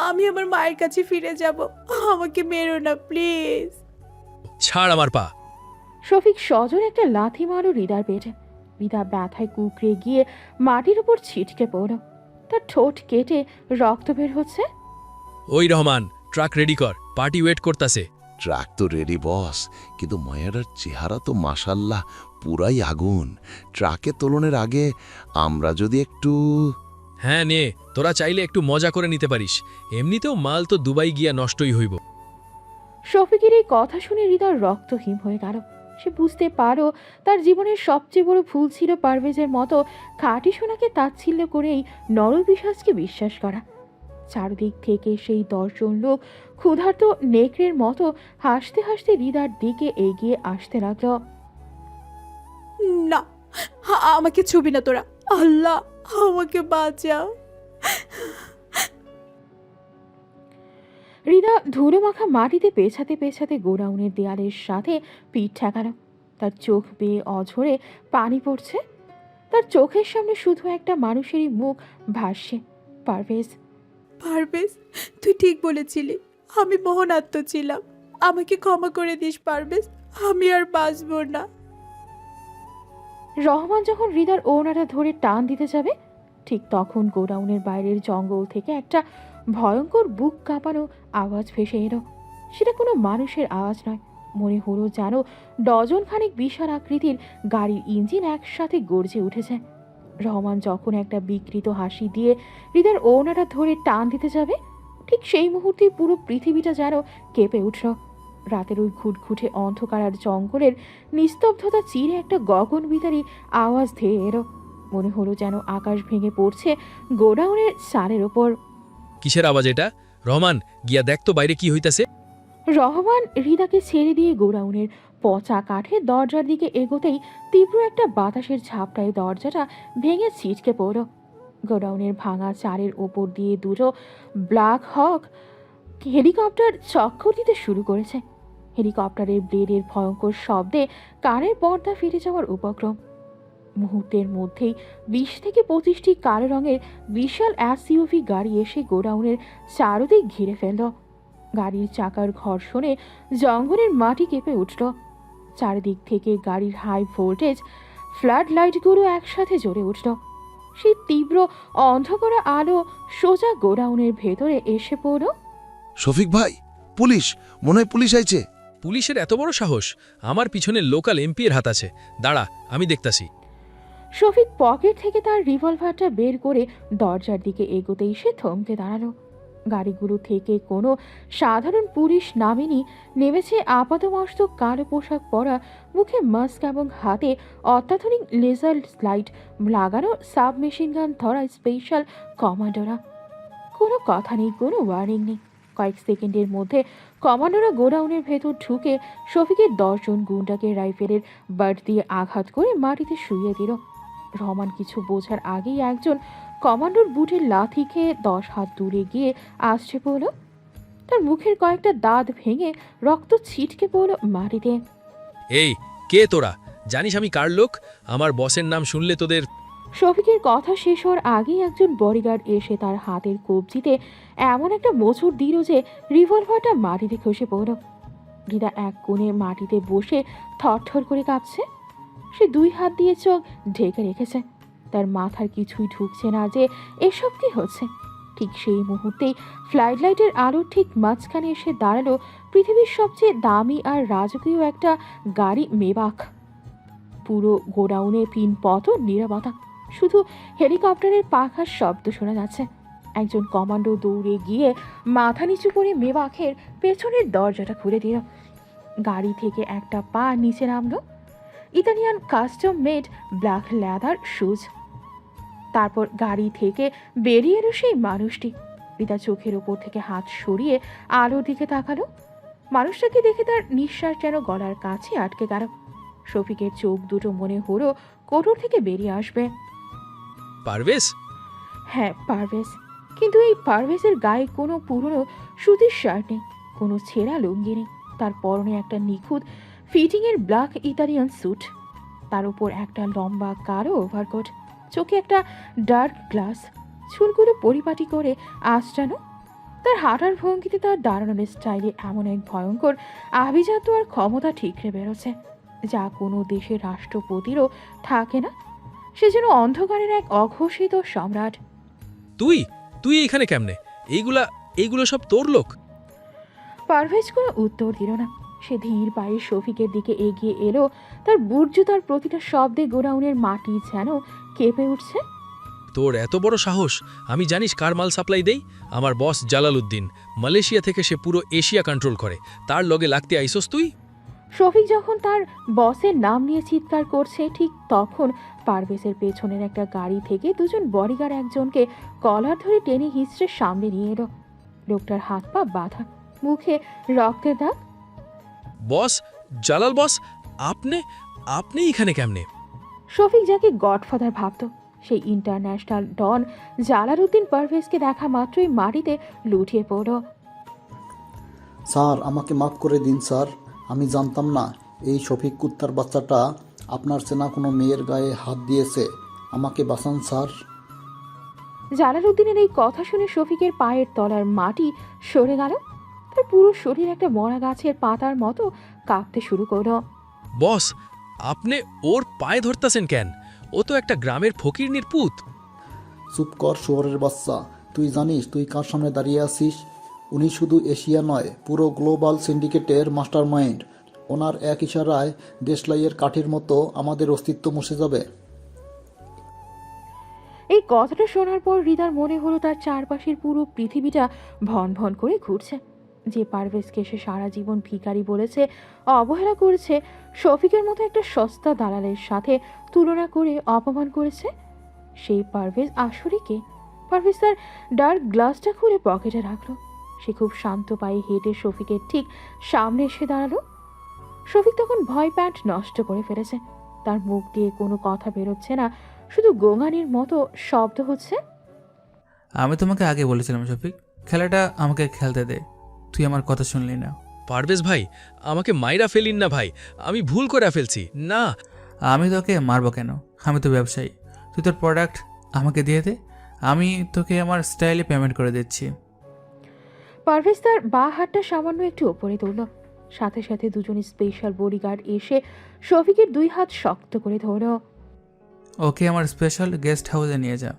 S9: আমি আমার মায়ের কাছে ফিরে যাব। আমাকে মেরো না প্লিজ।
S16: ছাড় আমার পা।
S2: শফিক সজোরে একটা লাথি মারল হৃদার পেটে। হৃদা ব্যথায় কুকড়ে গিয়ে মাটির উপর ছিটকে পড়ল। তার ঠোঁট কেটে রক্ত বের হচ্ছে।
S16: ওই রহমান, ট্রাক রেডি কর, পার্টি ওয়েট করতাছে।
S12: ট্রাক তো রেডি বস, কিন্তু মায়াটার চেহারা তো মাশাল্লাহ পুরাই আগুন। ট্রাকে তোলনের আগে আমরা যদি একটু...
S16: হ্যাঁ নে, তোরা চাইলে একটু মজা করে নিতে পারিস। এমনিতেও মাল তো দুবাই গিয়া নষ্টই হইব।
S2: শফিকের এই কথা শুনে হৃদার রক্তহীন হয়ে গেল। সে বুঝতে পারো তার জীবনের সবচেয়ে বড় ভুল ছিল পারভেজের মতো খাঁটি সোনাকে তাচ্ছিল্য করেই নরপিশাচকে বিশ্বাস করা। চারদিক থেকে সেই 10 জন লোক ক্ষুধার্ত নেকড়ের মতো হাসতে হাসতে হৃদার দিকে এগিয়ে আসতে লাগল।
S9: না, আমাকে ছবি না তোরা। আল্লাহ, আমাকে বাঁচাও।
S2: হৃদা ধুলো মাখা মাটিতে পেছাতে পেছাতে গোডাউনের দেয়ালের সাথে পিঠ ঠেকালো। তার চোখ বেয়ে অঝরে পানি পড়ছে। তার চোখের সামনে শুধু একটা মানুষেরই মুখ ভাসছে, পারভেজ।
S9: পারভেজ, তুই ঠিক বলেছিলি। আমি মোহনাত্ম ছিলাম। আমাকে ক্ষমা করে দিস পারভেজ। আমি আর বাঁচব না।
S2: রহমান যখন হৃদার ওড়নাটা ধরে টান দিতে যাবে, ঠিক তখন গোডাউনের বাইরের জঙ্গল থেকে একটা ভয়ঙ্কর বুক কাঁপানো আওয়াজ ভেসে এলো। সেটা কোনো মানুষের আওয়াজ নয়, মনে হলো যেন ডজন খানিক বিশাল আকৃতির গাড়ির ইঞ্জিন একসাথে গর্জে উঠেছে। রহমান যখন একটা বিকৃত হাসি দিয়ে হৃদার ওড়নাটা ধরে টান দিতে যাবে, ঠিক সেই মুহূর্তে পুরো পৃথিবীটা যেন কেঁপে উঠল। রাতের ওই ঘুটঘুটে অন্ধকার আর জঙ্গলের নিস্তব্ধতা চিরে একটা গগনবিদারী আওয়াজ ধেয়ে এলো। মনে হলো যেন আকাশ ভেঙে পড়ছে গোডাউনের চালের ওপর।
S16: কিসের আওয়াজ এটা? রহমান, গিয়া দেখ তো বাইরে কি হইতাছে।
S2: রহমান হৃদাকে ছেড়ে দিয়ে গোডাউনের পচা কাঠের দরজার দিকে এগোতেই তীব্র একটা বাতাসের ঝাপটায় দরজাটা ভেঙে ছিটকে পড়ল। গোডাউনের ভাঙা চালের ওপর দিয়ে দুটো ব্ল্যাক হক হেলিকপ্টার চক্কর দিতে শুরু করেছে। হেলিকপ্টারের ব্লেডের ভয়ঙ্কর শব্দে কানের পর্দা ফেটে যাওয়ার উপক্রম। মুহূর্তের মধ্যেই 20 থেকে 25টি কালো রঙের বিশাল SUV গাড়ি এসে গোডাউনের চারদিক ঘিরে ফেলল। গাড়ির চাকার ঘর্ষণে জঙ্গলের মাটি কেঁপে উঠল। চারিদিক থেকে গাড়ির হাই ভোল্টেজ ফ্লাড লাইটগুলো একসাথে জ্বলে উঠল। সেই তীব্র অন্ধকার আলো সোজা গোডাউনের ভেতরে এসে পড়ল।
S12: শফিক ভাই, পুলিশ! মনে হয় পুলিশ আইছে।
S16: পুলিশের এত বড় সাহস? আমার পিছনে লোকাল এমপি এর হাত আছে। দাঁড়া, আমি দেখতাছি।
S2: শফিক পকেট থেকে তার রিভলভারটা বের করে দরজার দিকে এগোতেই সে থমকে দাঁড়ালো। গাড়িগুলো থেকে কোনো সাধারণ পুলিশ নামেনি, নেমেছে আপাতমস্তক কালো পোশাক পরা, মুখে মাস্ক এবং হাতে অত্যাধুনিক লেজার লাইট লাগানো সাবমেশিন গান ধরা স্পেশাল কমান্ডোরা। কোনো কথা নেই, কোনো ওয়ার্নিং নেই। কয়েক সেকেন্ডের মধ্যে কমান্ডোরা গোডাউনের ভেতর ঢুকে শফিকের 10 জন গুন্ডাকে রাইফেলের বাট দিয়ে আঘাত করে মাটিতে শুইয়ে দিল। রহমান কিছু বোঝার আগেই একজন কমান্ডোর বুটের লাথি খেয়ে 10 হাত দূরে গিয়ে আসছে পড়ল। তার মুখের কয়েকটা দাঁত ভেঙে রক্ত ছিটকে পড়ল মাটিতে।
S16: এই কে তোরা? জানিস আমি কার লোক? আমার বসের নাম শুনলে তোদের...
S2: শফিকের কথা শেষ হওয়ার আগেই একজন বডিগার্ড এসে তার হাতের কবজিতে এমন একটা মোচড় দিল যে রিভলভারটা মাটিতে খসে পড়ল। হৃদা এক কোণে মাটিতে বসে থরথর করে কাঁপছে। সে 2 হাত দিয়ে চোখ ঢেকে রেখেছে। তার মাথার কিছুই ঢুকছে না যে এসব কি হচ্ছে। ঠিক সেই মুহূর্তেই ফ্লাইট লাইটের আলোর ঠিক মাঝখানে এসে দাঁড়ালো পৃথিবীর সবচেয়ে দামি আর রাজকীয় একটা গাড়ি মেবাক। পুরো গোডাউনে পিনপথ নীরবতা, শুধু হেলিকপ্টারের পাখার শব্দ শোনা যাচ্ছে। একজন কমান্ডো দৌড়ে গিয়ে মাথা নিচু করে মেবাকের পেছনের দরজাটা খুলে দিল। গাড়ি থেকে একটা পা নিচে নামলো। Italian custom made black leather shoes. তারপর গাড়ি থেকে বেরিয়ে এলো সেই মানুষটি। রিতা চোখের ওপর থেকে হাত সরিয়ে আলোর দিকে তাকালো। মানুষটাকে দেখে তার নিঃশ্বাস যেন গলার কাছে আটকে গেল। শফিকের চোখ দুটো মনে হলো কোটর থেকে বেরিয়ে আসবে।
S16: পারভেজ?
S2: হ্যাঁ, পারভেজ। কিন্তু এই পারভেজের গায়ে কোনো পুরনো সুতির শার্ট নেই, কোনো ছেঁড়া লুঙ্গি নেই। তার পরনে একটা নিখুঁত ফিটিংয়ের ব্ল্যাক ইতালিয়ান স্যুট, তার উপর একটা লম্বা কালো ওভারকোট, চোখে একটা ডার্ক গ্লাস, চুলগুলো পরিপাটি করে আঁচড়ানো। তার হাঁটার ভঙ্গিতে, তার দাঁড়ানোর স্টাইলে এমন এক ভয়ঙ্কর আভিজাত্য আর ক্ষমতা ঠিকরে বেরোচ্ছে যা কোনো দেশের রাষ্ট্রপতিরও থাকে না। সে যেন অন্ধকারের এক অঘোষিত সম্রাট।
S16: তুই তুই এখানে কেমনে? এইগুলো সব তোর লোক?
S2: পারভেজ কোনো উত্তর দিল না। সে ধীর পায়ে শফিকের দিকে এগিয়ে এলো। তার বুট জুতার প্রতিটা শব্দে গোডাউনের মাটি যেন কেঁপে উঠছে।
S16: তোর এত বড় সাহস! আমি জানিস কার মাল সাপ্লাই দেই? আমার বস জালালউদ্দিন। মালয়েশিয়া থেকে সে পুরো এশিয়া কন্ট্রোল করে। তার লগে লাগতে আইসোস তুই?
S2: শফিক যখন তার বসের নাম নিয়ে চিৎকার করছে, ঠিক তখন পারভেজের পেছনের একটা গাড়ি থেকে দুজন বডিগার্ড একজনকে কলার ধরে টেনে হিস্ট্রে সামনে নিয়ে এলো। লোকটার হাত পা বাঁধা, মুখে রক্তের দাগ।
S16: বস, জালাল বস, আপনি এখানে কেমনে?
S2: শফিক যাকে গডফাদার ভাবত, সেই ইন্টারন্যাশনাল ডন জালালউদ্দিন পারভেজকে দেখা মাত্রই মাটিতে লুটিয়ে পড়ল।
S21: স্যার, আমাকে মাফ করে দিন স্যার। আমি জানতাম না এই শফিক কুত্তার বাচ্চাটা আপনার চেনা কোনো মেয়ের গায়ে হাত দিয়েছে। আমাকে বাঁচান স্যার।
S2: জালালউদ্দিনের এই কথা শুনে শফিকের পায়ের তলার মাটি সরে গেল। তার পুরো শরীর একটা মরা গাছের পাতার মতো কাঁপতে শুরু করলো।
S16: বস, আপনি ওর পায়ে ধরতেছেন কেন? ও তো একটা গ্রামের ফকিরনির পুত।
S21: চুপ কর শুয়োরের বাচ্চা। তুই জানিস তুই কার সামনে দাঁড়িয়ে আছিস? উনি শুধু এশিয়া নয়, পুরো গ্লোবাল সিন্ডিকেটের মাস্টার মাইন্ড। ওনার এক ইশারায় দেশলাইয়ের কাঠির মতো আমাদের অস্তিত্ব মুছে যাবে।
S2: এই কথাটা শোনার পর হৃদার মনে হলো তার চারপাশের পুরো পৃথিবীটা ভন ভন করে ঘুরছে। যে পারভেজকে সে সারা জীবন ভিখারি বলেছে, অবহেলা করেছে, শফিকের মতো একটা সস্তা দালালের সাথে তুলনা করে অপমান করেছে, সেই পারভেজ আসলে কে? পারভেজ তার ডার্ক গ্লাসটা খুলে পকেটে রাখলো। সে খুব শান্ত পায়ে হেঁটে শফিকের ঠিক সামনে এসে দাঁড়ালো। শফিক তখন ভয় প্যান্ট নষ্ট করে ফেলেছে। তার মুখ দিয়ে কোনো কথা বেরোচ্ছে না, শুধু গোঙানির মতো শব্দ হচ্ছে।
S1: আমি তোমাকে আগে বলেছিলাম শফিক, খেলাটা আমাকে খেলতে দে। তুই আমার কথা শুনলি না।
S16: পারভেজ ভাই, আমাকে মাইরা ফেলিন না ভাই, আমি ভুল করে ফেলছি। না,
S1: আমি তোকে মারবো কেন? আমি তো ব্যবসায়ী। তুই তোর প্রোডাক্ট আমাকে দিয়ে দে, আমি তোকে আমার স্টাইলে পেমেন্ট করে দিচ্ছি।
S2: পারভেজ তার বা হাতটা সামান্য একটু ওপরে তুলল। সাথে সাথে দুজন স্পেশাল বডিগার্ড এসে শফিকের 2 হাত শক্ত করে ধরল।
S1: ওকে আমার স্পেশাল গেস্ট হাউসে নিয়ে যা।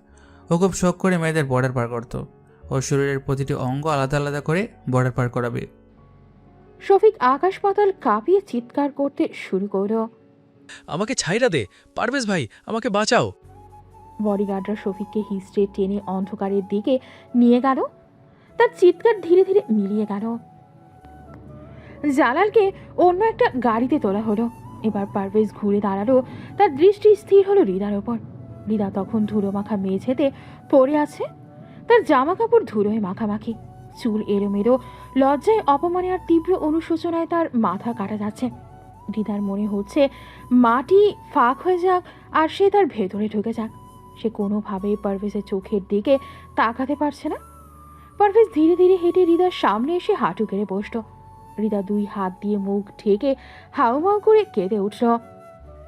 S1: ও খুব শখ করে মেয়েদের বর্ডার পার করতো। ওর শরীরের প্রতিটি অঙ্গ আলাদা আলাদা করে বর্ডার পার করাবে।
S2: শফিক আকাশ পাতাল কাঁপিয়ে চিৎকার করতে শুরু করল।
S16: আমাকে ছাইরা দে পারভেজ ভাই, আমাকে বাঁচাও।
S2: বডিগার্ডরা শফিককে হিস্ট্রে টেনে অন্ধকারের দিকে নিয়ে গেল। তার চিৎকার ধীরে ধীরে মিলিয়ে গেল। জালালকে অন্য একটা গাড়িতে তোলা হলো। এবার পারভেজ ঘুরে দাঁড়ালো। তার দৃষ্টি স্থির হলো হৃদার ওপর। হৃদা তখন ধুলো মাখা মেঝেতে পড়ে আছে। তার জামা কাপড় ধুলোয় মাখামাখি, চুল এলোমেলো। লজ্জায়, অপমানে আর তীব্র অনুশোচনায় তার মাথা কাটা যাচ্ছে। হৃদার মনে হচ্ছে মাটি ফাঁক হয়ে যাক আর সে তার ভেতরে ঢুকে যাক। সে কোনোভাবেই পারভেজের চোখের দিকে তাকাতে পারছে না। পারভেজ ধীরে ধীরে হেঁটে হৃদার সামনে এসে হাঁটু গেড়ে বসল। হৃদা 2 হাত দিয়ে মুখ ঢেকে হাউমাউ করে কেঁদে উঠল।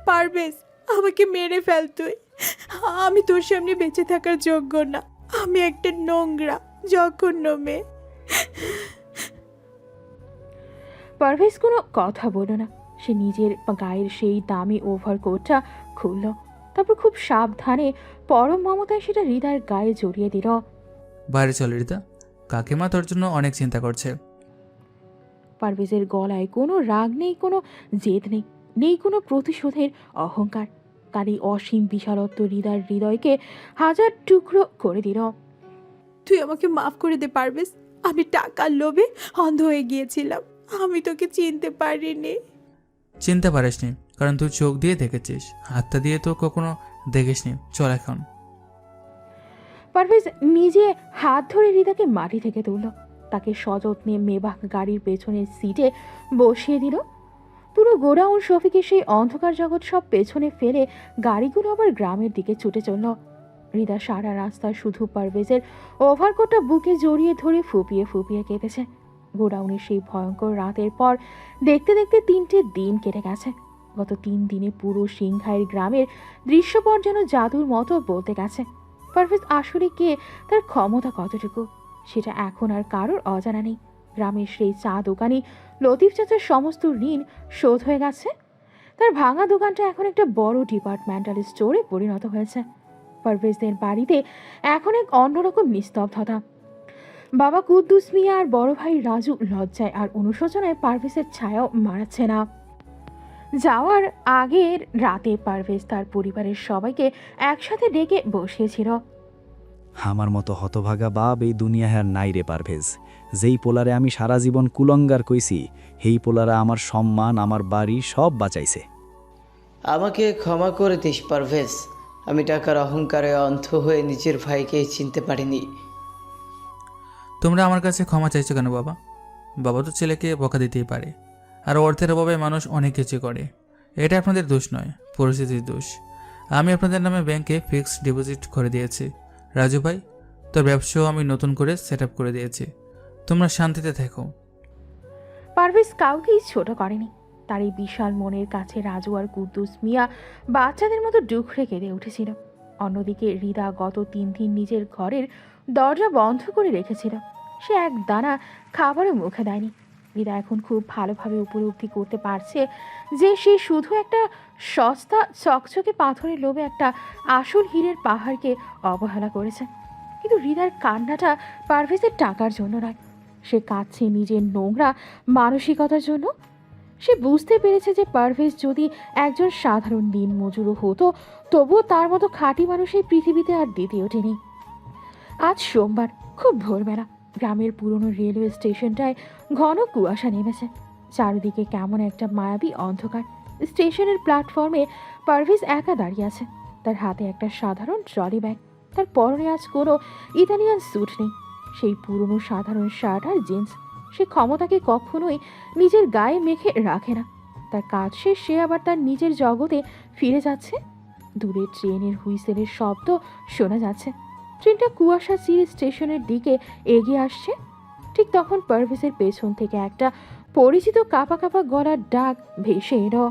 S9: পারভেজ, আমাকে মেরে ফেল তুই। আমি তোর সামনে বেঁচে থাকার যোগ্য না। আমি একটা নোংরা জঘন্য মেয়ে।
S2: পারভেজ কোনো কথা বলল না। সে নিজের গায়ের সেই দামি ওভারকোটটা খুলল, তারপর খুব সাবধানে পরম মমতায় সেটা হৃদয়ের গায়ে জড়িয়ে দিল।
S1: বাইরে চল রিতা, কাকিমা তোর জন্য অনেক চিন্তা করছে।
S2: পারভেজের গলায় কোনো রাগ নেই, কোনো জেদ নেই, নেই কোনো প্রতিশোধের অহংকার। তার এই অসীম বিশালত্ব হৃদয়ের হৃদয়কে হাজার টুকরো করে দিল।
S9: তুই আমাকে মাফ করে দে পারভেজ। আমি টাকার লোভে অন্ধ হয়ে গিয়েছিলাম, আমি তোকে চিনতে পারিনি।
S1: চিনতে পারিসনি কারণ তুই চোখ দিয়ে দেখেছিস, হাতটা দিয়ে তো কখনো দেখিসনি। চল এখন।
S2: পারভেজ নিজে হাত ধরে হৃদাকে মাটি থেকে তুলল, তাকে সযত্নে মেবাক গাড়ির পেছনের সিটে বসিয়ে দিল। পুরো গোডাউন শফিকের সেই অন্ধকার জগৎ সব পেছনে ফেলে গাড়িগুলো আবার গ্রামের দিকে ছুটে চলল। হৃদা সারা রাস্তা শুধু পারভেজের ওভারকোটটা বুকে জড়িয়ে ধরে ফুপিয়ে ফুপিয়ে কেঁদেছে। গোডাউনের সেই ভয়ঙ্কর রাতের পর দেখতে দেখতে 3টে দিন কেটে গেছে। গত 3 দিনে পুরো সিংহাইয়ের গ্রামের দৃশ্যপট যেন জাদুর মতো বলতে গেছে। পারভেজ আসলে কে, তার ক্ষমতা কতটুকু, সেটা এখন আর কারোর অজানা নেই। গ্রামের সেই চা দোকানি লতিফ চাচার সমস্ত ঋণ শোধ হয়ে গেছে। তার ভাঙা দোকানটা এখন একটা বড় ডিপার্টমেন্টাল স্টোরে পরিণত হয়েছে। পারভেজদের বাড়িতে এখন এক অন্যরকম নিস্তব্ধতা। বাবা কুদ্দুস মিয়া আর বড় ভাই রাজু লজ্জায় আর অনুশোচনায় পারভেজের ছায়াও মারাচ্ছে না। যাওয়ার আগের রাতে পারভেজ তার পরিবারের সবাইকে একসাথে ডেকে বসিয়েছিল।
S7: আমার মতো হতভাগা বাপ এই দুনিয়ায় আর নাই রে পারভেজ। যেই পোলারে আমি সারা জীবন কুলঙ্গার কইছি, সেই পোলারা আমার সম্মান, আমার বাড়ি সব বাঁচাইছে।
S8: আমাকে ক্ষমা করে দিস পারভেজ, আমি টাকার অহংকারে অন্ধ হয়ে নিজের ভাইকে চিনতে পারিনি।
S1: তোমরা আমার কাছে ক্ষমা চাইছো কেন বাবা? বাবা তো ছেলেকে বকা দিতেই পারে, আর অর্থের অভাবে মানুষ অনেক কিছু করে। এটা আপনাদের দোষ নয়, পরিস্থিতির দোষ। আমি আপনাদের নামে ব্যাংকে ফিক্সড ডিপোজিট করে দিয়েছি। রাজু ভাই, তোর ব্যবসাও আমি নতুন করে সেট আপ করে দিয়েছি। তোমরা শান্তিতে থেকো।
S2: পারভেজ কাউকেই ছোট করেনি। তার এই বিশাল মনের কাছে রাজু আর কুদ্দুস মিয়া বাচ্চাদের মতো ডুকরে কেঁদে উঠেছিল। অন্যদিকে হৃদা গত 3 দিন নিজের ঘরের দরজা বন্ধ করে রেখেছিল। সে এক দানা খাবারও মুখে দেয়নি। হৃদা এখন খুব ভালোভাবে উপলব্ধি করতে পারছে যে সে শুধু একটা সস্তা চকচকে পাথরের লোভে একটা আসল হীরের পাহাড়কে অবহেলা করেছে। কিন্তু হৃদার কান্নাটা পারভেজের টাকার জন্য নয়, সে কাঁদছে নিজের নোংরা মানসিকতার জন্য। সে বুঝতে পেরেছে যে পারভেজ যদি একজন সাধারণ দিনমজুরও হতো, তবুও তার মতো খাঁটি মানুষ এই পৃথিবীতে আর দ্বিতীয়টি নেই। আজ সোমবার খুব ভোরবেলা গ্রামের পুরনো রেলওয়ে স্টেশনটায় ঘন কুয়াশা নেমেছে। চারিদিকে কেমন একটা মায়াবী অন্ধকার। স্টেশনের প্ল্যাটফর্মে পারভেজ একা দাঁড়িয়ে আছে। তার হাতে একটা সাধারণ ট্রলি ব্যাগ। তার পরনে আজ কোনো ইতালিয়ান স্যুট নেই, সেই পুরনো সাধারণ শার্ট আর জিন্স। সে ক্ষমতাকে কখনোই নিজের গায়ে মেখে রাখে না। তার কাজ শেষ, সে আবার তার নিজের জগতে ফিরে যাচ্ছে। দূরে ট্রেনের হুইসেলের শব্দ শোনা যাচ্ছে। ট্রেনটা কুয়াশা চিরে স্টেশনের দিকে এগিয়ে আসছে। ঠিক তখন পারভেজের পেছন থেকে একটা পরিচিত কাঁপা কাঁপা গলার ডাক ভেসে এলো।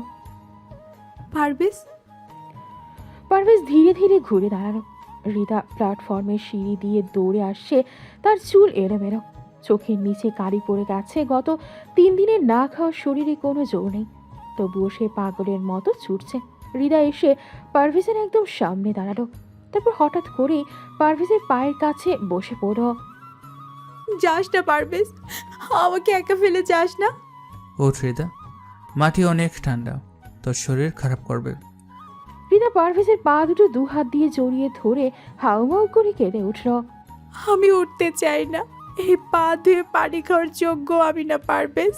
S9: পারভেজ।
S2: পারভেজ ধীরে ধীরে ঘুরে দাঁড়ালো। হৃদা প্ল্যাটফর্মের সিঁড়ি দিয়ে দৌড়ে আসছে। তার চুল এলোমেলো, চোখের নিচে কালি পড়ে গেছে। গত 3 দিনের না খাওয়া শরীরে কোনো জোর নেই, তবুও সে পাগলের মতো ছুটছে। হৃদা এসে পারভেজের একদম সামনে দাঁড়ালো। তারপর হঠাৎ করে পারভেজের পায়ের কাছে বসে পড়ল।
S9: যাস না পারভেজ, আমাকে একা ফেলে যাস না।
S1: ওঠ হৃদা, মাটি অনেক ঠান্ডা, তোর শরীর খারাপ করবে।
S2: হৃদা পারভেজের পা দুটো 2 হাত দিয়ে জড়িয়ে ধরে হাউমাউ করে কেঁদে উঠল।
S9: আমি উঠতে চাই না, এই পা ধুয়ে পানি খাওয়ার যোগ্য আমি না পারভেজ।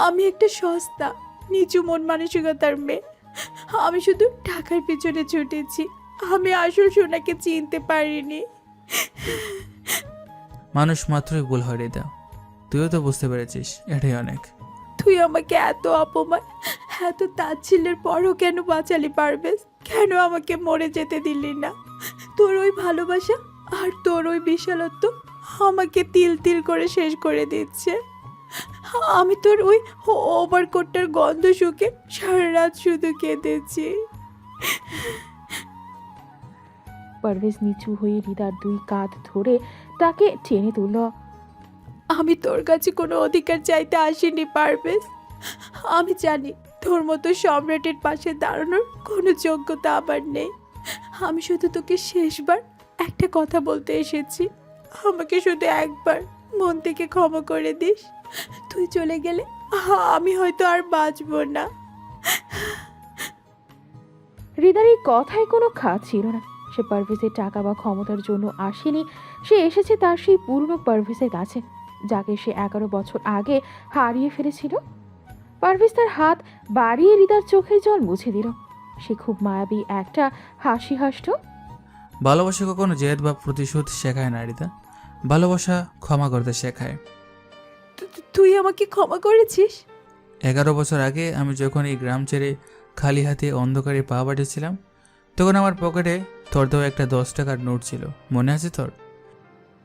S9: আমি একটা সস্তা নিচু মন মানসিকতার মেয়ে। আমি শুধু টাকার পিছনে ছুটেছি, আমি আসল সোনাকে চিনতে পারিনি।
S1: মানুষ মাত্রই ভুল হয় হৃদা, তুইও তো বুঝতে পেরেছিস, এটাই অনেক।
S9: তুই আমাকে এত অপমান, এত তাচ্ছিল্যের পরও কেন বাঁচালি পারভেজ? কেন আমাকে মরে যেতে দিলি না? তোর ওই ভালোবাসা আর তোর ওই বিশালত্ব আমাকে তিল তিল করে শেষ করে দিচ্ছে। আমি তোর ওই ওভারকোটটার গন্ধ শুকে সারা রাত শুধু কেঁদেছি।
S2: পারভেজ নিচু হয়ে হৃদার 2 কাঁধ ধরে তাকে টেনে তুলল।
S9: আমি তোর কাছে কোনো অধিকার চাইতে আসিনি পারভেজ। আমি জানি তোর মতো সম্রাটের পাশে দাঁড়ানোর কোনো যোগ্যতা আমার নেই। আমি শুধু তোকে শেষবার একটা কথা বলতে এসেছি, আমাকে শুধু একবার মন থেকে ক্ষমা করে দিস। তুই চলে গেলে আমি হয়তো আর বাঁচব না।
S2: হৃদার এই কথায় কোনো খাত ছিল না। সে পারভেজের টাকা বা ক্ষমতার জন্য আসেনি, সে এসেছে তার সেই পুরনো পারভেজের কাছে, যাকে সে 11 বছর আগে হারিয়ে ফেলেছিল। পারভেজ তার হাত বাড়িয়ে হৃদার চোখের জল মুছে দিল। সে খুব মায়াবী একটা হাসি হাসল।
S1: ভালোবাসা কখনো জেদ বা প্রতিশোধ শেখায় না রিতা, ভালোবাসা ক্ষমা করতে শেখায়।
S9: তুই আমাকে ক্ষমা করেছিস?
S1: 11 বছর আগে আমি যখন এই গ্রাম ছেড়ে খালি হাতে অন্ধকারে পা বাড়িয়েছিলাম, তখন আমার পকেটে তোর দেওয়া একটা 10 টাকার নোট ছিল, মনে আছে তোর?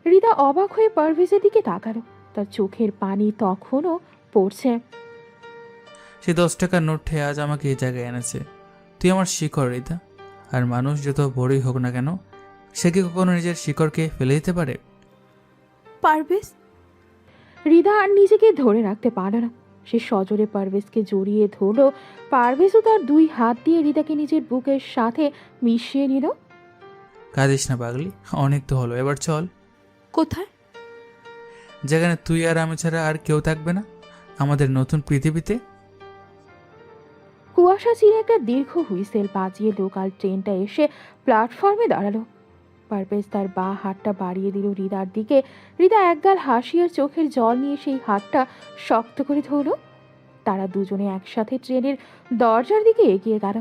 S2: হৃদা অবাক হয়ে পারভেজের দিকে তাকালো। তার চোখের পানি তখনও পড়ছে।
S1: সেই 10 টাকার নোটে আজ আমাকে এই জায়গায় এনেছে। তুই আমার শিকড় রিতা, আর মানুষ যত বড়ই হোক না কেন, সে কি কখনো নিজের শিকড়কে ফেলে দিতে পারে?
S9: পারভেজ।
S2: হৃদা আর নিজেকে ধরে রাখতে পারল না। সে সজোরে পারভেজকে জড়িয়ে ধরল। পারভেজও তার 2 হাত দিয়ে হৃদাকে নিজের বুকের সাথে মিশিয়ে নিল।
S1: কাঁদিস না পাগলি, অনেক তো হলো, এবার চল।
S9: কোথায়?
S1: যেখানে তুই আর আমি ছাড়া আর কেউ থাকবে না, আমাদের নতুন পৃথিবীতে।
S2: কুয়াশা চিরে একটা দীর্ঘ হুইসেল বাজিয়ে লোকাল ট্রেনটা এসে প্ল্যাটফর্মে দাঁড়ালো। পারভেজ তার বাঁ হাতটা বাড়িয়ে দিল হৃদার দিকে। হৃদা একগাল হাসি আর চোখের জল নিয়ে সেই হাতটা শক্ত করে ধরল। তারা দুজনে একসাথে ট্রেনের দরজার দিকে এগিয়ে গেল।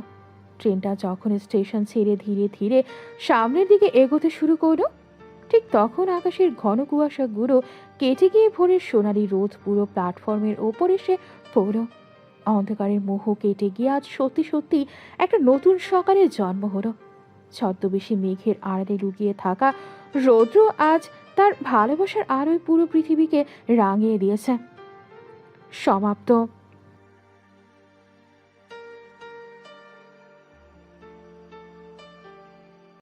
S2: ট্রেনটা যখন স্টেশন ছেড়ে ধীরে ধীরে সামনের দিকে এগোতে শুরু করলো, ঠিক তখন আকাশের ঘন কুয়াশাগুলো কেটে গিয়ে ভোরের সোনালি রোদ পুরো প্ল্যাটফর্মের ওপর এসে পড়ল। অন্ধকারের মোহ কেটে গিয়ে আজ সত্যি সত্যি একটা নতুন সকালের জন্ম হলো। ছদ্মবেশী মেঘের আড়ালে লুকিয়ে থাকা রৌদ্র আজ তার ভালোবাসার আলোয় পুরো পৃথিবীকে রাঙিয়ে দিয়েছে। সমাপ্ত।